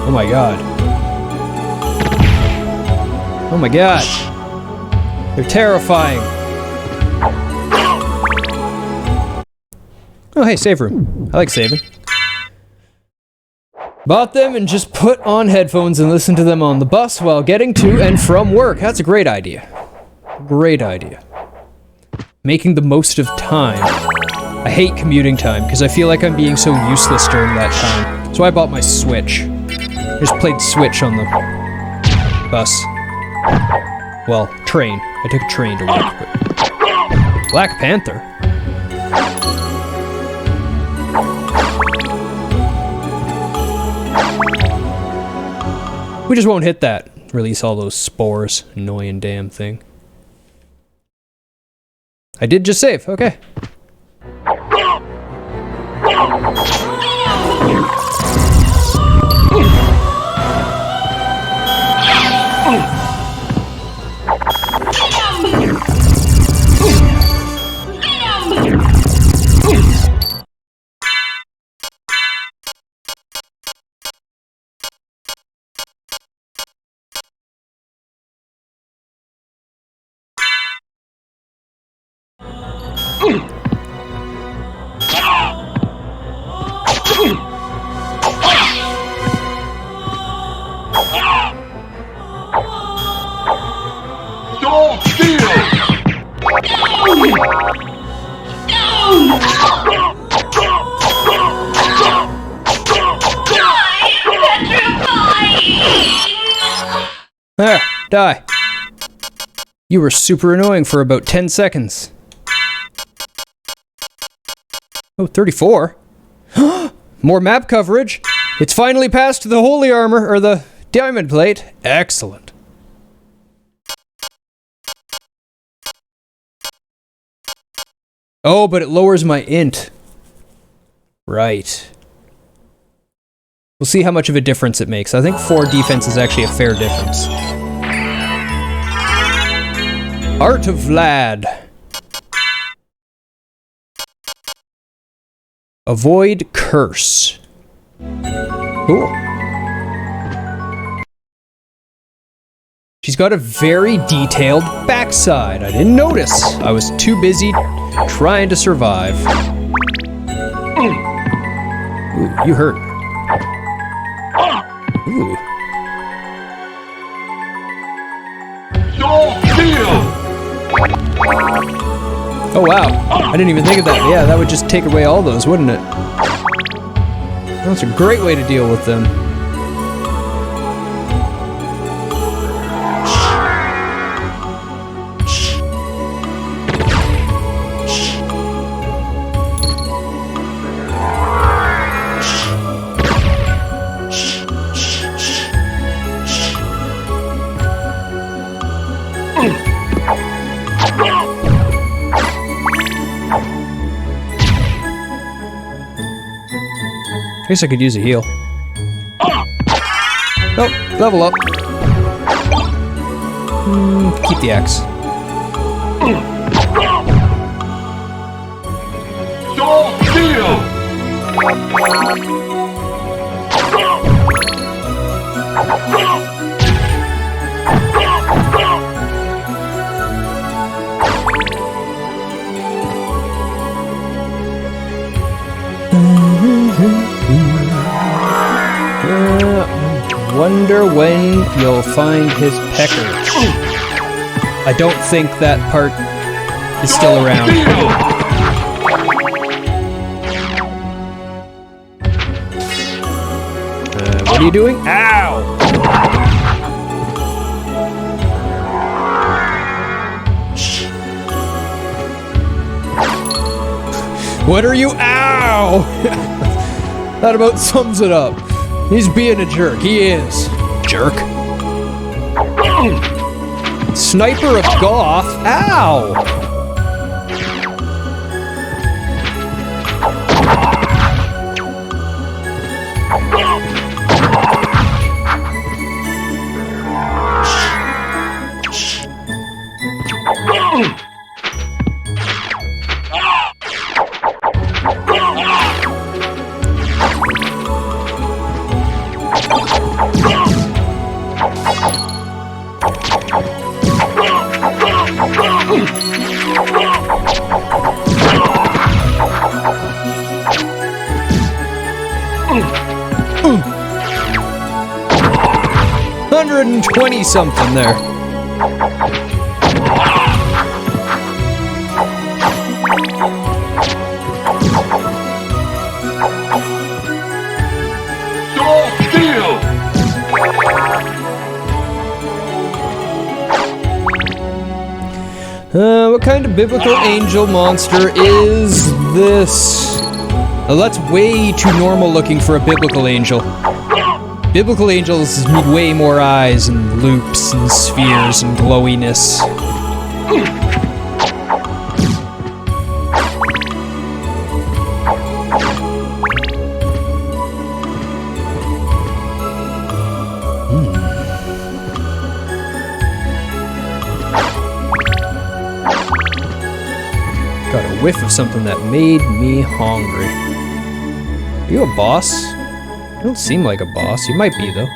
Oh my god. Oh my god. They're terrifying. Oh, hey, save room. I like saving. Bought them and just put on headphones and listen to them on the bus while getting to and from work. That's a great idea. Great idea. Making the most of time. I hate commuting time because I feel like I'm being so useless during that time. So I bought my Switch. I just played Switch on the bus. Well, train. I took a train to work, but... Black Panther? We just won't hit that. Release all those spores. Annoying damn thing. I did just save. Okay. There, die. You were super annoying for about 10 seconds. Oh, 34? More map coverage. It's finally past the holy armor, or the diamond plate. Excellent. Oh, but it lowers my int. Right. We'll see how much of a difference it makes. I think 4 defense is actually a fair difference. Art of Vlad. Avoid curse. Cool. She's got a very detailed backside. I didn't notice. I was too busy trying to survive. Ooh, you hurt. Ooh. Oh wow, I didn't even think of that. Yeah, that would just take away all those, wouldn't it? That's a great way to deal with them. I guess I could use a heal. Oh, level up. Keep the axe. Wonder when you'll find his pecker. I don't think that part is still around. What are you doing? Ow! What are you? Ow! That about sums it up. He's being a jerk. He is. Jerk. Sniper of Goth. Ow! Something there. What kind of biblical angel monster is this? Well, that's way too normal looking for a biblical angel. Biblical angels need way more eyes and loops and spheres and glowiness. Got a whiff of something that made me hungry. Are you a boss? You don't seem like a boss. You might be, though.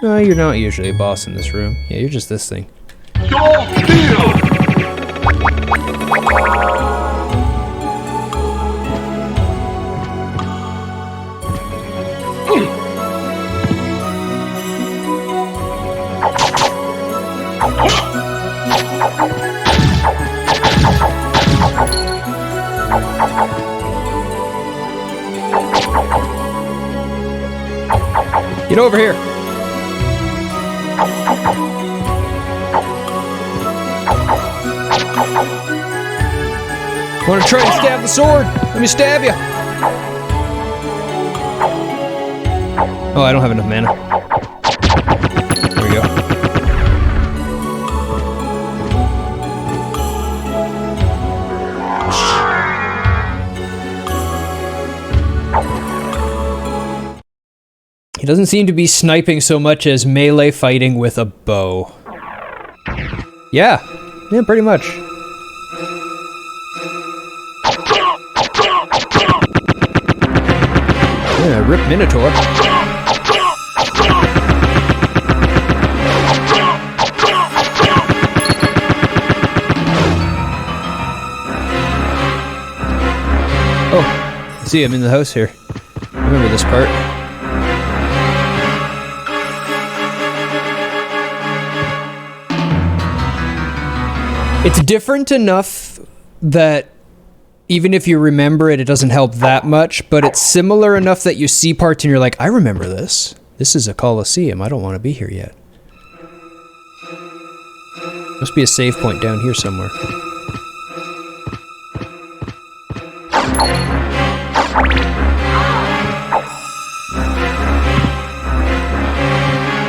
No, you're not usually a boss in this room. Yeah, you're just this thing. Get over here. Want to try and stab the sword? Let me stab you. Oh, I don't have enough mana. There we go. He doesn't seem to be sniping so much as melee fighting with a bow. Yeah, pretty much. Yeah, rip Minotaur. Oh, I see him in the house here. I remember this part. It's different enough that even if you remember it, it doesn't help that much, but it's similar enough that you see parts and you're like, I remember this. This is a Coliseum. I don't want to be here yet. Must be a save point down here somewhere.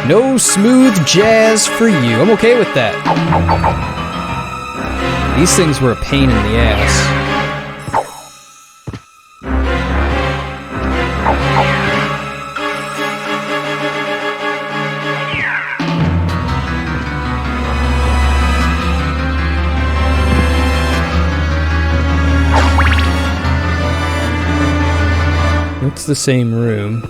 No smooth jazz for you. I'm okay with that. These things were a pain in the ass. It's the same room.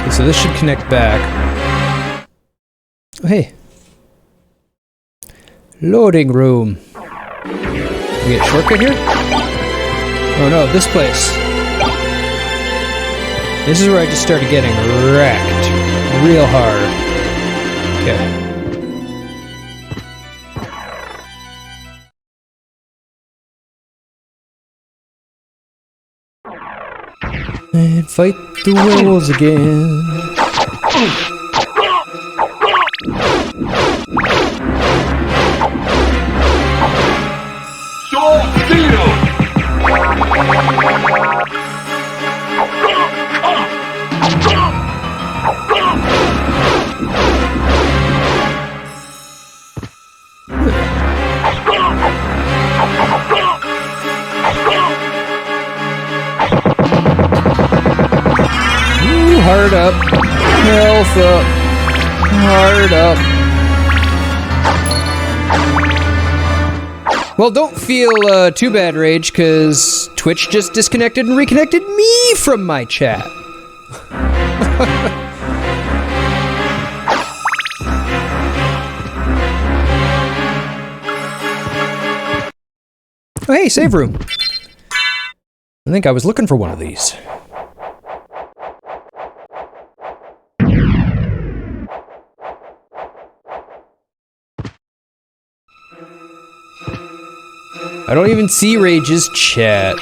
So this should connect back. Oh, hey. Loading room. We get a shortcut here? Oh no, this place. This is where I just started getting wrecked. Real hard. Okay. And fight the werewolves again. Hard up, health up, hard up. Well, don't feel too bad, Rage, because Twitch just disconnected and reconnected me from my chat. Oh, hey, save room. I think I was looking for one of these. I don't even see Rage's chat.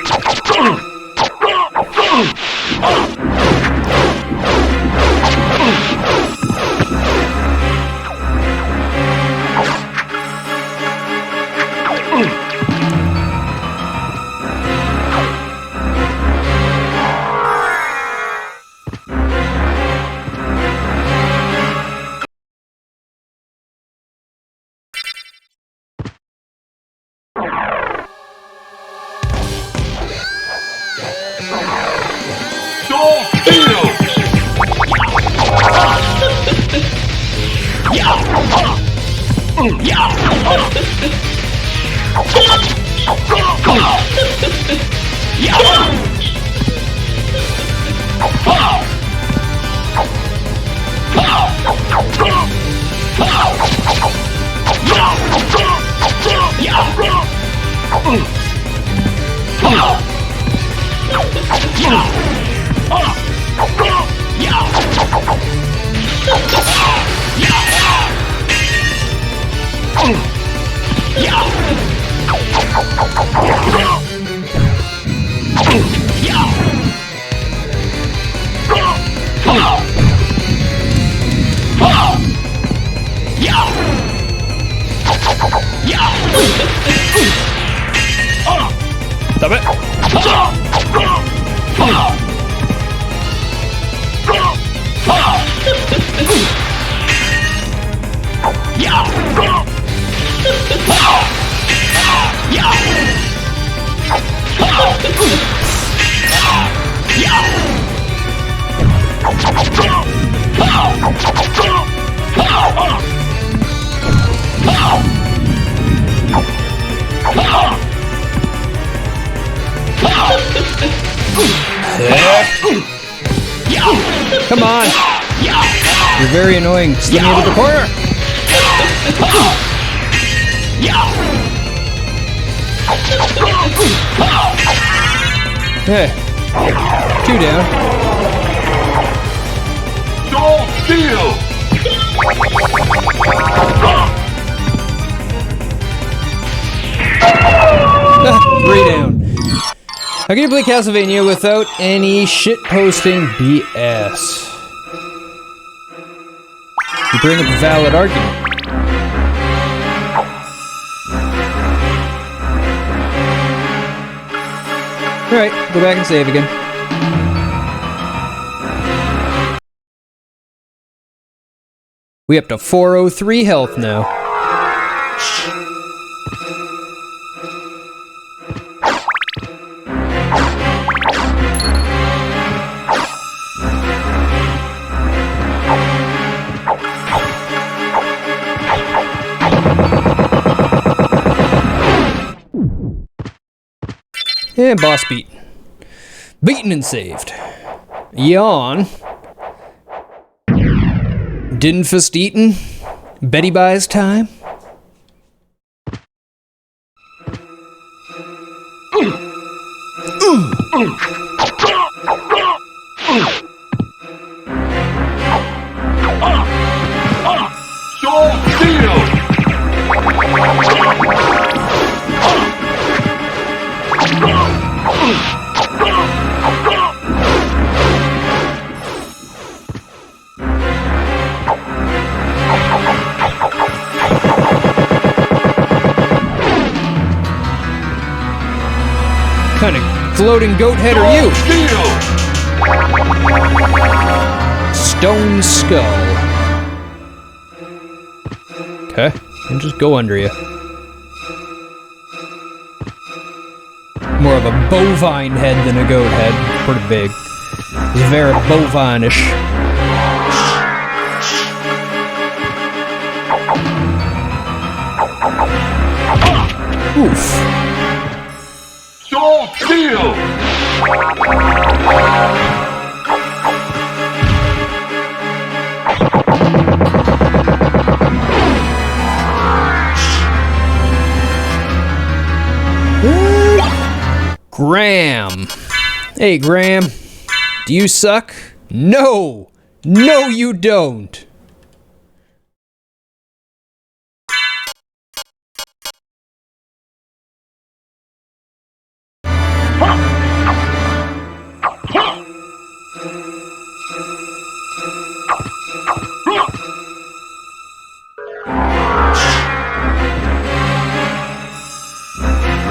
Come on! You're very annoying. Sling me into the corner! Hey. 2 down. Don't steal! 3 down. How can you play Castlevania without any shitposting BS? You bring up a valid argument. Alright, go back and save again. We up to 403 health now. And boss beat. Beaten and saved. Yawn. Dinfist eaten. Betty buys time. Don't steal! What kind of floating goat head are you? Stone skull. Okay, I'll just go under you. More of a bovine head than a goat head. Pretty big. It's very bovine-ish. Oof. Don't steal! Graham. Hey, Graham. Do you suck? No! No, you don't!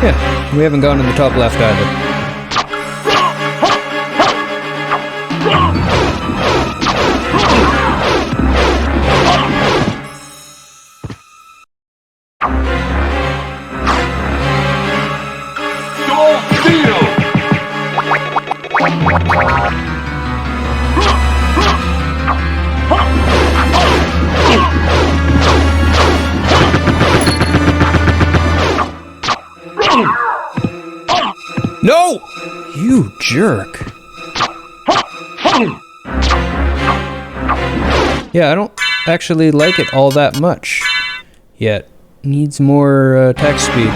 Yeah, we haven't gone in the top left either. No! You jerk. Yeah, I don't actually like it all that much yet. Needs more attack speed.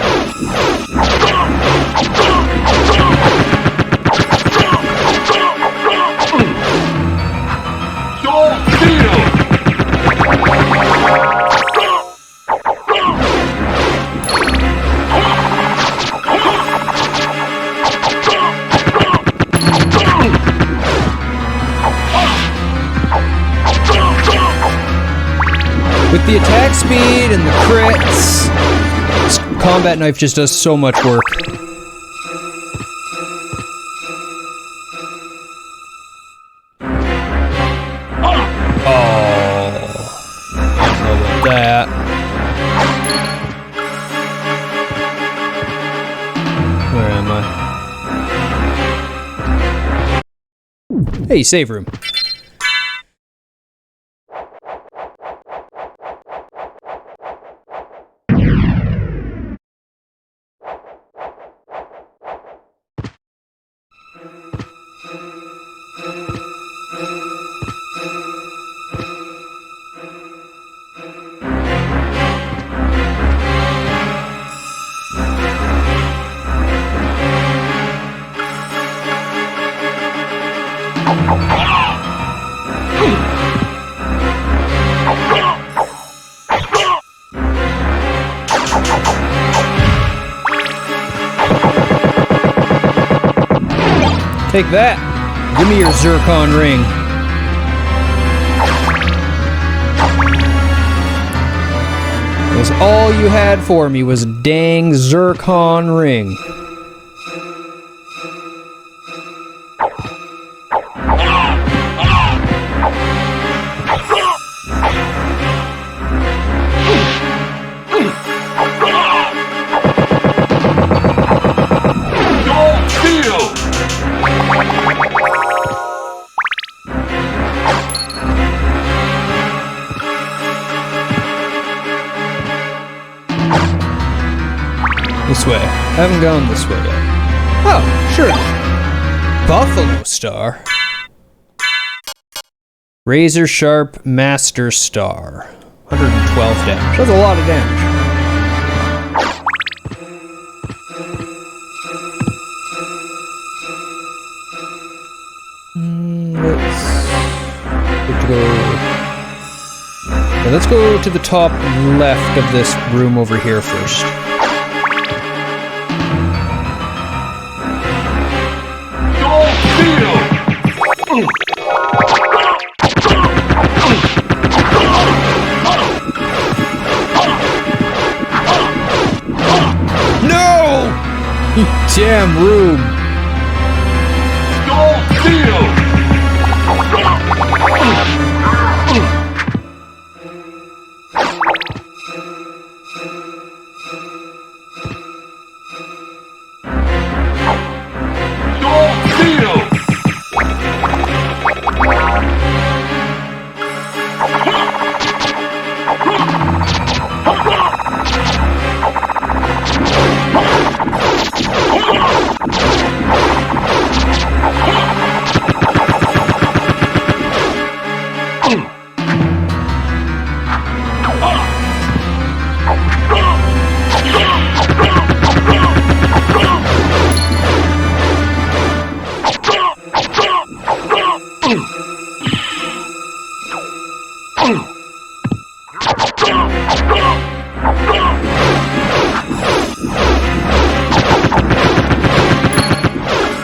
With the attack speed and the crits, this combat knife just does so much work. Oh, I don't know about that. Where am I? Hey, save room. Take that. Give me your zircon ring. Because all you had for me was a dang zircon ring. This way. I haven't gone this way yet. Oh, sure. Buffalo Star. Razor Sharp Master Star. 112 damage. That's a lot of damage. Let's go to the top left of this room over here first. No! You damn room!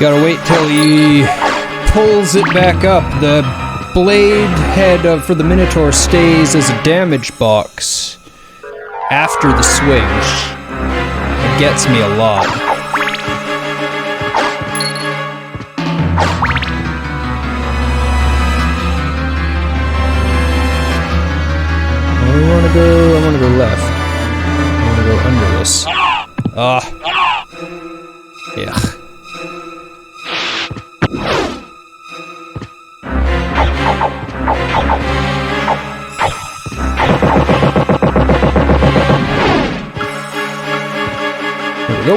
Gotta wait till he pulls it back up. The blade head for the Minotaur stays as a damage box after the swing. It gets me a lot. I wanna go left. I wanna go under this. Yeah. There we go.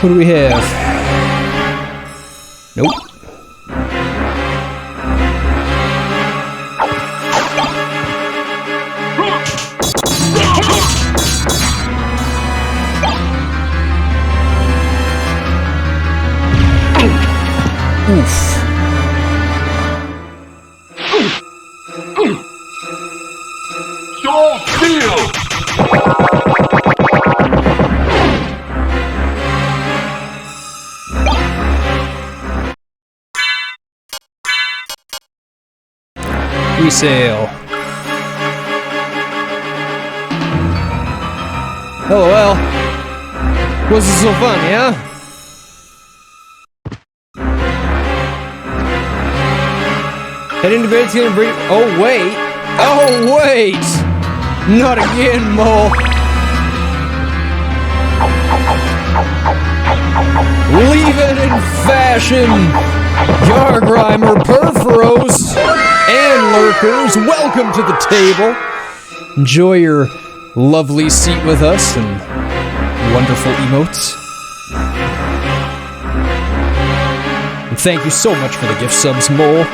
What do we have? Nope. Oof. Resale. LOL. Was it so fun, yeah? Heading to bed, gonna bring. Oh wait! Oh wait! Not again, Mo! Leave it in fashion! Yargrimer, Perforos, and Lurkers, welcome to the table! Enjoy your lovely seat with us and wonderful emotes. And thank you so much for the gift subs, Mole.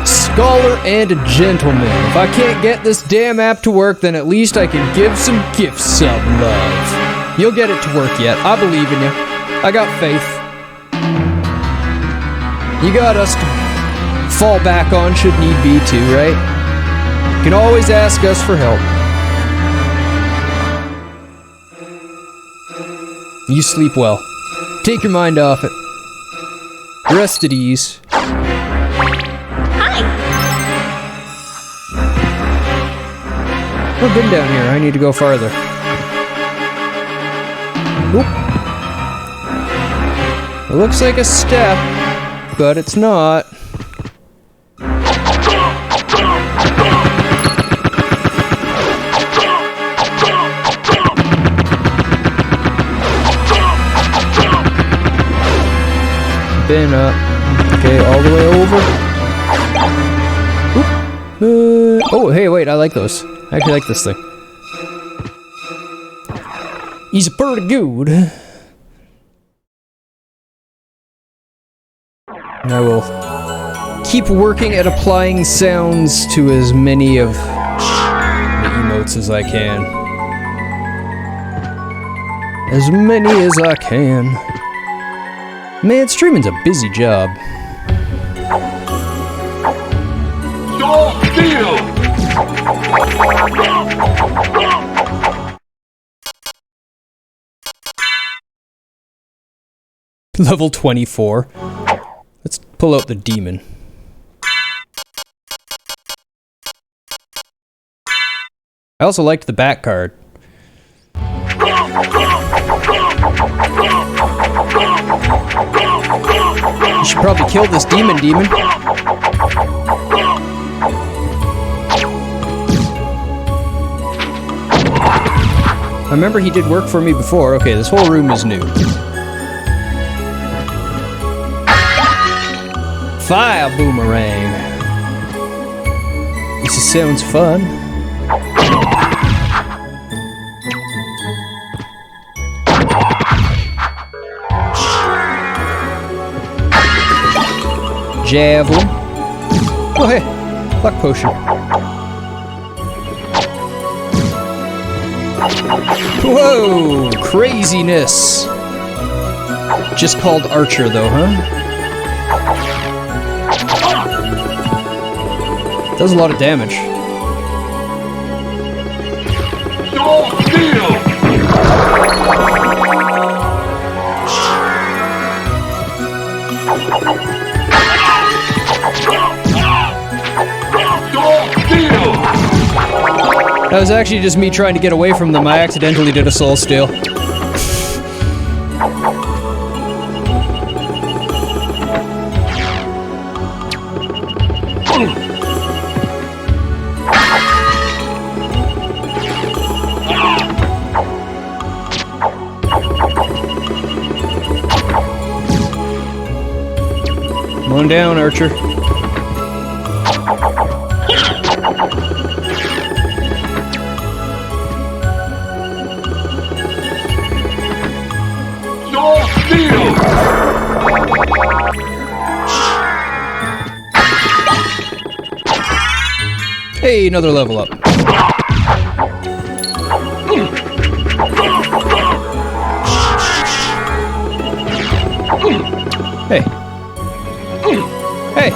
Scholar and a gentleman. If I can't get this damn app to work, then at least I can give some gift sub love. You'll get it to work yet. I believe in you. I got faith. You got us to fall back on should need be too, right? You can always ask us for help. You sleep well. Take your mind off it. Rest at ease. Hi. I've been down here. I need to go farther. Oop. It looks like a step, but it's not. Been up. Okay, all the way over. Oop. Oh, hey, wait, I like those. I actually like this thing. He's pretty good. And I will keep working at applying sounds to as many of the emotes as I can. As many as I can. Man, streaming's a busy job. Stall Steel! Level 24. Let's pull out the demon. I also liked the back card. You should probably kill this demon. I remember he did work for me before. Okay, this whole room is new. Fire boomerang. This sounds fun. Javelin. Oh hey, luck potion. Whoa, craziness. Just called Archer though, huh? Does a lot of damage. Stall Steel! That was actually just me trying to get away from them. I accidentally did a soul steal. Come on down, Archer. Stall Steel! Hey, another level up. Hey. Hey.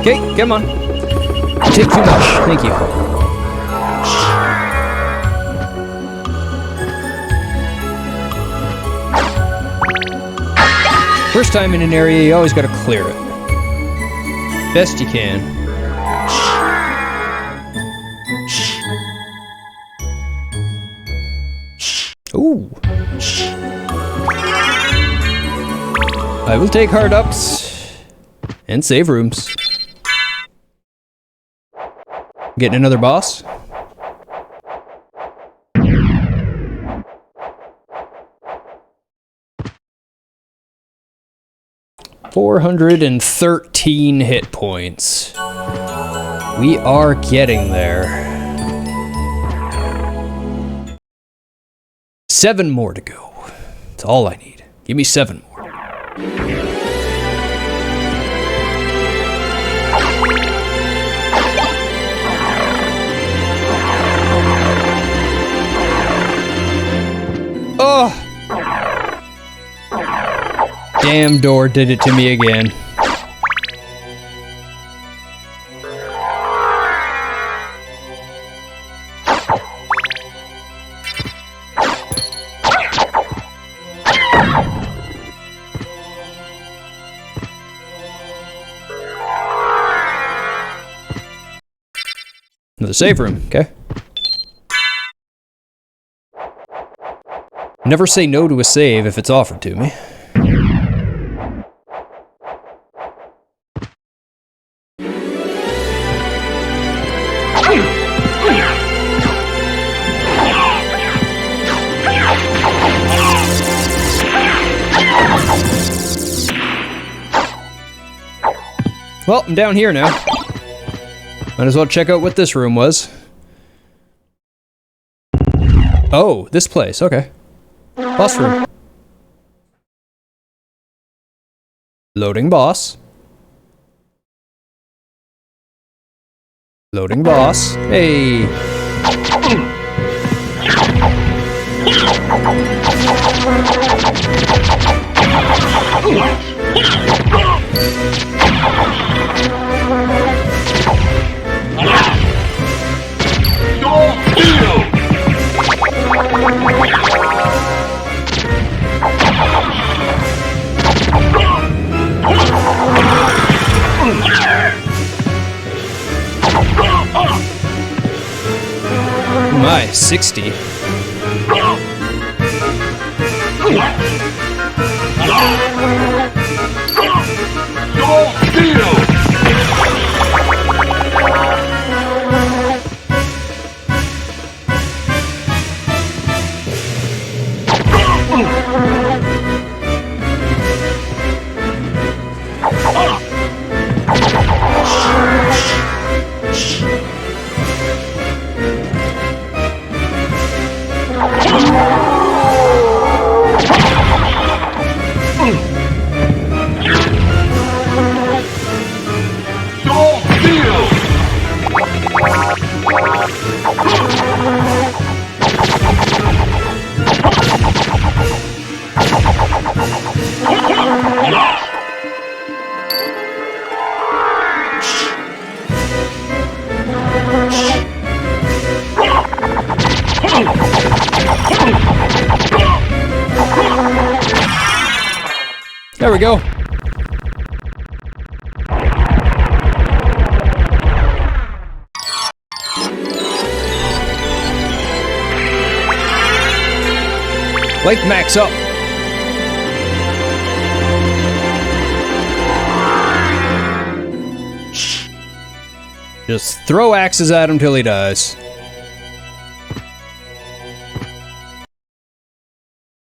Okay, come on. You take too much. Thank you. First time in an area, you always gotta clear it. Best you can. Ooh. I will take hard ups and save rooms. Getting another boss? 413 hit points. We are getting there. 7 more to go. That's all I need. Give me 7 more. Oh! Damn door did it to me again. Another save room, okay. Never say no to a save if it's offered to me. Well, I'm down here now. Might as well check out what this room was. Oh, this place, okay. Boss room. Loading boss. Loading boss. Hey. My, 60. There we go. Life max up. Just throw axes at him till he dies.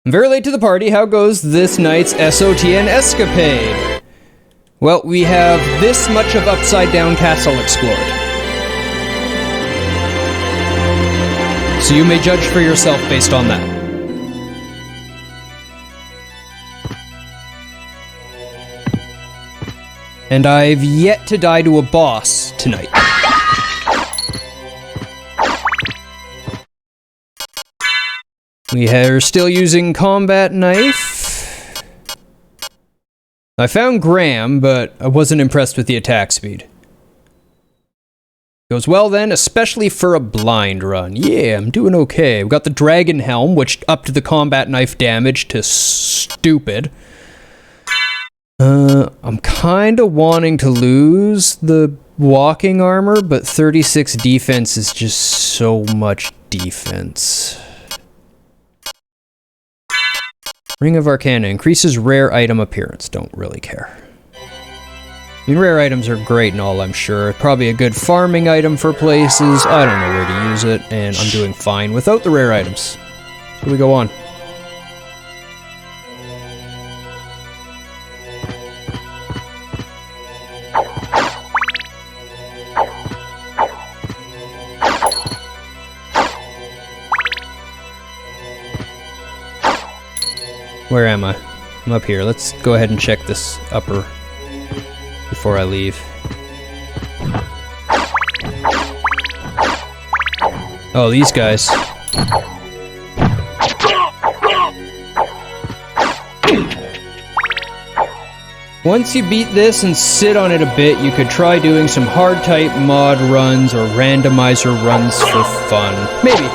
I'm very late to the party. How goes this night's SOTN escapade? Well, we have this much of Upside Down Castle explored. So you may judge for yourself based on that. And I've yet to die to a boss tonight. We are still using combat knife. I found Graham, but I wasn't impressed with the attack speed. Goes well then, especially for a blind run. Yeah, I'm doing okay. We've got the dragon helm, which upped the combat knife damage to stupid. I'm kinda wanting to lose the walking armor, but 36 defense is just so much defense. Ring of Arcana increases rare item appearance. Don't really care. I mean, rare items are great and all, I'm sure. Probably a good farming item for places. I don't know where to use it, and I'm doing fine without the rare items. So we go on. Where am I? I'm up here. Let's go ahead and check this upper before I leave. Oh, these guys. Once you beat this and sit on it a bit, you could try doing some hard type mod runs or randomizer runs for fun. Maybe.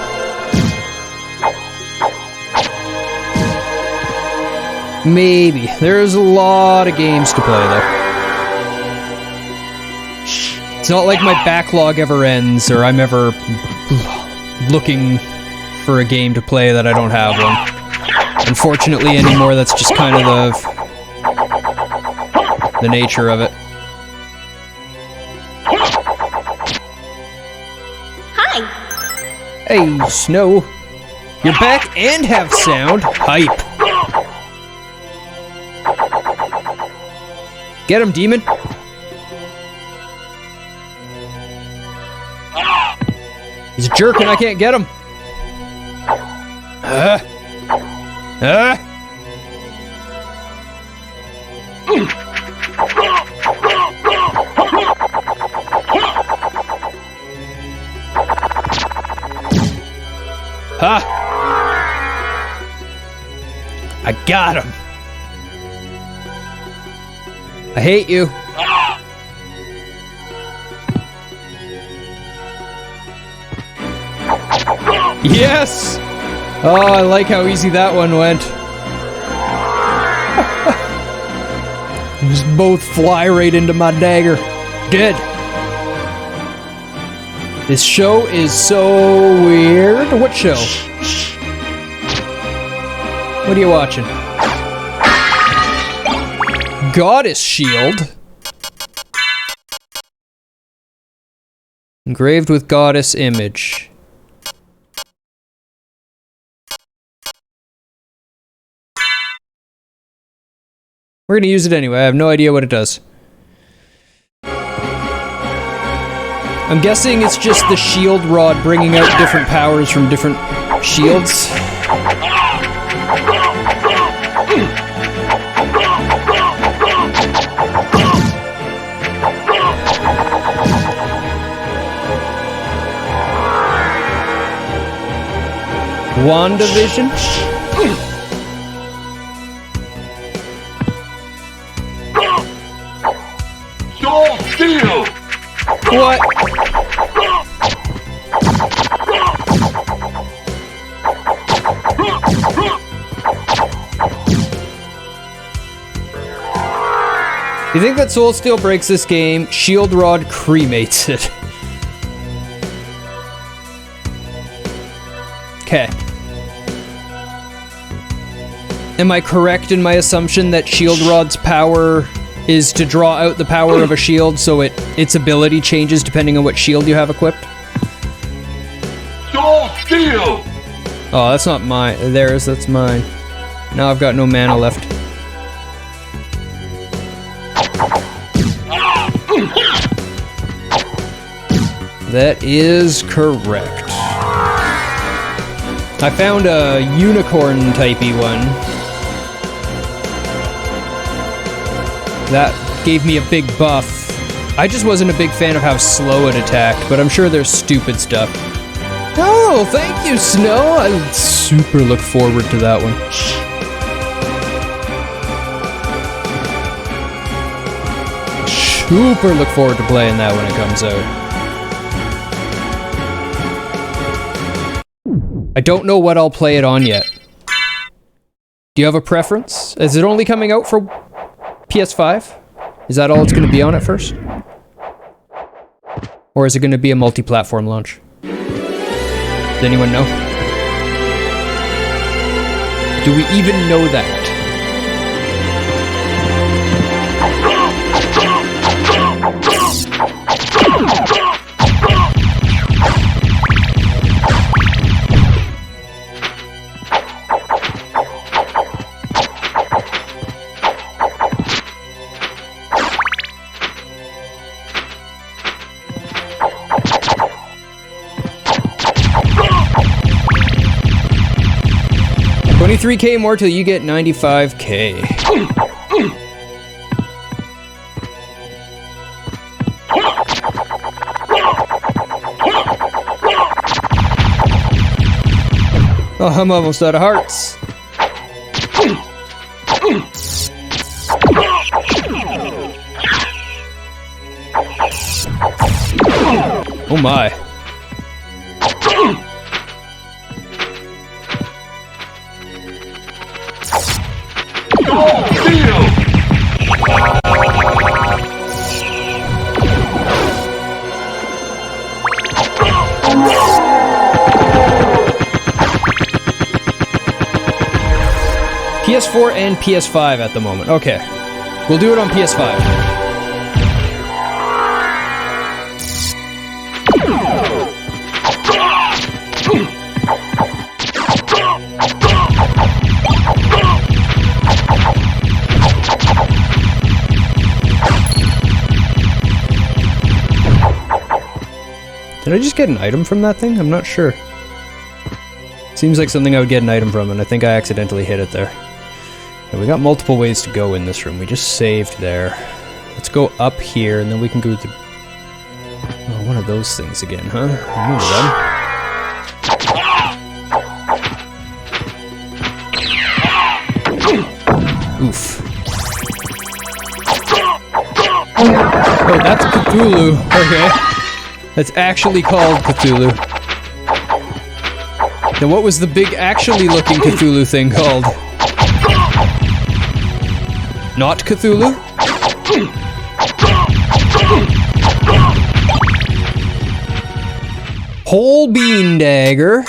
Maybe. There's a lot of games to play though. It's not like my backlog ever ends or I'm ever looking for a game to play that I don't have one. Unfortunately anymore, that's just kind of the nature of it. Hi. Hey, Snow. You're back and have sound. Hype. Get him, demon. He's a jerk and I can't get him. Ha! I got him. I hate you. Yes! Oh, I like how easy that one went. Just both fly right into my dagger. Dead. This show is so weird. What show? What are you watching? Goddess Shield. Engraved with goddess image. We're gonna use it anyway. I have no idea what it does. I'm guessing it's just the shield rod bringing out different powers from different shields. WandaVision? Sword Steel! What? You think that Soul Steel breaks this game? Shield Rod cremates it. Okay. Am I correct in my assumption that Shield Rod's power is to draw out the power of a shield so its ability changes depending on what shield you have equipped? Sword Steel! Oh, that's not mine. Theirs, that's mine. Now I've got no mana left. That is correct. I found a unicorn-typey one. That gave me a big buff. I just wasn't a big fan of how slow it attacked, but I'm sure there's stupid stuff. Oh, thank you, Snow! I super look forward to that one. Super look forward to playing that when it comes out. I don't know what I'll play it on yet. Do you have a preference? Is it only coming out for PS5? Is that all it's going to be on at first? Or is it going to be a multi-platform launch? Does anyone know? Do we even know that? 23k more till you get 95k. Oh, I'm almost out of hearts. Oh my. PS4 and PS5 at the moment. Okay. We'll do it on PS5. Did I just get an item from that thing? I'm not sure. Seems like something I would get an item from, and I think I accidentally hit it there. And we got multiple ways to go in this room. We just saved there. Let's go up here, and then we can go to... Oh, one of those things again, huh? Remember them. Oof. Oh, that's Cthulhu. Okay. That's actually called Cthulhu. Now what was the big actually looking Cthulhu thing called? Not Cthulhu? Whole bean dagger.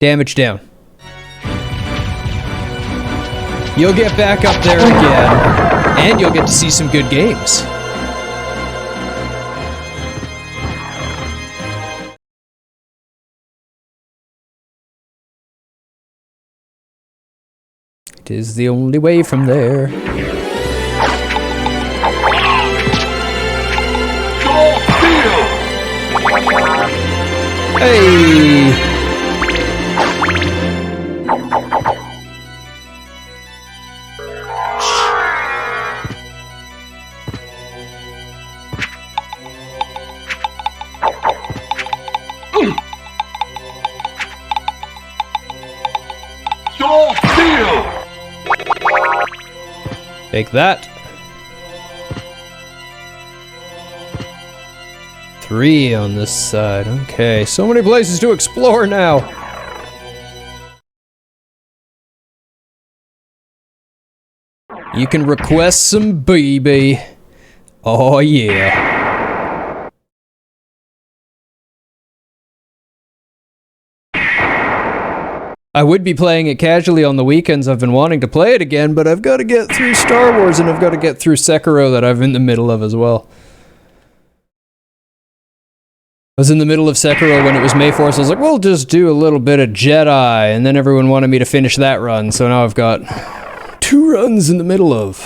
Damage down. You'll get back up there again, and you'll get to see some good games. It is the only way from there. Hey! Take that. 3 on this side. Okay, so many places to explore now. You can request some BB. Oh yeah. I would be playing it casually on the weekends. I've been wanting to play it again, but I've got to get through Star Wars and I've got to get through Sekiro that I'm in the middle of as well. I was in the middle of Sekiro when it was Mayforce. I was like, we'll just do a little bit of Jedi, and then everyone wanted me to finish that run, so now I've got 2 runs in the middle of.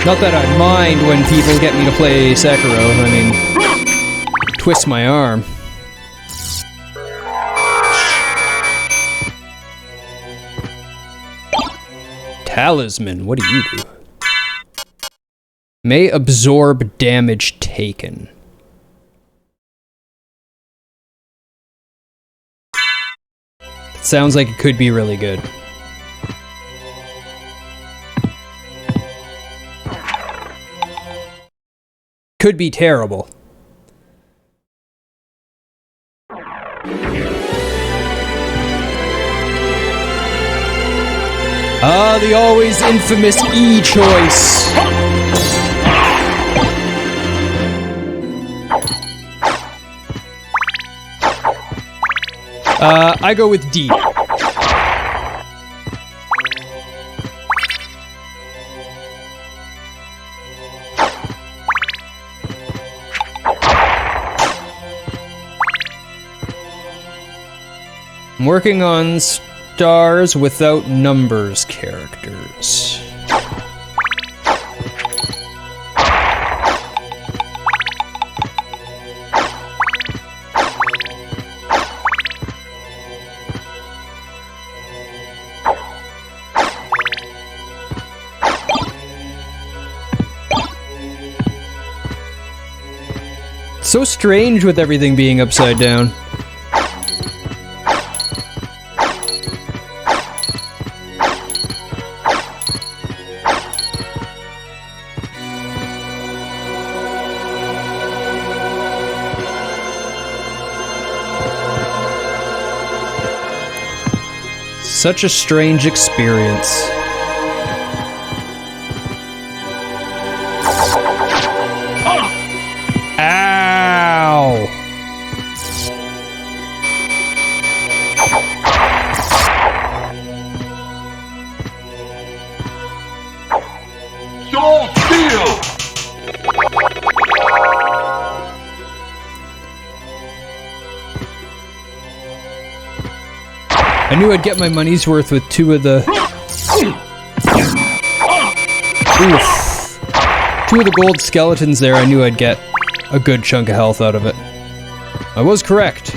Not that I mind when people get me to play Sekiro, I mean, twist my arm. Talisman, what do you do? May absorb damage taken. It sounds like it could be really good. Could be terrible. Ah, the always infamous E choice. I go with D. I'm working on stars without numbers characters. So strange with everything being upside down. Such a strange experience. Ow! So still! I knew I'd get my money's worth with two of the... Oof. Two of the gold skeletons there, I knew I'd get a good chunk of health out of it. I was correct.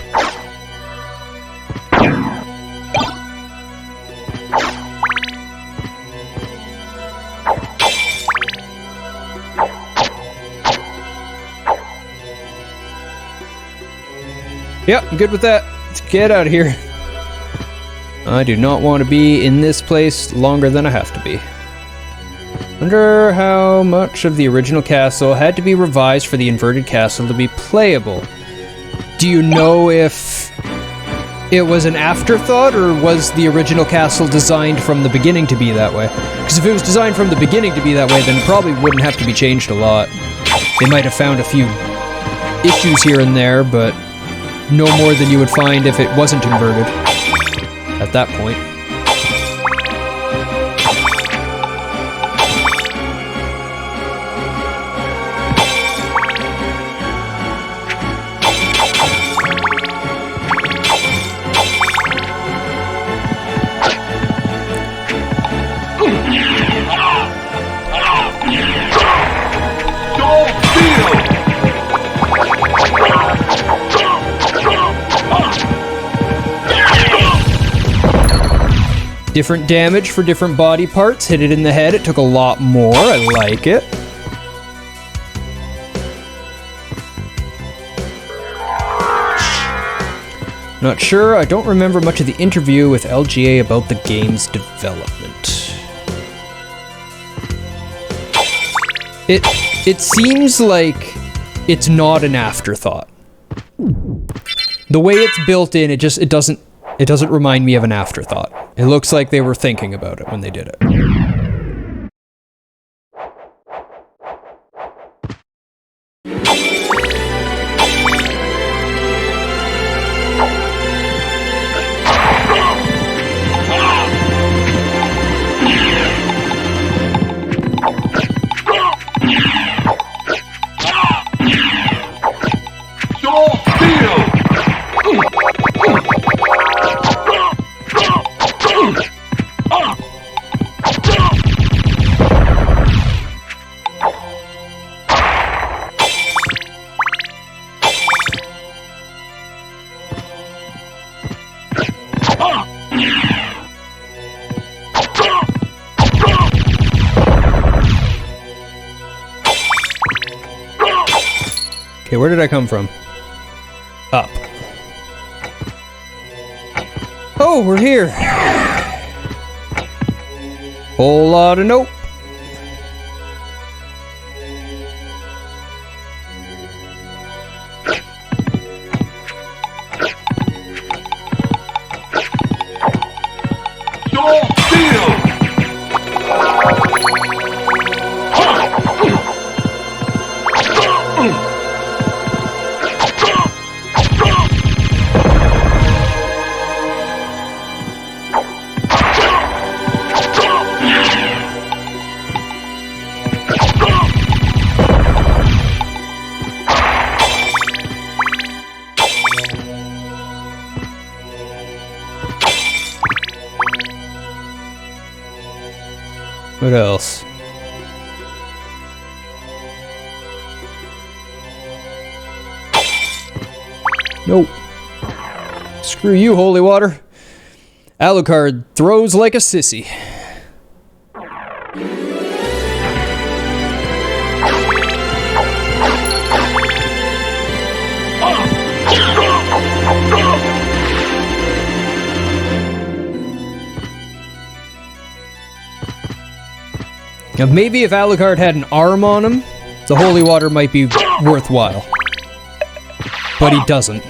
Yep, I'm good with that. Let's get out of here. I do not want to be in this place longer than I have to be. Wonder how much of the original castle had to be revised for the inverted castle to be playable. Do you know if it was an afterthought, or was the original castle designed from the beginning to be that way? Because if it was designed from the beginning to be that way, then it probably wouldn't have to be changed a lot. They might have found a few issues here and there, but no more than you would find if it wasn't inverted at that point. Different damage for different body parts. Hit it in the head, it took a lot more. I like it. Not sure. I don't remember much of the interview with LGA about the game's development. It seems like it's not an afterthought. The way it's built in, it doesn't remind me of an afterthought. It looks like they were thinking about it when they did it. Okay, where did I come from? Up. Oh, we're here. Whole lot of nope. What else? Nope. Screw you, holy water. Alucard throws like a sissy. Now, maybe if Alucard had an arm on him, the holy water might be worthwhile. But he doesn't.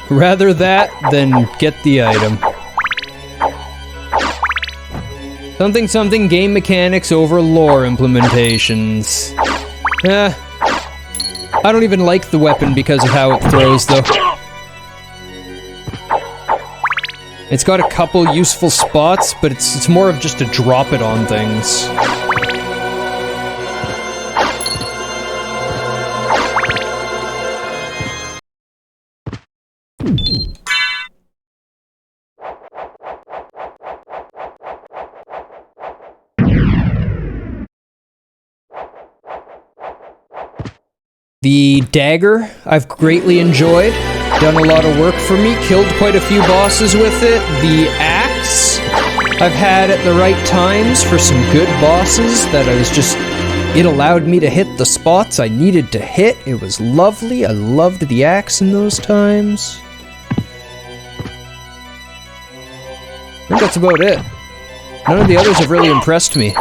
Rather that than get the item. Something something game mechanics over lore implementations. I don't even like the weapon because of how it throws though. It's got a couple useful spots, but it's more of just to drop it on things. The dagger, I've greatly enjoyed. Done a lot of work for me, killed quite a few bosses with it. The axe, I've had at the right times for some good bosses that I was just... It allowed me to hit the spots I needed to hit. It was lovely. I loved the axe in those times. I think that's about it. None of the others have really impressed me.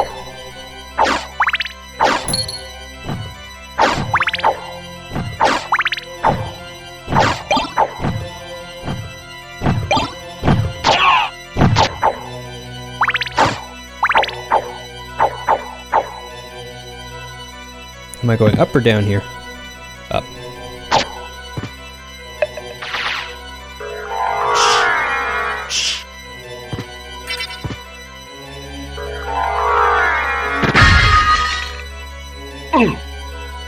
Am I going up or down here? Up.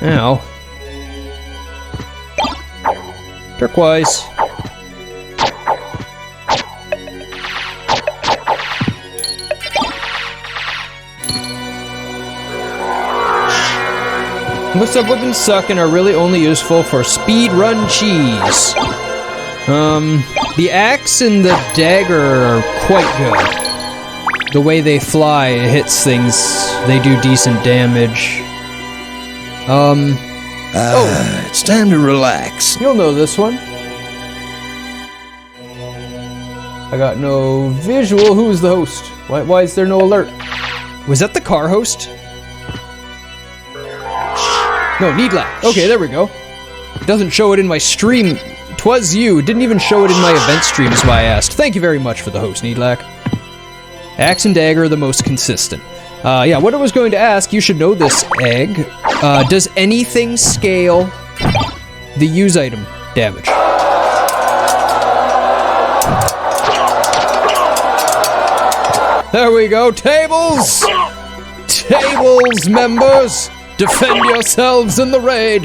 Ow. Turquoise. Most of weapons suck and are really only useful for speedrun cheese. The axe and the dagger are quite good. The way they fly, it hits things, they do decent damage. It's time to relax. You'll know this one. I got no visual. Who's the host? Why is there no alert? Was that the car host? No, Needlack. Okay, there we go. It doesn't show it in my stream. 'Twas you. It didn't even show it in my event stream, is why I asked. Thank you very much for the host, Needlack. Axe and dagger are the most consistent. Yeah, what I was going to ask, you should know this, Egg. Does anything scale the use item damage? There we go. Tables! Tables, members! Defend yourselves in the raid!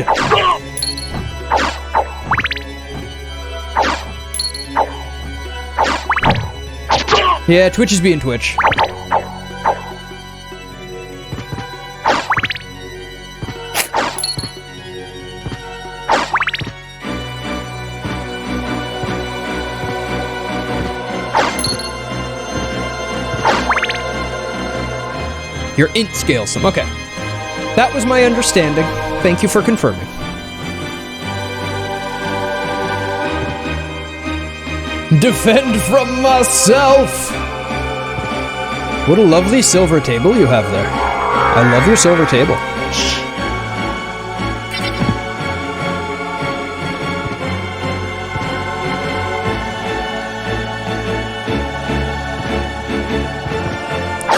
Yeah, Twitch is being Twitch. Your int scales them, okay. That was my understanding. Thank you for confirming. Defend from myself! What a lovely silver table you have there. I love your silver table.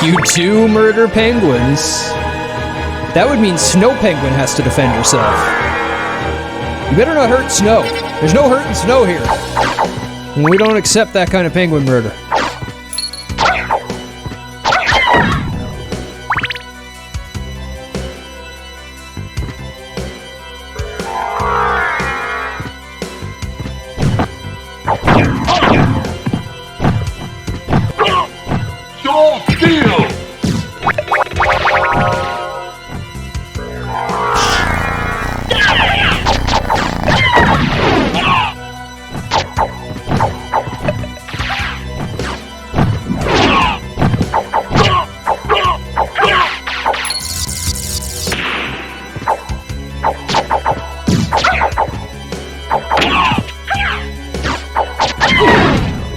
You two murder penguins. That would mean Snow Penguin has to defend herself. You better not hurt Snow. There's no hurting Snow here. And we don't accept that kind of penguin murder.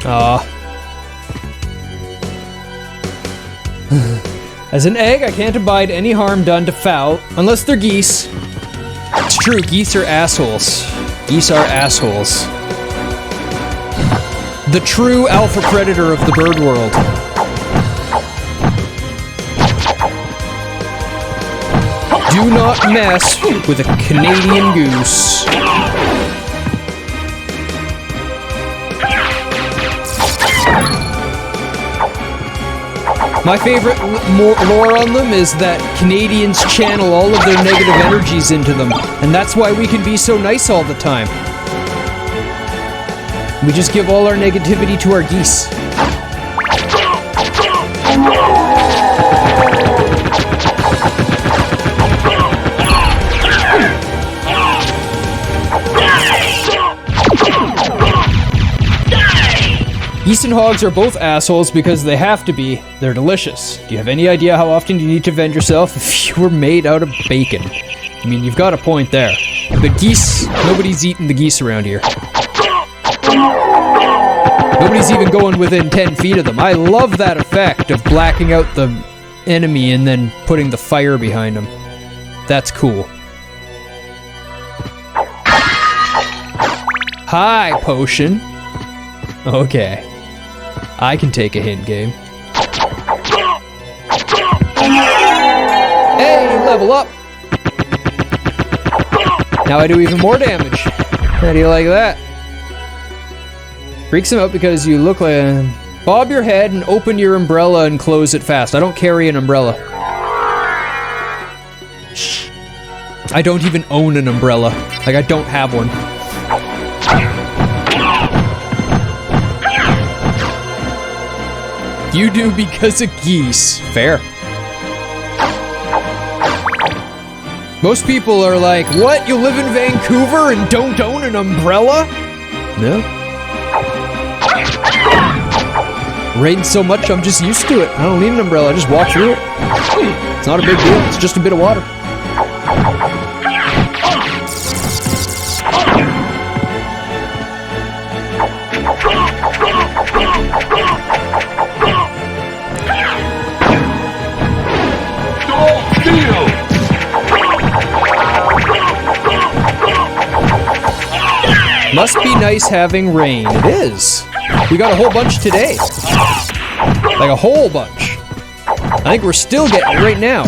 Aw. As an egg, I can't abide any harm done to fowl, unless they're geese. It's true, geese are assholes. Geese are assholes. The true alpha predator of the bird world. Do not mess with a Canadian goose. My favorite lore on them is that Canadians channel all of their negative energies into them, and that's why we can be so nice all the time. We just give all our negativity to our geese. Geese and hogs are both assholes because they have to be. They're delicious. Do you have any idea how often you need to avenge yourself if you were made out of bacon? I mean, you've got a point there. But geese, nobody's eating the geese around here. Nobody's even going within 10 feet of them. I love that effect of blacking out the enemy and then putting the fire behind them. That's cool. Hi, potion. Okay. I can take a hint, game. Hey, level up! Now I do even more damage. How do you like that? Freaks him out because you look like... Bob your head and open your umbrella and close it fast. I don't carry an umbrella. I don't even own an umbrella. Like, I don't have one. You do because of geese. Fair. Most people are like, what? You live in Vancouver and don't own an umbrella? No. Rains so much, I'm just used to it. I don't need an umbrella, I just walk through it. It's not a big deal, it's just a bit of water. Must be nice having rain. It is. We got a whole bunch today. Like a whole bunch. I think we're still getting it right now.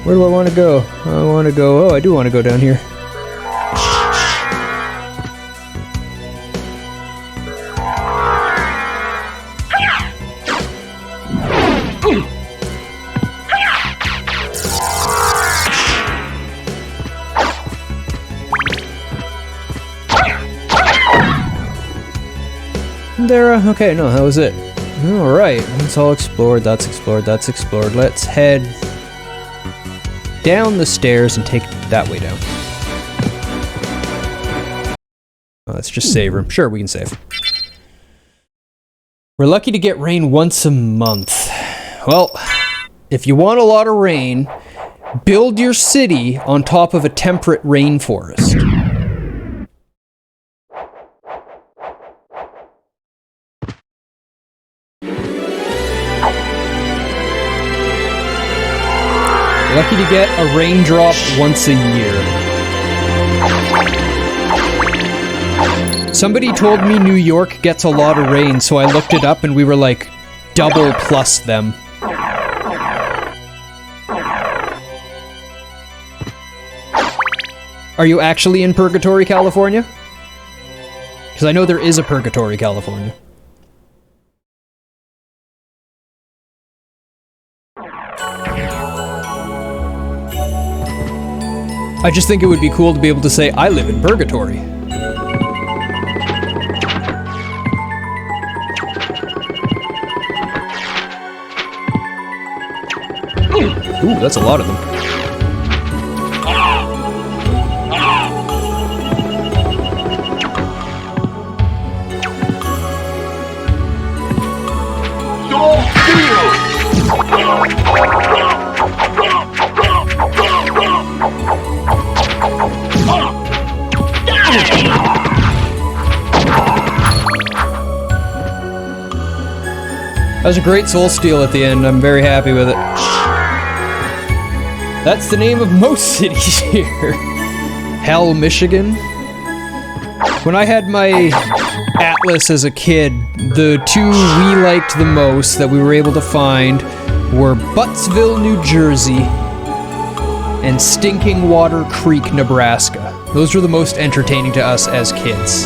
Where do I want to go? I want to go... Oh, I do want to go down here. There, okay, no, that was it. Alright, that's all explored, that's explored, that's explored. Let's head down the stairs and take that way down. Oh, let's just save room. Sure, we can save. We're lucky to get rain once a month. Well, if you want a lot of rain, build your city on top of a temperate rainforest. Lucky to get a raindrop once a year. Somebody told me New York gets a lot of rain, so I looked it up and we were like double plus them. Are you actually in Purgatory, California? Because I know there is a Purgatory, California. I just think it would be cool to be able to say, I live in Purgatory. Ooh, that's a lot of them. was a great soul steal at the end. I'm very happy with it. That's the name of most cities here. Hell, Michigan. When I had my Atlas as a kid, the two we liked the most that we were able to find were Buttsville, New Jersey, and Stinking Water Creek, Nebraska. Those were the most entertaining to us as kids.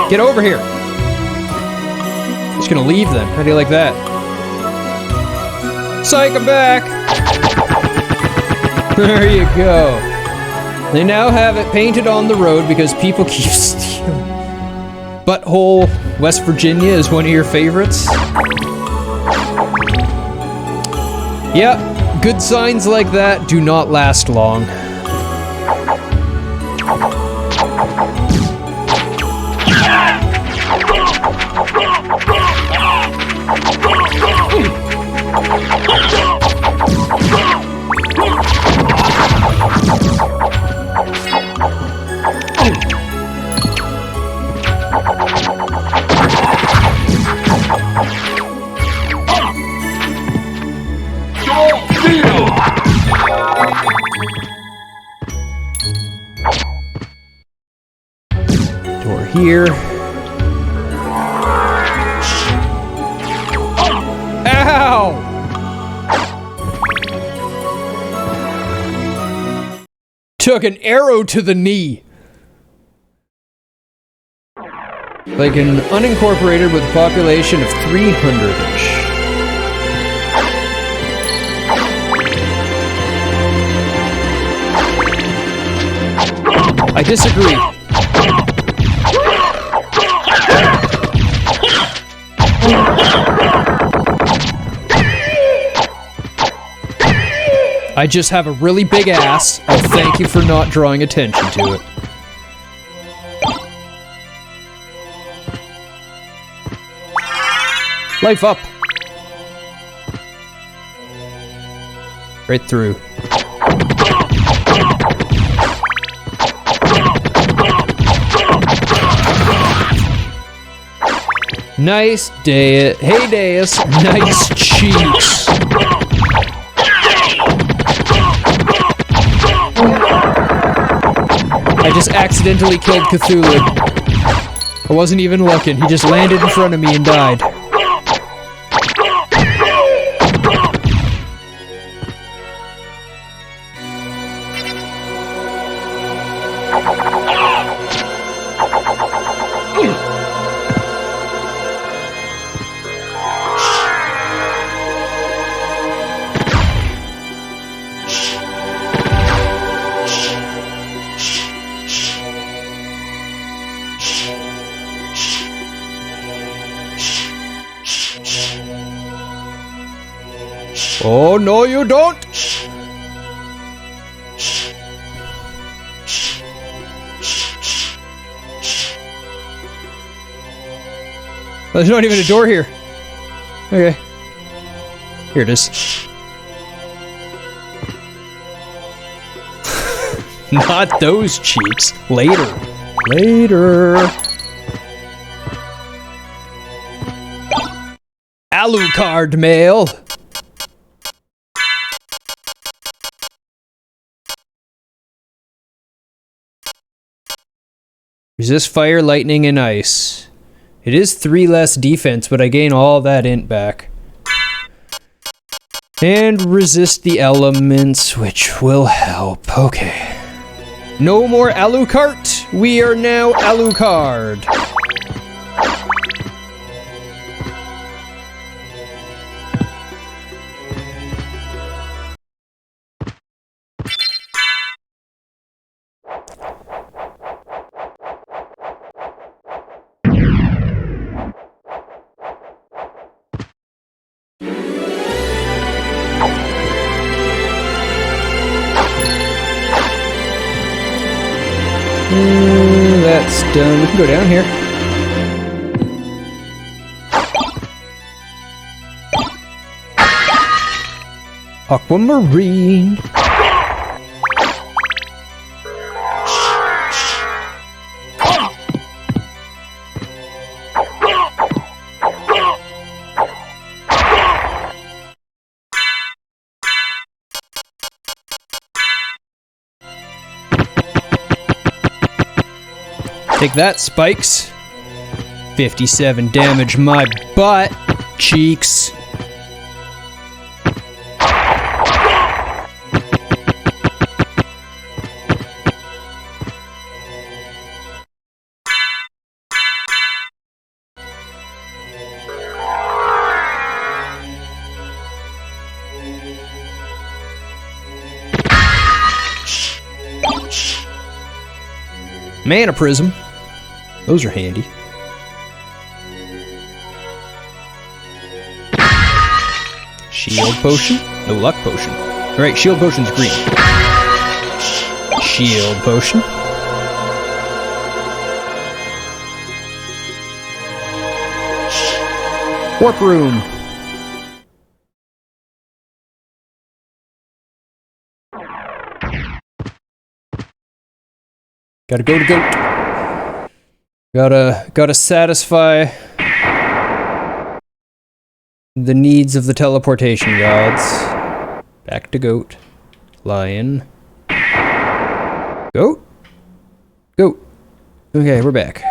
Get over here! Just gonna leave them. How do you like that? Psych, I'm back! There you go. They now have it painted on the road because people keep stealing. Butthole, West Virginia is one of your favorites? Yeah, good signs like that do not last long. Door here. Ow! Took an arrow to the knee. Like an unincorporated with a population of 300-ish. I disagree. I just have a really big ass, and thank you for not drawing attention to it. Life up! Right through. Nice day. Hey, Deus. Nice cheeks. I just accidentally killed Cthulhu. I wasn't even looking. He just landed in front of me and died. Oh, no, you don't! There's not even a door here. Okay. Here it is. Not those cheeks. Later. Later. Alucard mail. Resist fire, lightning, and ice. It is 3 less defense, but I gain all that int back. And resist the elements, which will help. Okay. No more Alucard. We are now Alucard. That's done. We can go down here. Aquamarine. Take that, spikes. 57 damage my butt cheeks. Mana prism. Those are handy. Shield potion? No luck potion. Alright, shield potion's green. Shield potion. Warp room. Gotta go to goat. Gotta satisfy the needs of the teleportation gods. Back to goat. Lion. Goat? Goat. Okay, we're back.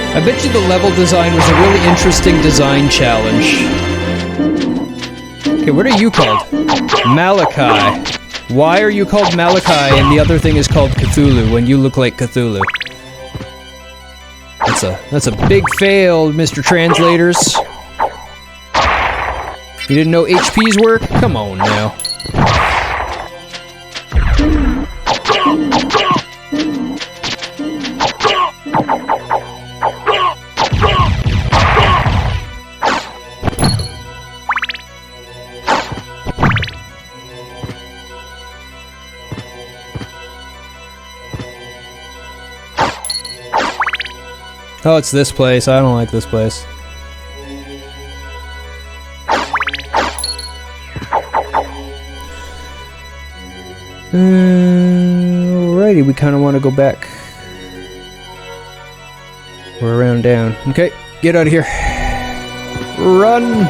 I bet you the level design was a really interesting design challenge. Okay, what are you called? Malachi. Why are you called Malachi and the other thing is called Cthulhu when you look like Cthulhu? That's a big fail, Mr. Translators. You didn't know HPs work? Come on now. Oh, it's this place. I don't like this place. Alrighty, we kind of want to go back. We're around down. Okay, get out of here. Run!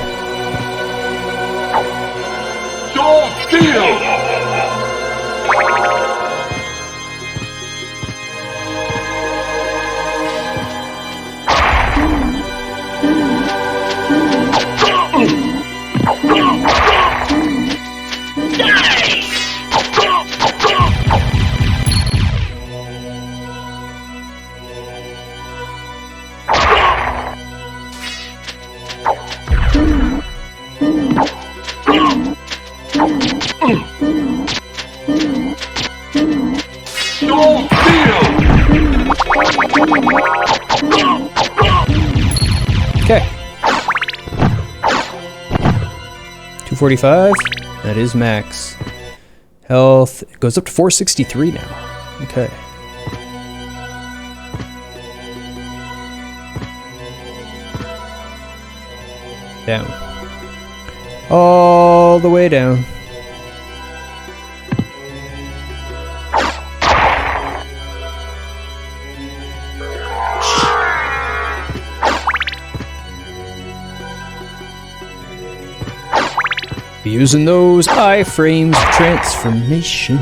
Sword Steel! Okay. 245. That is max. Health it goes up to 463 now. Okay. Down. All the way down. Using those iframes of transformation.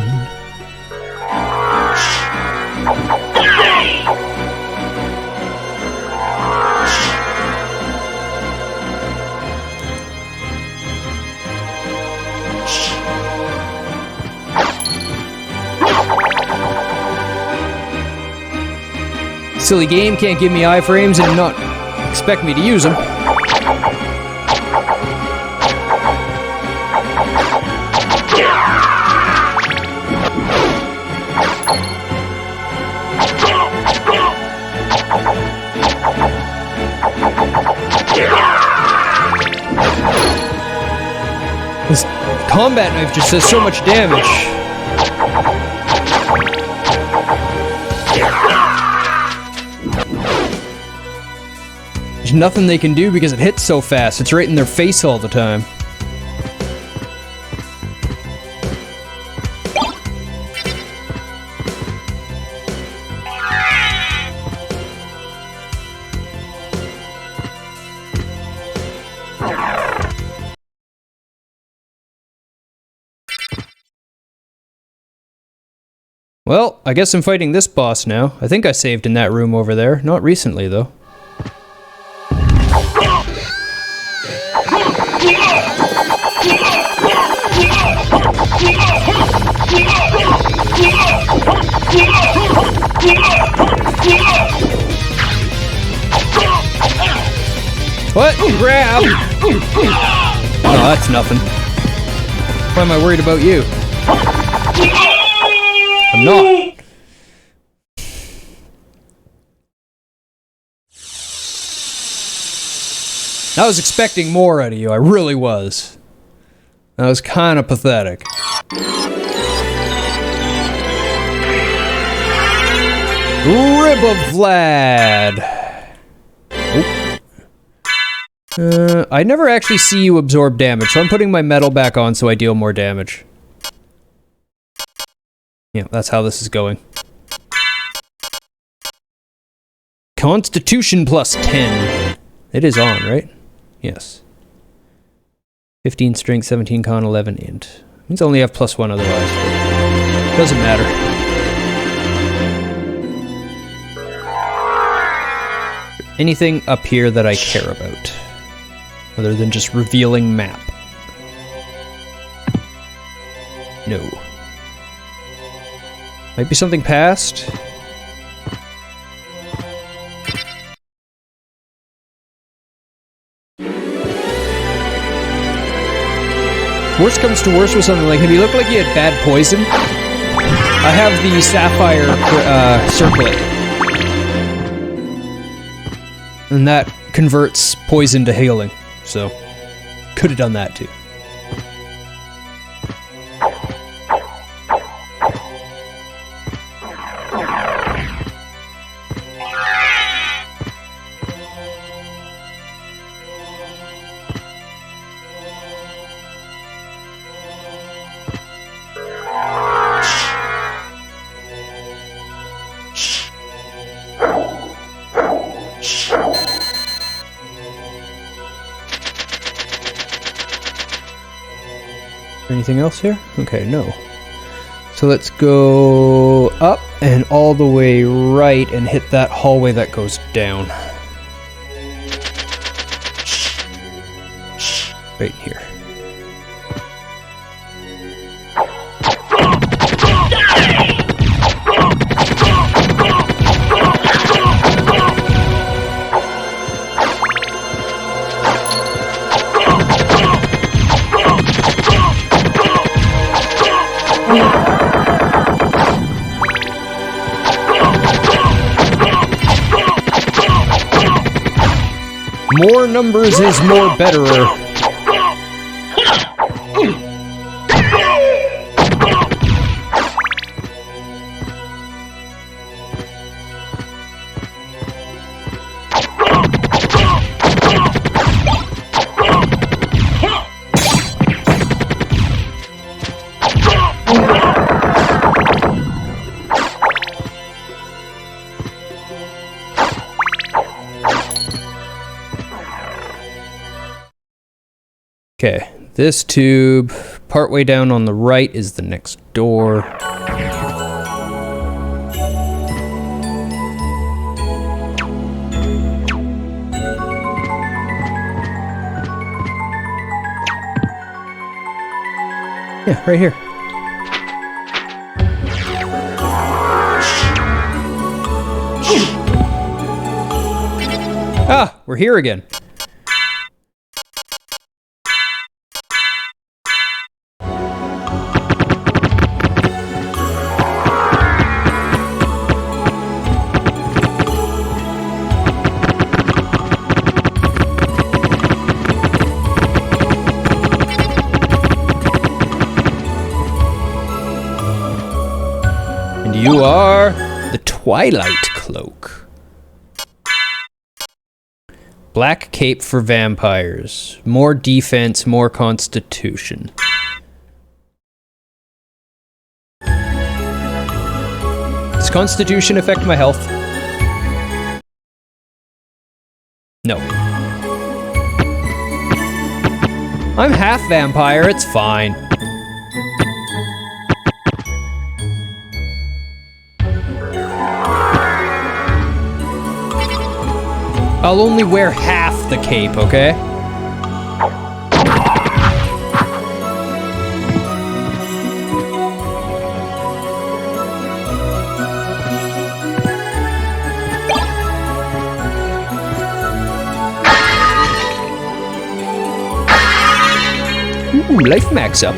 Silly game, can't give me iframes and not expect me to use them. This combat knife just does so much damage. There's nothing they can do because it hits so fast. It's right in their face all the time. Well, I guess I'm fighting this boss now. I think I saved in that room over there. Not recently, though. What? Grab! Oh, that's nothing. Why am I worried about you? I'm not. I was expecting more out of you, I really was. That was kind of pathetic. Rib of Vlad! Oh. I never actually see you absorb damage, so I'm putting my metal back on so I deal more damage. Yeah, that's how this is going. Constitution plus 10. It is on, right? Yes. 15 strength, 17 con, 11 int. Means I only have plus 1 otherwise. But doesn't matter. Anything up here that I care about? Other than just revealing map. No. Might be something past. Worst comes to worst with something like, if you look like you had bad poison, I have the sapphire circlet. And that converts poison to healing, so could have done that too. Anything else here? Okay, no. So let's go up and all the way right and hit that hallway that goes down. Right here. More numbers is more betterer. Okay, this tube, partway down on the right, is the next door. Yeah, right here. Ah, we're here again. You are the Twilight Cloak. Black cape for vampires. More defense, more constitution. Does constitution affect my health? No. I'm half vampire, it's fine. I'll only wear half the cape, okay? Ooh, life max up.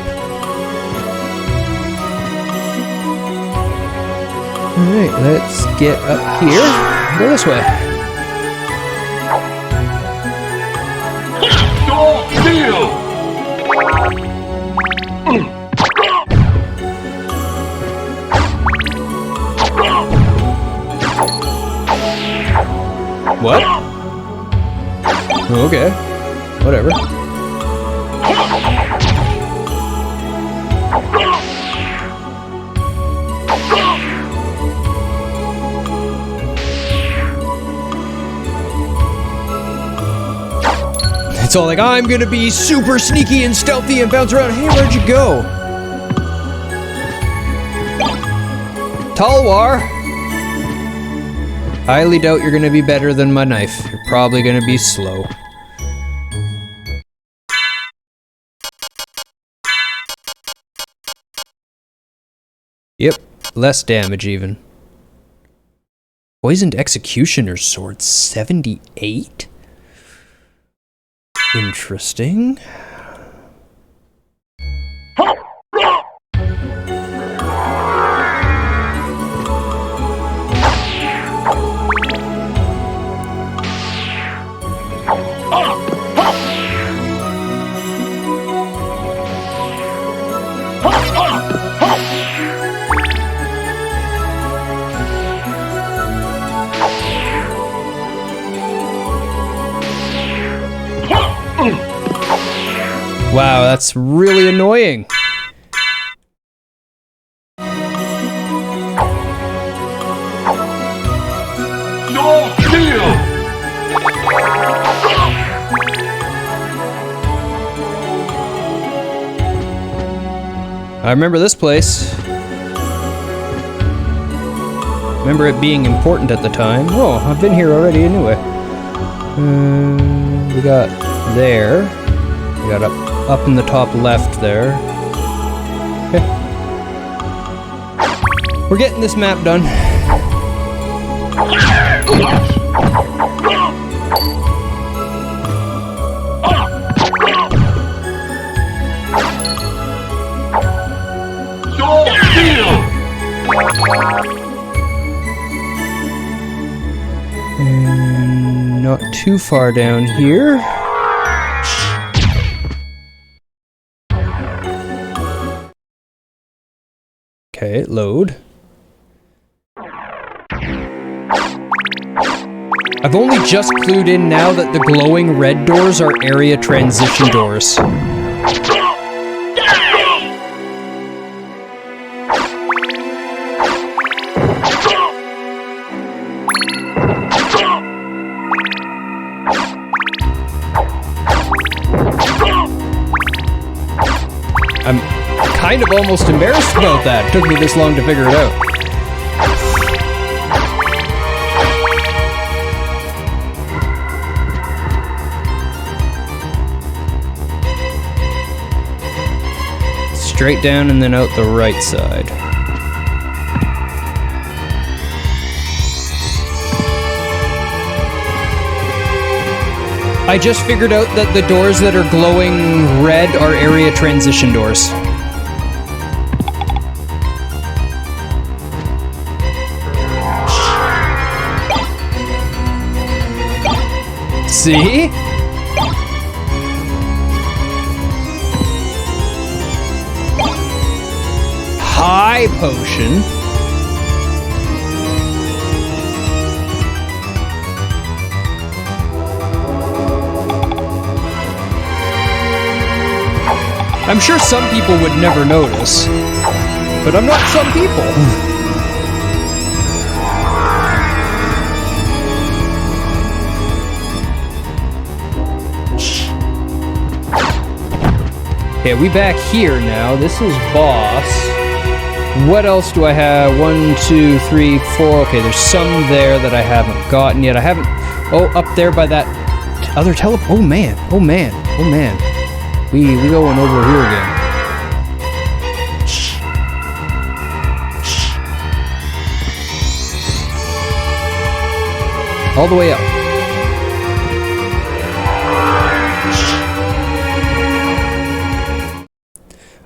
Alright, let's get up here. Go this way. What? Okay. Whatever. It's all like, I'm gonna be super sneaky and stealthy and bounce around. Hey, where'd you go? Talwar! Highly doubt you're gonna be better than my knife. You're probably gonna be slow. Yep, less damage even. Poisoned Executioner's Sword, 78? Interesting. Wow, that's really annoying. No shield! I remember this place. Remember it being important at the time. Oh, I've been here already anyway. We got there. We got up in the top left there. Okay. We're getting this map done. And not too far down here. Okay, load. I've only just clued in now that the glowing red doors are area transition doors. I'm kind of almost embarrassed about that. It took me this long to figure it out. Straight down and then out the right side. I just figured out that the doors that are glowing red are area transition doors. See? High potion. I'm sure some people would never notice, but I'm not some people. Okay, we back here now. This is boss. What else do I have? 1, 2, 3, 4. Okay, there's some there that I haven't gotten yet. I haven't... Oh, up there by that other Oh, man. Oh, man. Oh, man. We going over here again. All the way up.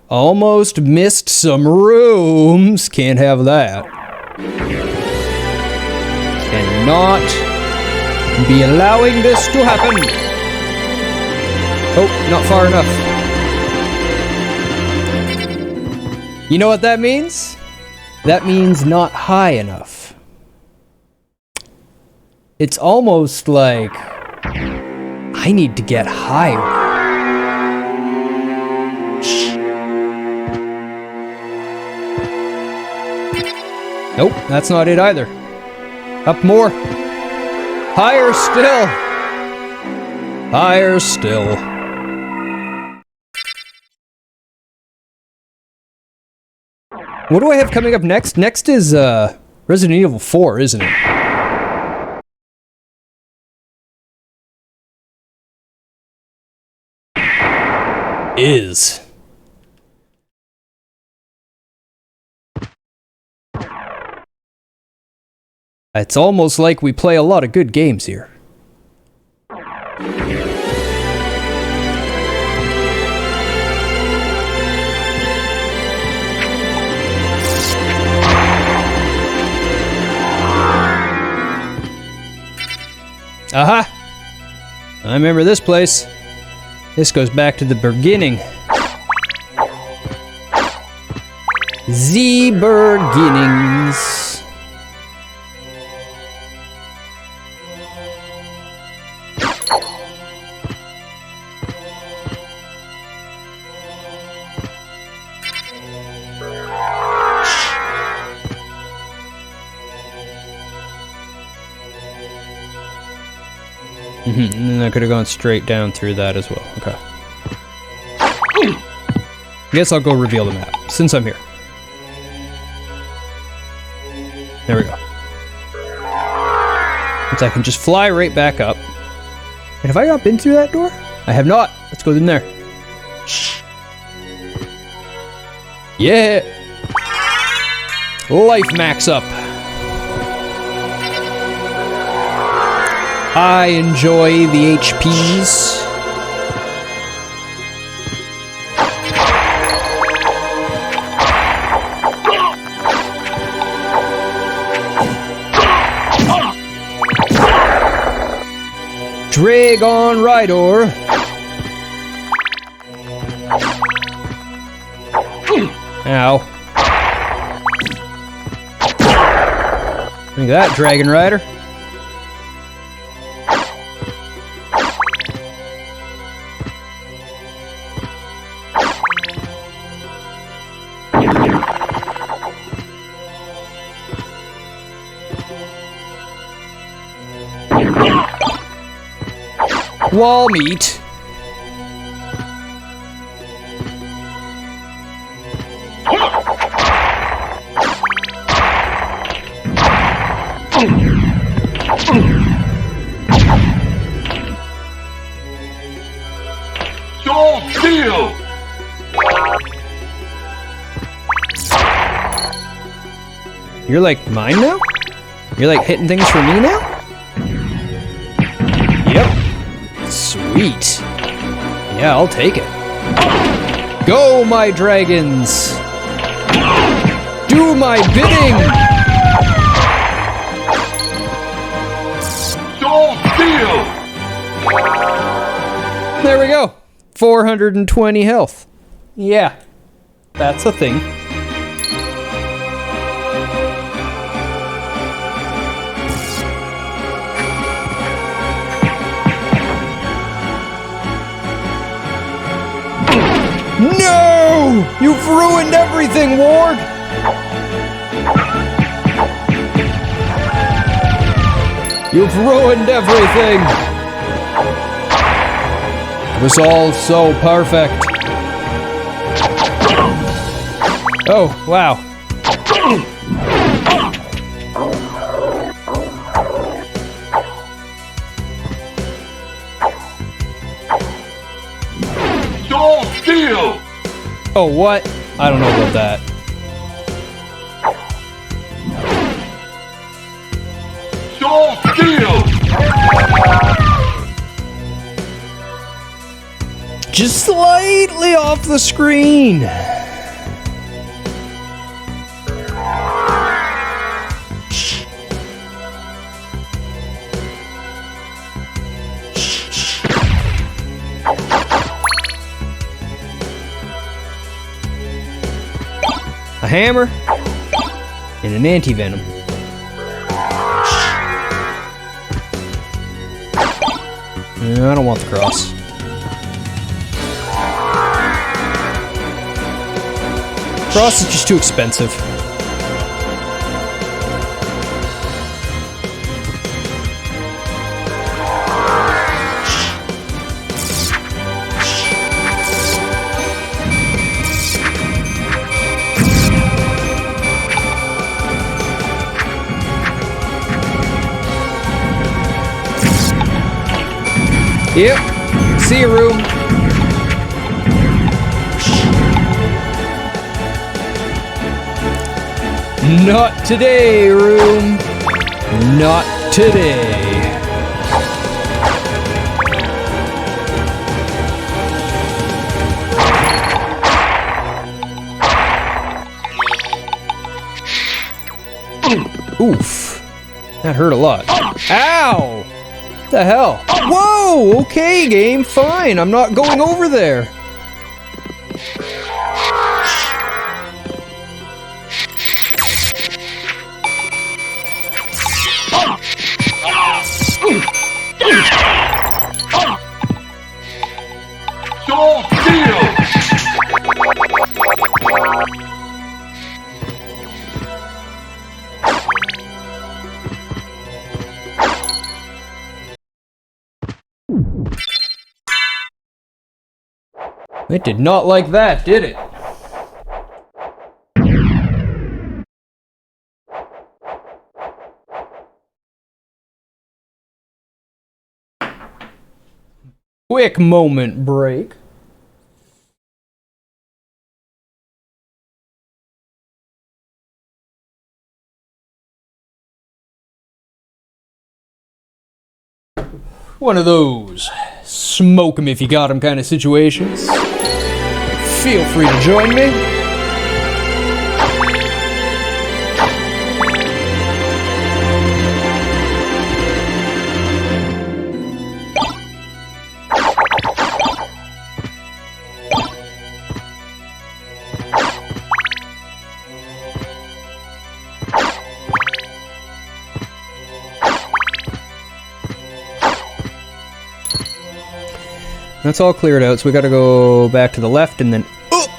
Almost missed some rooms. Can't have that. Cannot be allowing this to happen. Oh, not far enough. You know what that means? That means not high enough. It's almost like I need to get higher. Nope, that's not it either. Up more. Higher still. Higher still. What do I have coming up next? Next is Resident Evil 4, isn't it? Is. It's almost like we play a lot of good games here. Aha! I remember this place. This goes back to the beginning. The beginnings. And then I could have gone straight down through that as well. Okay. Guess I'll go reveal the map, since I'm here. There we go. So I can just fly right back up. And have I not been through that door? I have not. Let's go in there. Yeah! Life max up. I enjoy the HPs. Dragon Rider. Ow. Look at that, Dragon Rider. Wall meat. Don't steal! You're like mine now? You're like hitting things for me now? Yep. Sweet. Yeah, I'll take it. Go, my dragons! Do my bidding! Don't steal! There we go. 420 health. Yeah, that's a thing. No! You've ruined everything, Ward! You've ruined everything! It was all so perfect. Oh, wow. Don't steal! Oh, what? I don't know about that. Don't steal! Just slightly off the screen. A hammer and an anti-venom. I don't want the cross. Cross is just too expensive. Yep. See you, room. Not today, room. Not today. Oof. That hurt a lot. Ow! What the hell? Whoa! Okay, game, fine. I'm not going over there. Don't steal! It did not like that, did it? Quick moment break. One of those smoke 'em if you got 'em kind of situations. Feel free to join me. That's all cleared out, so we gotta go back to the left and then up!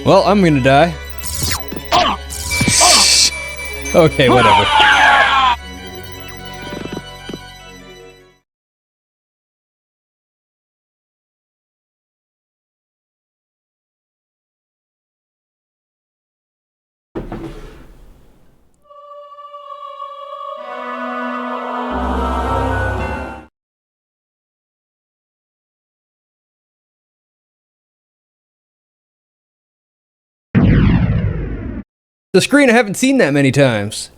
Well, I'm gonna die. Okay, whatever. The screen I haven't seen that many times.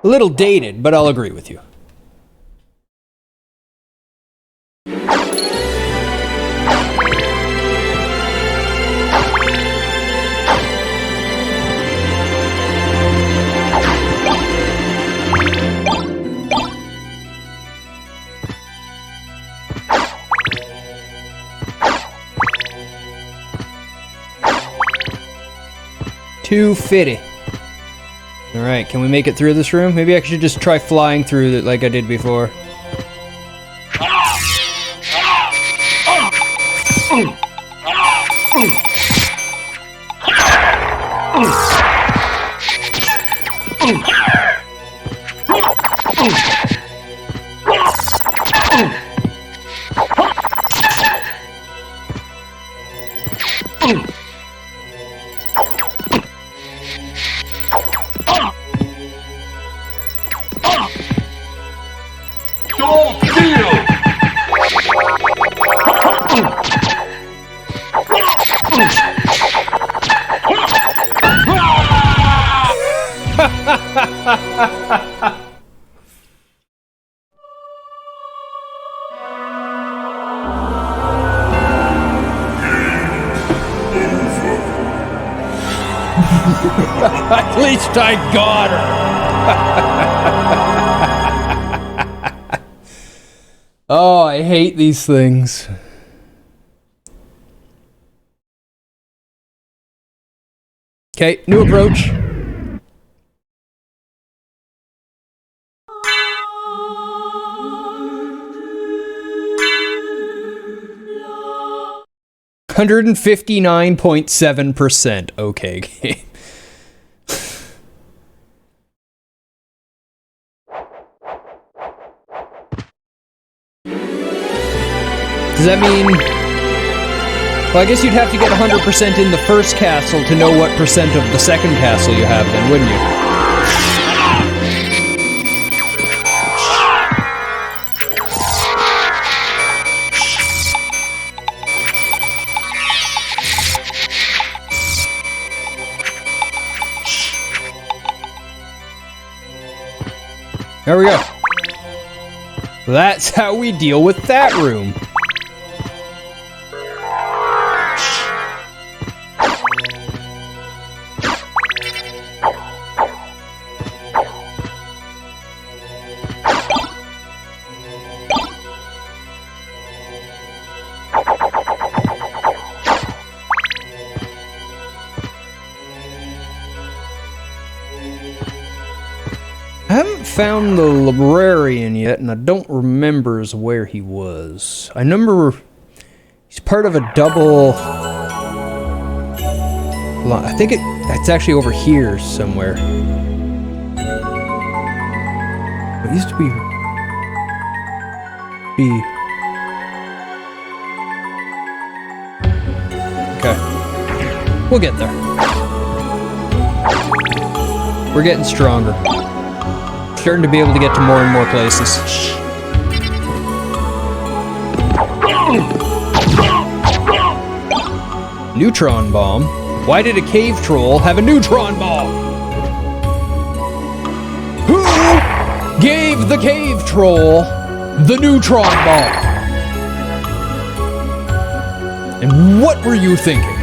A little dated, but I'll agree with you. $250. Alright, can we make it through this room? Maybe I should just try flying through it like I did before. At least I got her. Oh, I hate these things. Okay, new approach. $159.7%. Okay, game. Does that mean... Well, I guess you'd have to get 100% in the first castle to know what percent of the second castle you have then, wouldn't you? There we go. That's how we deal with that room. I haven't found the librarian yet, and I don't remember where he was. I remember he's part of a double... I think it's actually over here somewhere. It used to be... Okay. We'll get there. We're getting stronger. Starting to be able to get to more and more places. Neutron bomb? Why did a cave troll have a neutron bomb? Who gave the cave troll the neutron bomb? And what were you thinking?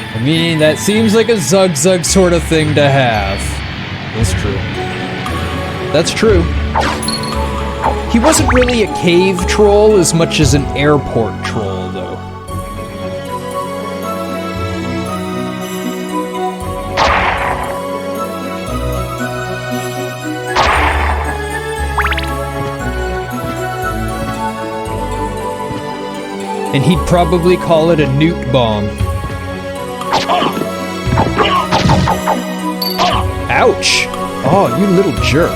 I mean, that seems like a Zug-Zug sort of thing to have. That's true. That's true. He wasn't really a cave troll as much as an airport troll, though. And he'd probably call it a newt bomb. Ouch! Oh, you little jerk.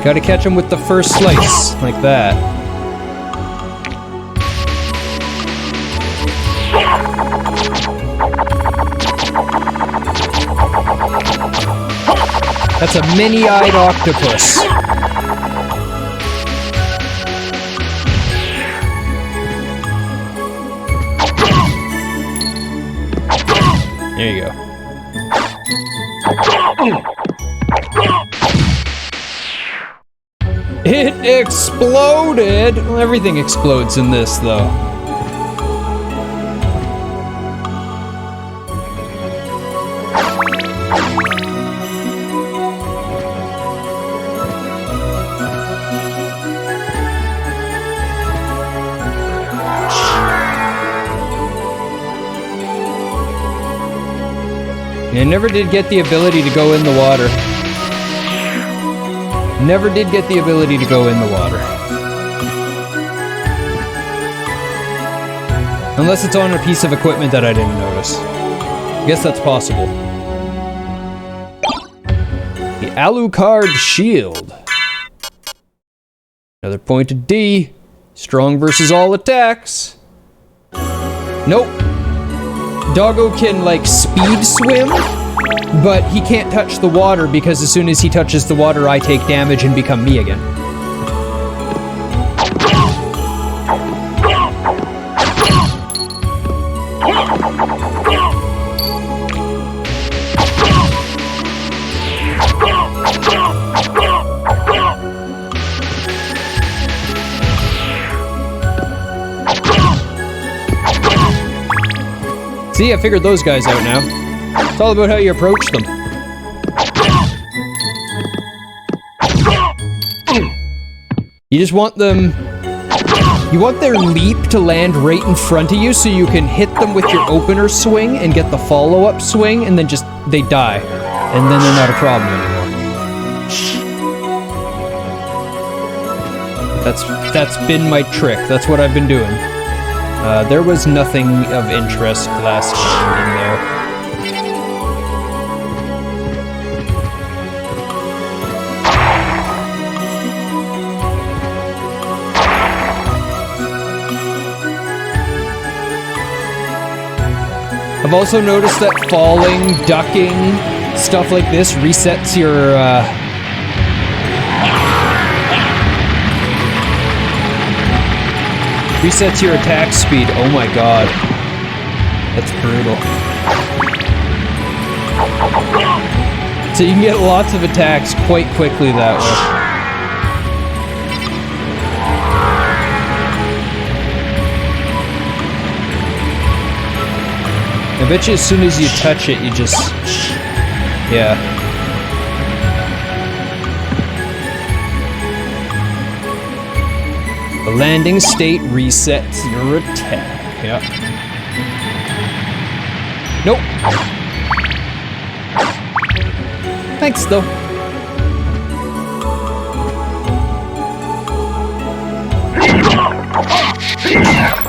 Gotta catch him with the first slice, like that. That's a many-eyed octopus. There you go. It exploded! Well, everything explodes in this, though. I never did get the ability to go in the water. Never did get the ability to go in the water. Unless it's on a piece of equipment that I didn't notice. I guess that's possible. The Alucard Shield. Another pointed D. Strong versus all attacks. Nope. Doggo can, like, speed swim, but he can't touch the water because as soon as he touches the water, I take damage and become me again. See, I figured those guys out now. It's all about how you approach them. You just want them... You want their leap to land right in front of you so you can hit them with your opener swing and get the follow-up swing, and then just... they die. And then they're not a problem anymore. That's been my trick. That's what I've been doing. There was nothing of interest last time in there. I've also noticed that falling, ducking, stuff like this resets your, resets your attack speed. Oh my god. That's brutal. So you can get lots of attacks quite quickly that way. I bet you as soon as you touch it, you just... yeah. The landing state resets your attack. Yep. Nope. Thanks, though.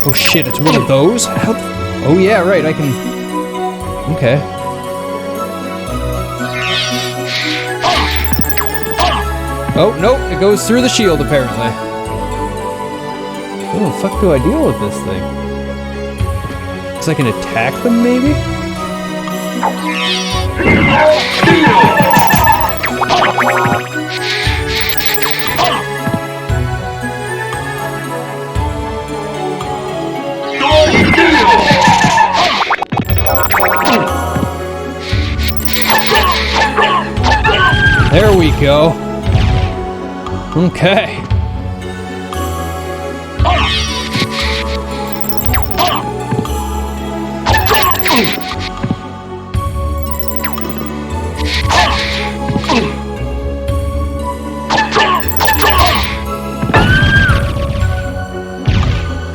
Oh shit, it's one of those? How... oh yeah, right, I can... okay. Oh, nope, it goes through the shield, apparently. What the fuck do I deal with this thing? So I can attack them, maybe? There we go. Okay.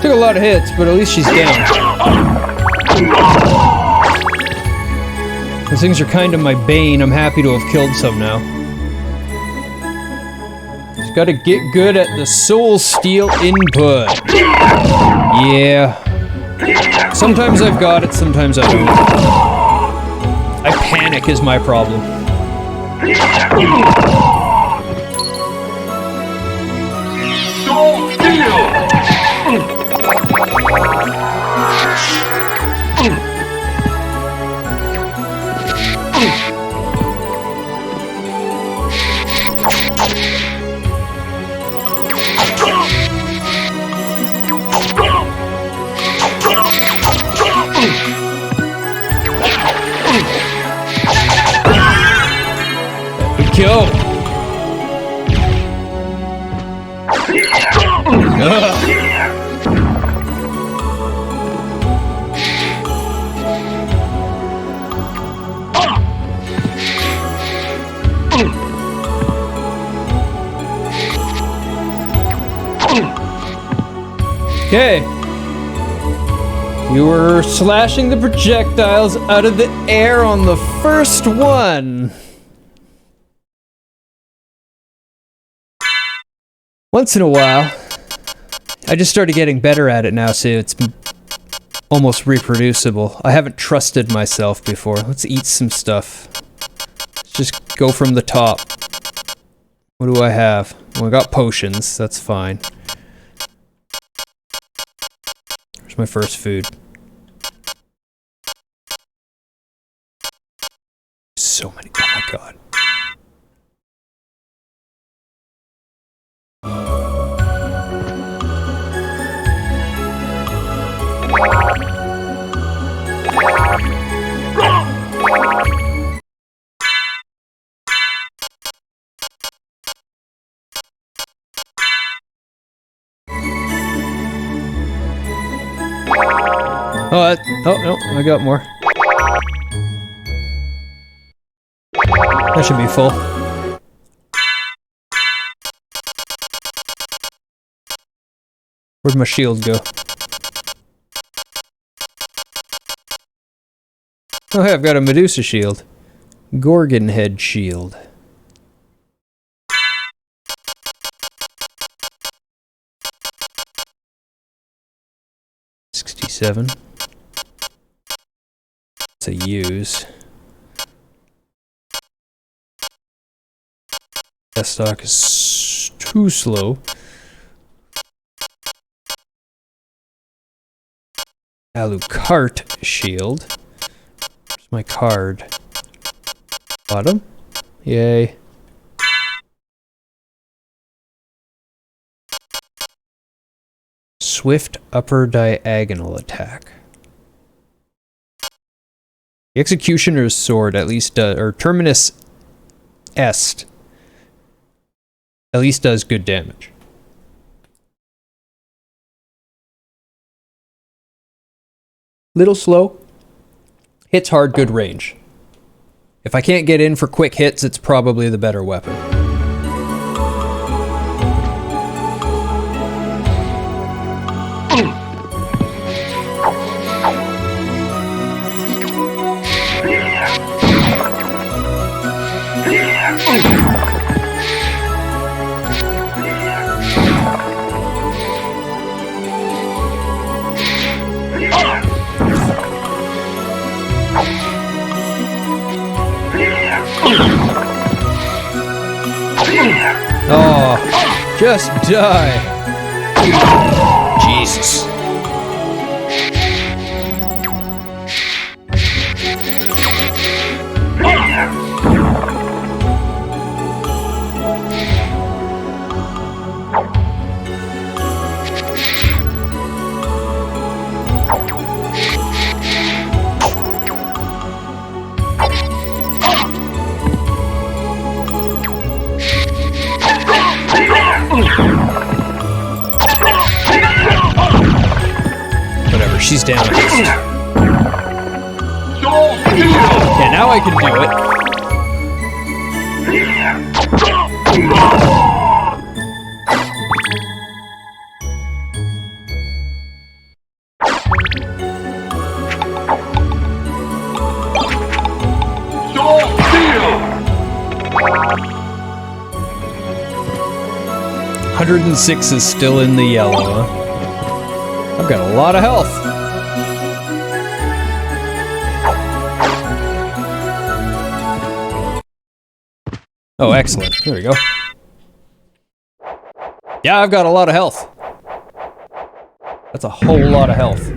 Took a lot of hits, but at least she's down. Those things are kind of my bane. I'm happy to have killed some now. Just gotta get good at the soul steel input. Yeah. Sometimes I've got it, sometimes I don't. I panic is my problem. Soul Steel! Go! Okay. You were slashing the projectiles out of the air on the first one. Once in a while, I just started getting better at it now, so it's almost reproducible. I haven't trusted myself before. Let's eat some stuff. Let's just go from the top. What do I have? Well, I got potions. That's fine. Where's my first food? So many. Oh my god. Oh no, I got more. That should be full. Where'd my shield go? Oh hey, I've got a Medusa shield. Gorgon head shield. $67. To use. That stock is too slow. Alucard shield. Where's my card? Bottom? Yay. Swift upper diagonal attack. The Executioner's Sword at least does, or Terminus Est, at least does good damage. Little slow. Hits hard, good range. If I can't get in for quick hits, it's probably the better weapon. Oh, just die. Jesus. Whatever, she's down. Yeah, now I can do it. Soul Steel! 106 is still in the yellow, huh? I've got a lot of health. Oh, excellent. There we go. Yeah, I've got a lot of health. That's a whole lot of health.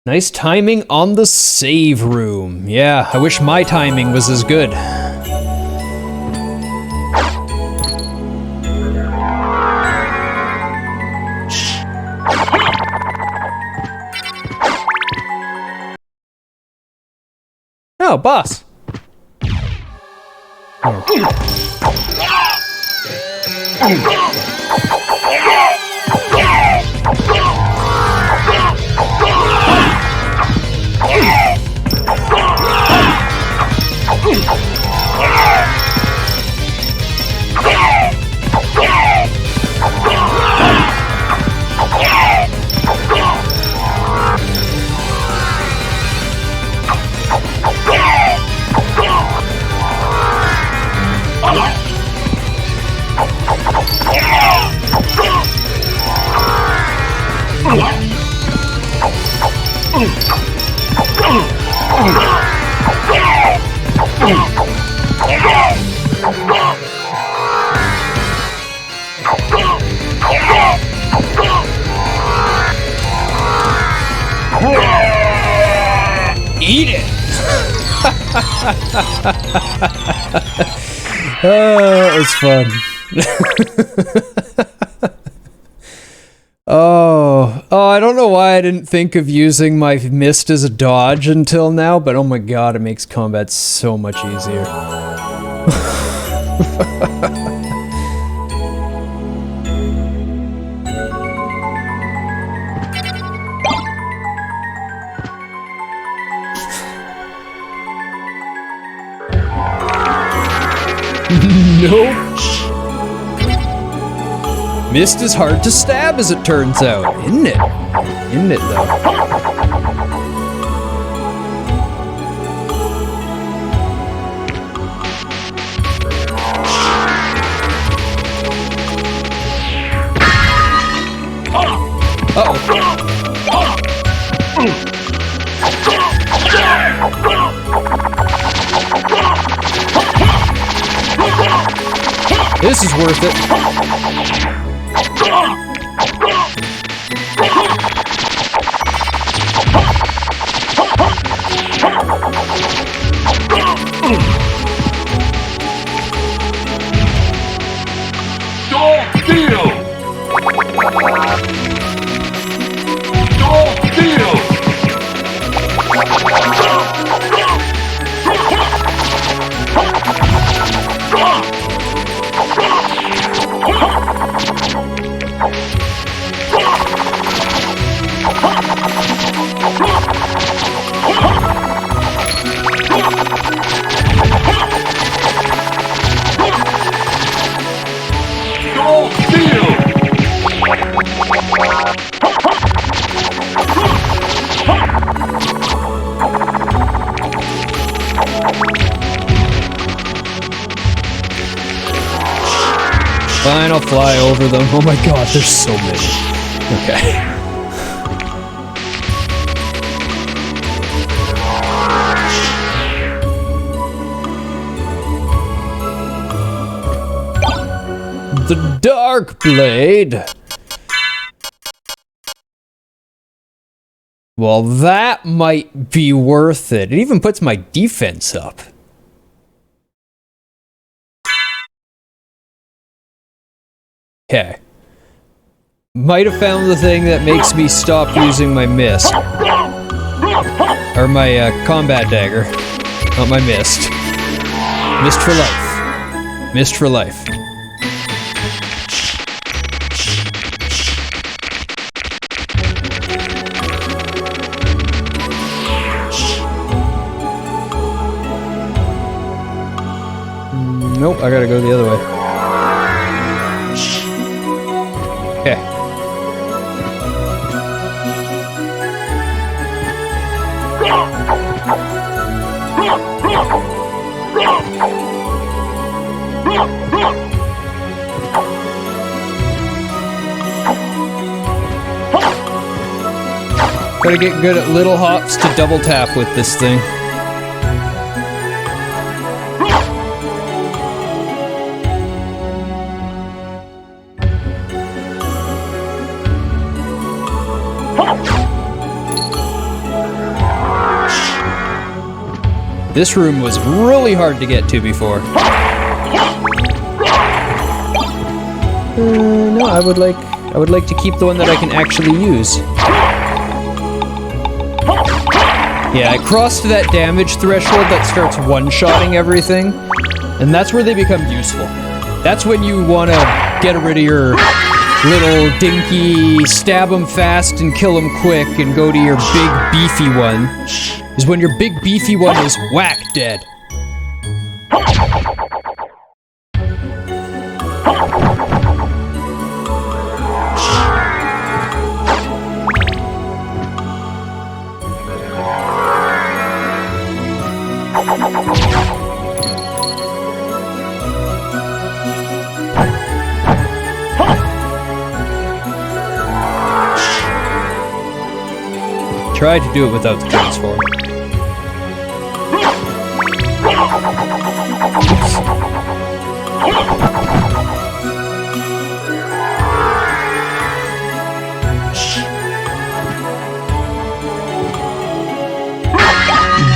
Nice timing on the save room. Yeah, I wish my timing was as good. Oh, boss. Eat it! Oh, it's fun. Oh, I don't know why I didn't think of using my mist as a dodge until now, but oh my god, it makes combat so much easier. Nope. Mist is hard to stab as it turns out, isn't it? Isn't it though? This is worth it. Fine, I'll fly over them. Oh my god, there's so many. Okay. The Dark Blade. Well, that might be worth it. It even puts my defense up. Okay. Might have found the thing that makes me stop using my mist. Or my combat dagger. Not my mist. Mist for life. Mist for life. Nope, I gotta go the other way. Okay. Gotta get good at little hops to double tap with this thing. This room was really hard to get to before. No, I would like to keep the one that I can actually use. Yeah, I crossed that damage threshold that starts one-shotting everything, and that's where they become useful. That's when you want to get rid of your little dinky, stab them fast and kill them quick, and go to your big beefy one, is when your big beefy one is whack dead. Try to do it without the transform.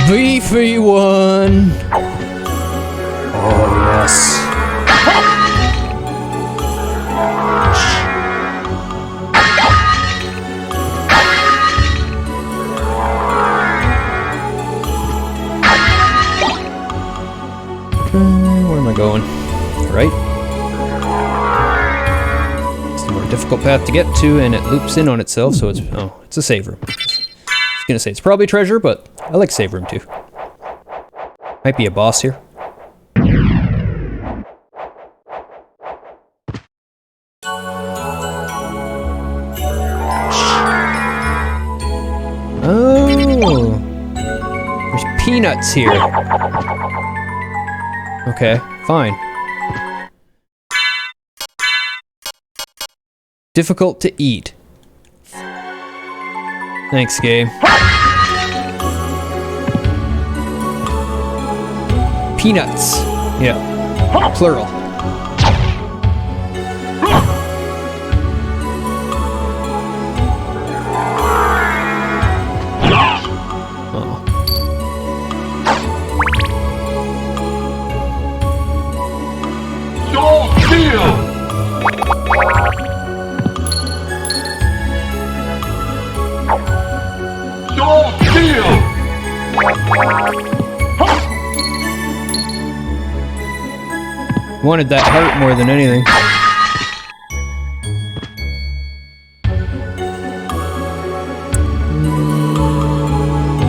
Beefy one! Oh, yes. Where am I going? Right? It's the more difficult path to get to, and it loops in on itself, so it's a save room. I was gonna say it's probably treasure, but I like save room too. Might be a boss here. Oh, there's peanuts here. Okay, fine. Difficult to eat. Thanks, game. Peanuts. Yeah. Plural. Wanted that heart more than anything.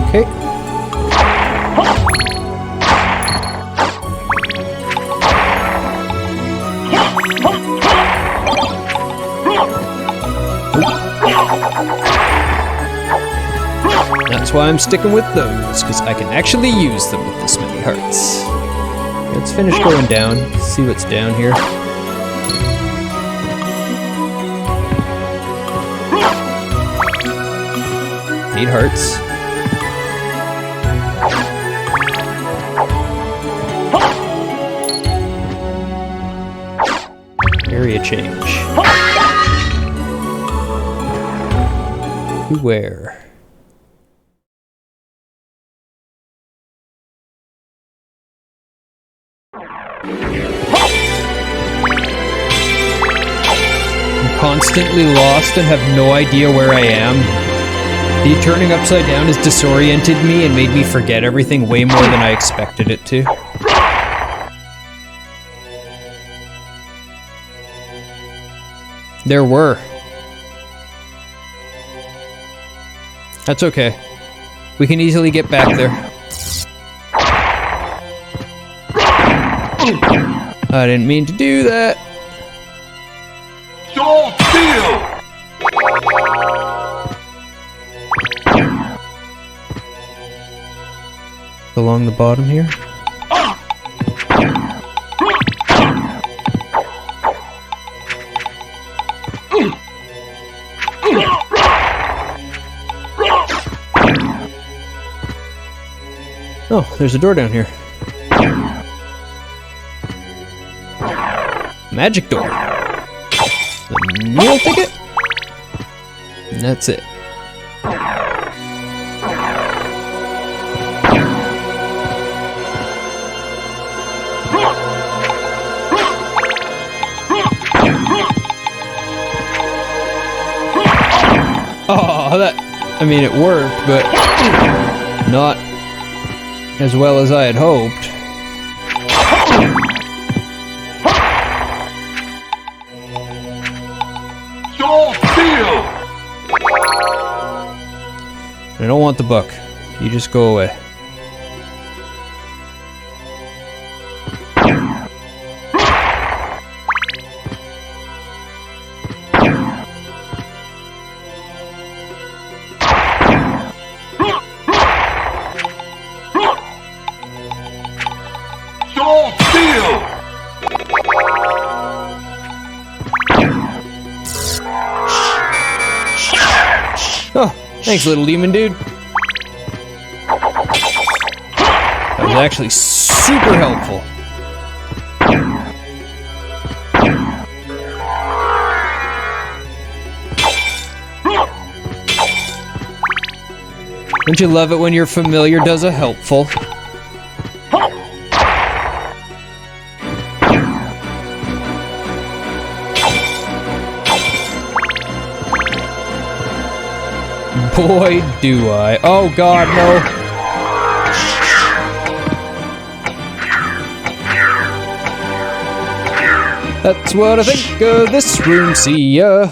Okay. That's why I'm sticking with those, because I can actually use them with this many hearts. Let's finish going down, see what's down here. 8 hearts. Area change. Where? Constantly lost and have no idea where I am. The turning upside down has disoriented me and made me forget everything way more than I expected it to. There were. That's okay. We can easily get back there. I didn't mean to do that. Along the bottom here. Oh, there's a door down here. Magic door. The meal ticket? And that's it. Oh, that... I mean, it worked, but... not as well as I had hoped. I don't want the book. You just go away. Oh, thanks, little demon dude. That was actually super helpful. Don't you love it when your familiar does a helpful? Boy, do I. Oh god, no. That's what I think of this room, see ya.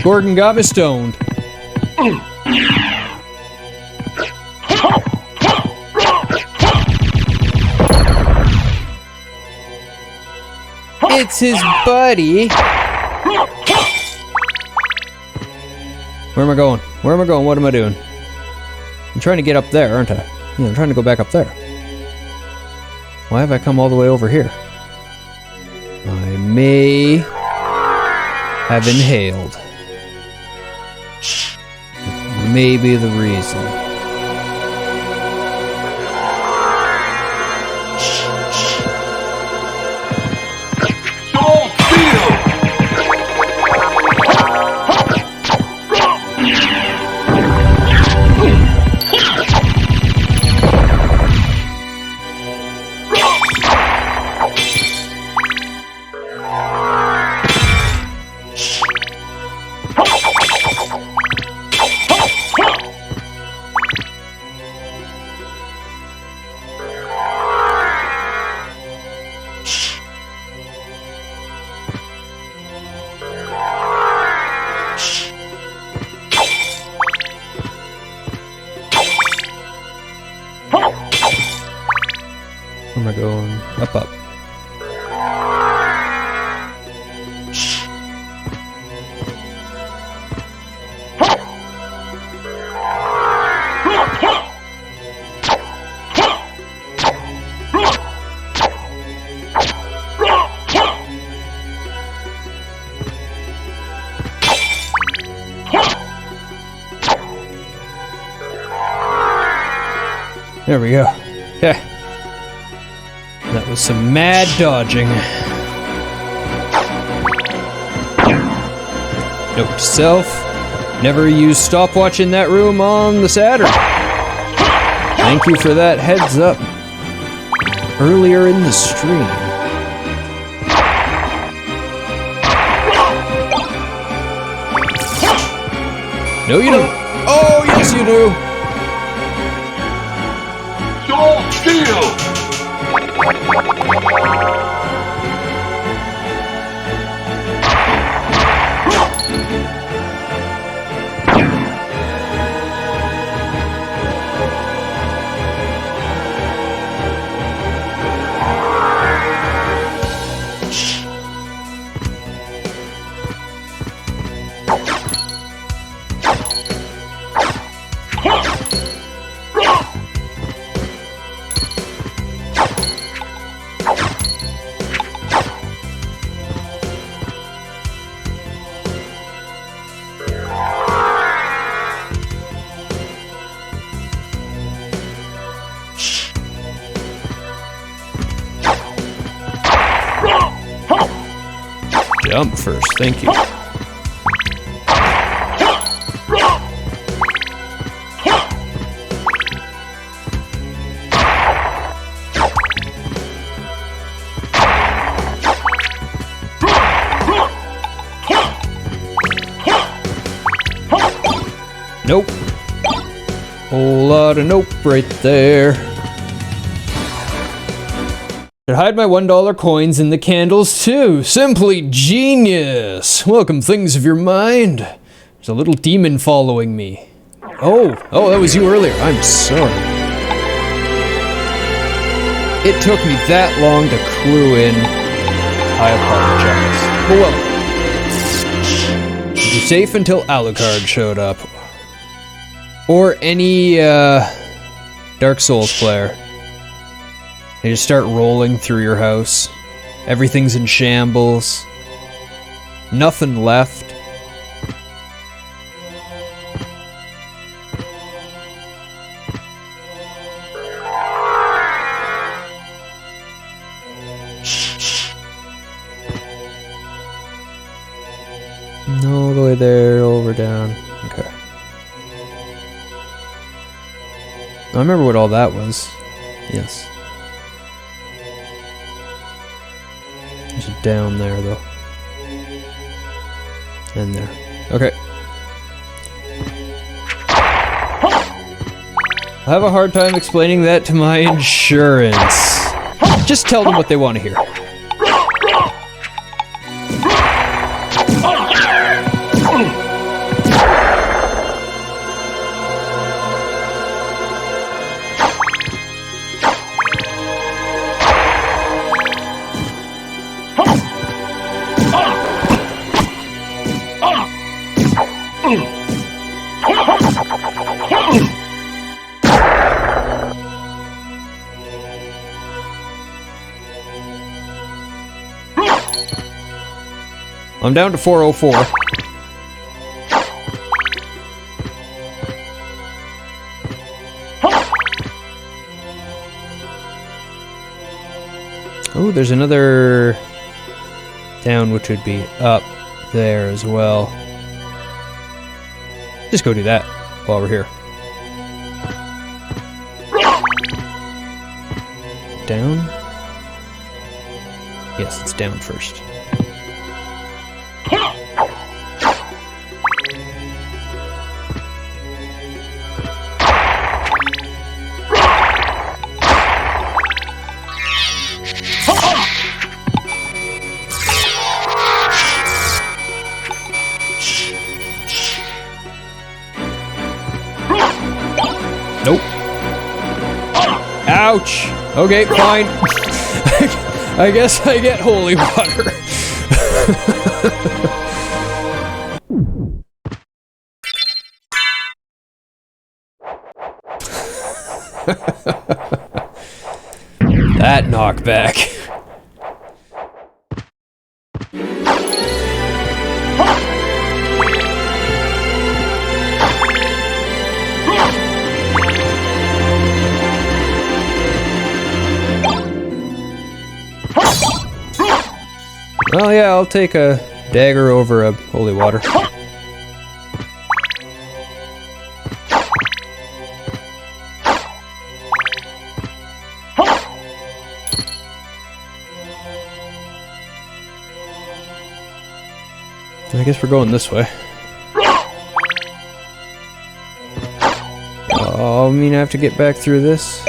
Gordon got me stoned. It's his buddy. Where am I going? Where am I going? What am I doing? I'm trying to get up there, aren't I? Yeah, I'm trying to go back up there. Why have I come all the way over here? I may have inhaled. Maybe the reason. Where am I going? Up, up. There we go. Yeah. That was some mad dodging. Note to self, never use stopwatch in that room on the Saturn. Thank you for that heads up earlier in the stream. No, you don't. Oh, yes, you do. Steal! Jump first, thank you. Nope. Whole lot of nope right there. Should hide my $1 coins in the candles too. Simply genius. Welcome, things of your mind. There's a little demon following me. Oh, that was you earlier. I'm sorry. It took me that long to clue in. I apologize. But well, be safe until Alucard showed up. Or any Dark Souls player. They just start rolling through your house. Everything's in shambles. Nothing left. All the way there, over, down. Okay. I remember what all that was. Yes. There's a down there, though. And there. Okay. I have a hard time explaining that to my insurance. Just tell them what they want to hear. I'm down to 404. Oh, there's another down, which would be up there as well. Just go do that while we're here. Down? Yes, it's down first. Nope. Ouch. Okay, fine. I guess I get holy water. That knockback. Well, yeah, I'll take a dagger over a holy water. I guess we're going this way. Oh, I mean I have to get back through this?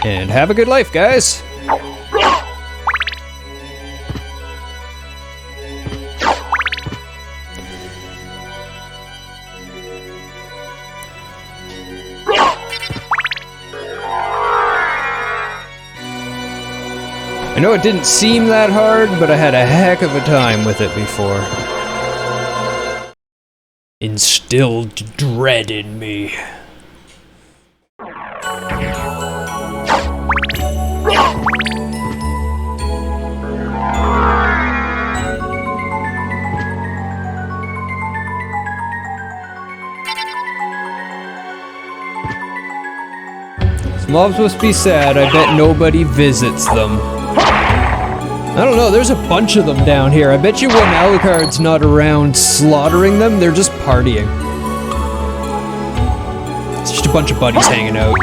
And have a good life, guys! I know it didn't seem that hard, but I had a heck of a time with it before. Instilled dread in me. Mobs must be sad. I bet nobody visits them. I don't know, there's a bunch of them down here. I bet you when Alucard's not around slaughtering them, they're just partying. It's just a bunch of buddies hanging out.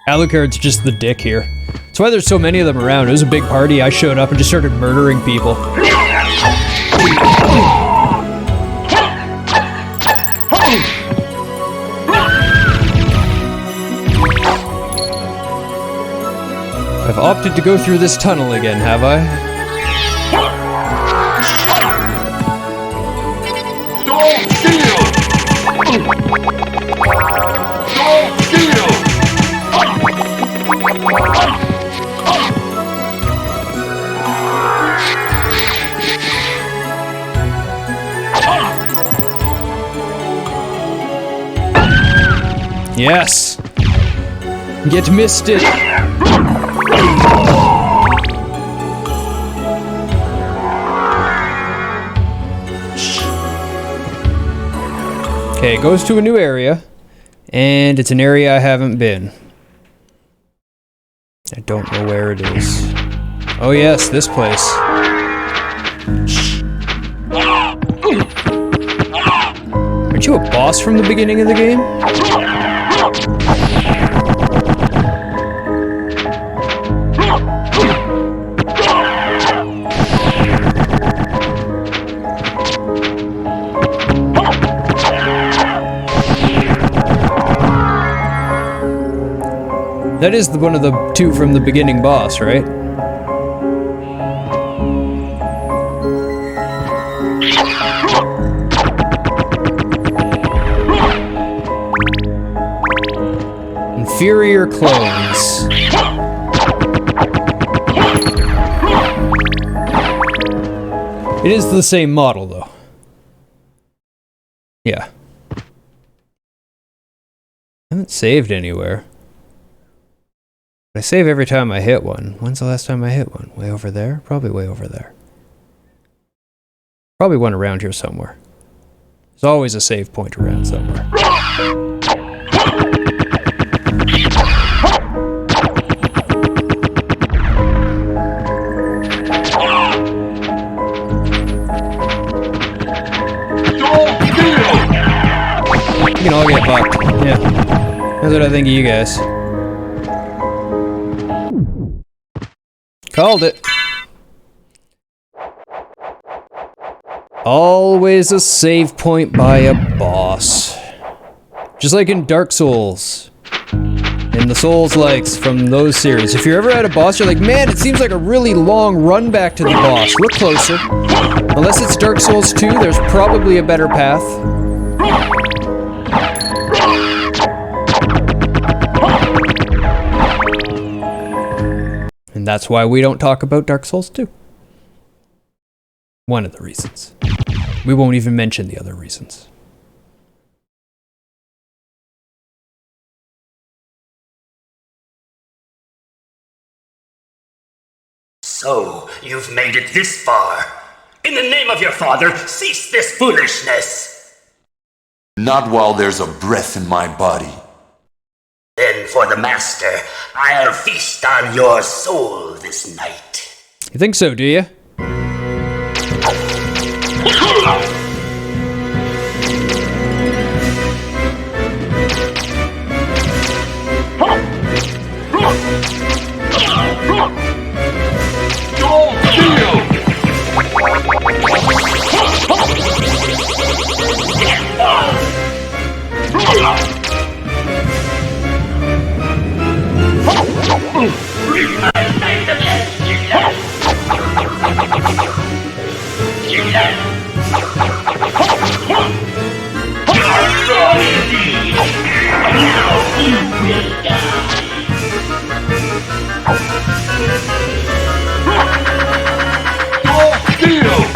Alucard's just the dick here. That's why there's so many of them around. It was a big party. I showed up and just started murdering people. I've opted to go through this tunnel again, have I? Don't steal! Don't steal! Yes! Get misted! Okay, it goes to a new area, and it's an area I haven't been. I don't know where it is. Oh yes, this place. Aren't you a boss from the beginning of the game? That is one of the two from the beginning boss, right? Inferior clones. It is the same model, though. Yeah. I haven't saved anywhere. I save every time I hit one. When's the last time I hit one? Way over there? Probably way over there. Probably one around here somewhere. There's always a save point around somewhere. You can all get fucked. Yeah. That's what I think of you guys. Called it. Always a save point by a boss. Just like in Dark Souls. In the Souls-likes from those series. If you're ever at a boss, you're like, man, it seems like a really long run back to the boss. Look closer. Unless it's Dark Souls 2, there's probably a better path. And that's why we don't talk about Dark Souls 2. One of the reasons. We won't even mention the other reasons. So, you've made it this far. In the name of your father, cease this foolishness! Not while there's a breath in my body. Then for the master, I'll feast on your soul this night. You think so, do you? Steel!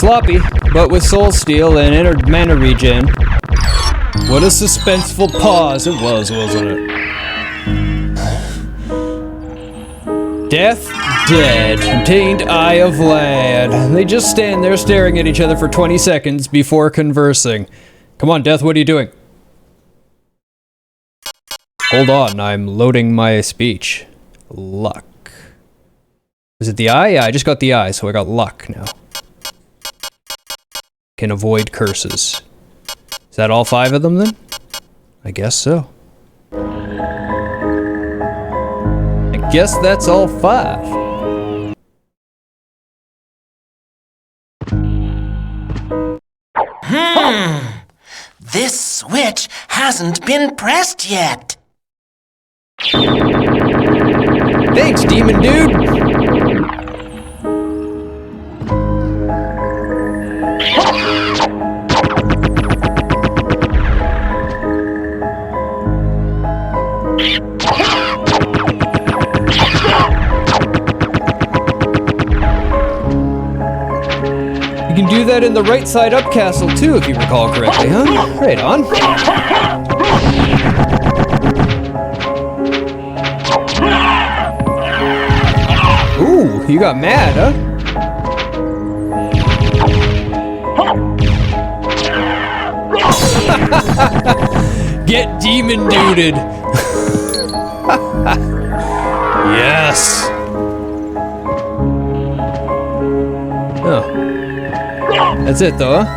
Sloppy, but with soul steal and entered mana regen. What a suspenseful pause it was, wasn't it? Death, dead. Obtained Eye of Lad. They just stand there staring at each other for 20 seconds before conversing. Come on, Death, what are you doing? Hold on, I'm loading my speech. Luck. Is it the eye? Yeah, I just got the eye, so I got luck now. Can avoid curses. Is that all 5 of them then? I guess so. I guess that's all 5. This switch hasn't been pressed yet. Thanks, demon dude! You can do that in the right side up castle too, if you recall correctly, huh? Right on. Ooh, you got mad, huh? Get demon duded. Yes. Oh. That's it though, huh?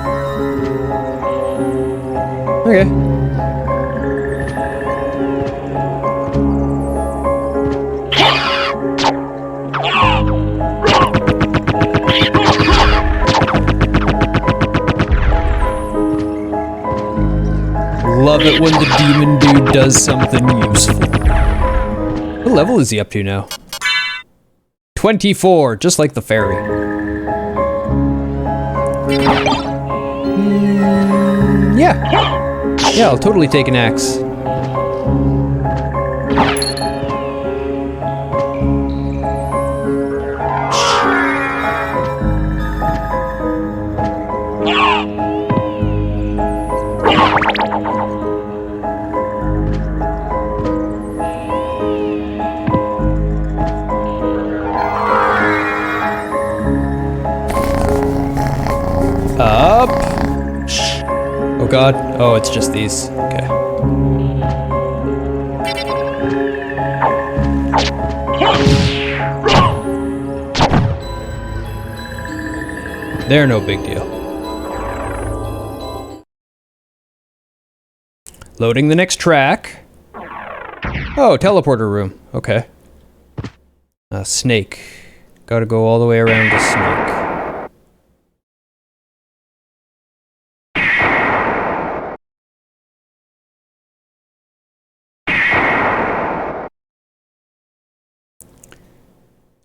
Okay. Love it when the demon dude does something useful. What level is he up to now? 24, just like the fairy. Yeah. Yeah, I'll totally take an axe. Up. Oh god. Oh, it's just these. Okay. They're no big deal. Loading the next track. Oh, teleporter room. Okay. Snake. Gotta go all the way around to Snake.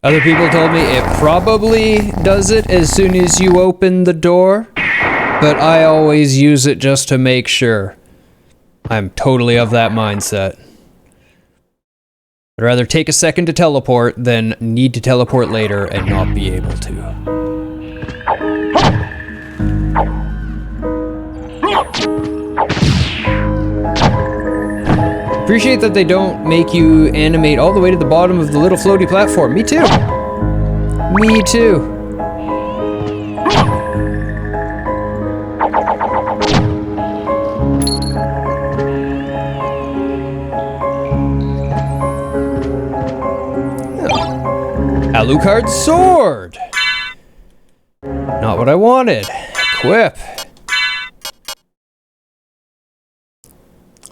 Other people told me it probably does it as soon as you open the door, but I always use it just to make sure. I'm totally of that mindset. I'd rather take a second to teleport than need to teleport later and not be able to. Appreciate that they don't make you animate all the way to the bottom of the little floaty platform. Me too. Me too. Alucard's sword. Not what I wanted. Equip.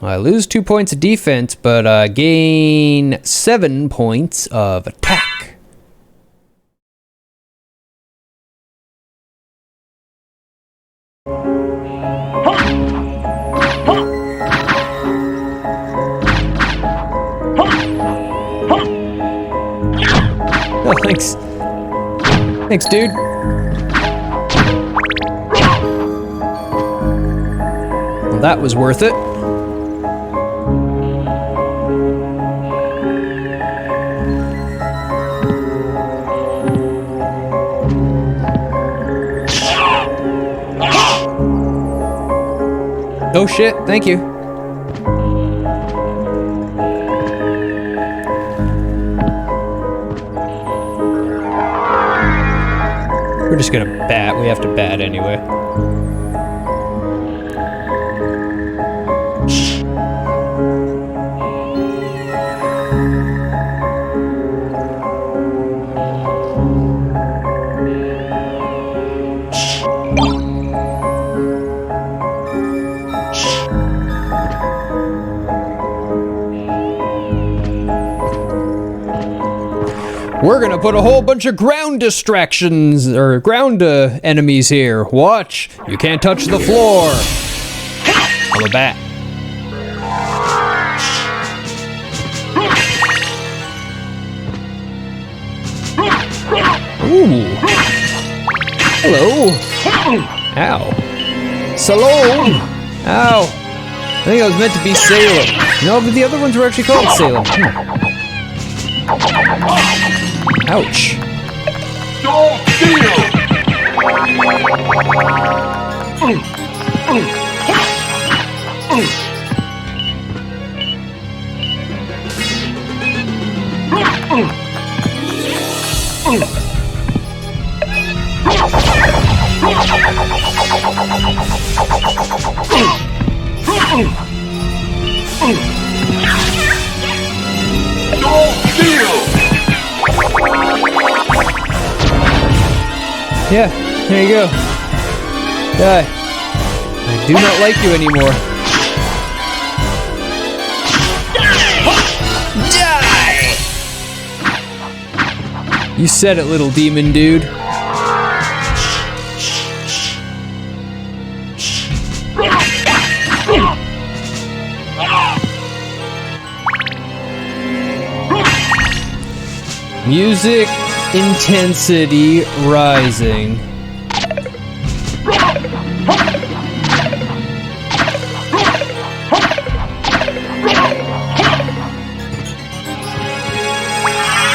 I lose 2 points of defense, but gain 7 points of attack. Oh, thanks. Thanks, dude. Well, that was worth it. Oh shit, thank you. We're just gonna bat. We have to bat anyway. We're gonna put a whole bunch of ground distractions, or ground enemies here. Watch, you can't touch the floor. I'm a bat. Ooh. Hello. Ow. Salome. Ow. I think I was meant to be Salem. No, but the other ones were actually called Salem. Ouch. Don't steal! Don't steal! Yeah, there you go. Die. I do not like you anymore. Die! You said it, little demon dude. Music intensity rising.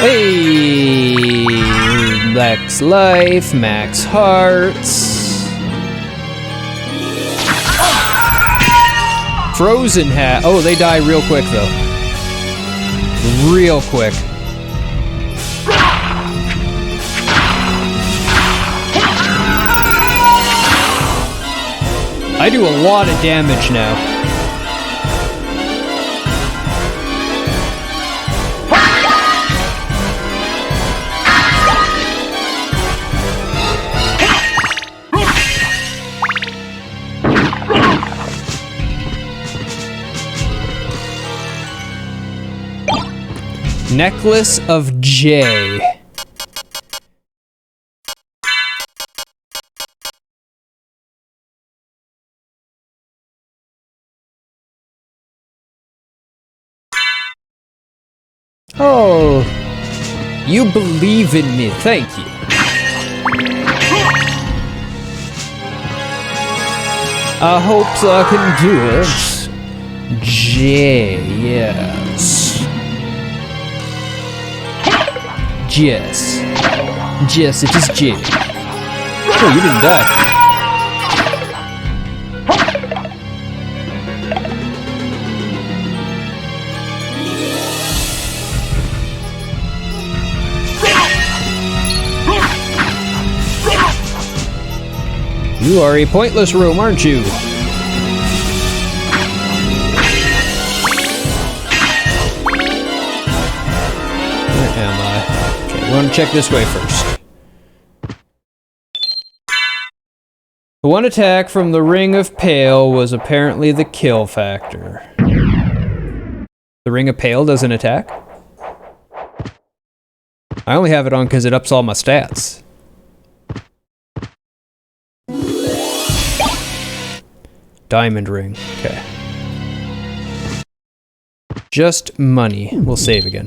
Hey, max life, max hearts. Frozen hat. Oh, they die real quick though. Real quick. I do a lot of damage now. Necklace of J. Oh, you believe in me. Thank you. I hope I can do it. J, yes. Jess. Jess, it is J. Oh, you didn't die. You are a pointless room, aren't you? Where am I? Okay, we want to check this way first. The one attack from the Ring of Pale was apparently the kill factor. The Ring of Pale doesn't attack? I only have it on because it ups all my stats. Diamond ring. Okay. Just money. We'll save again.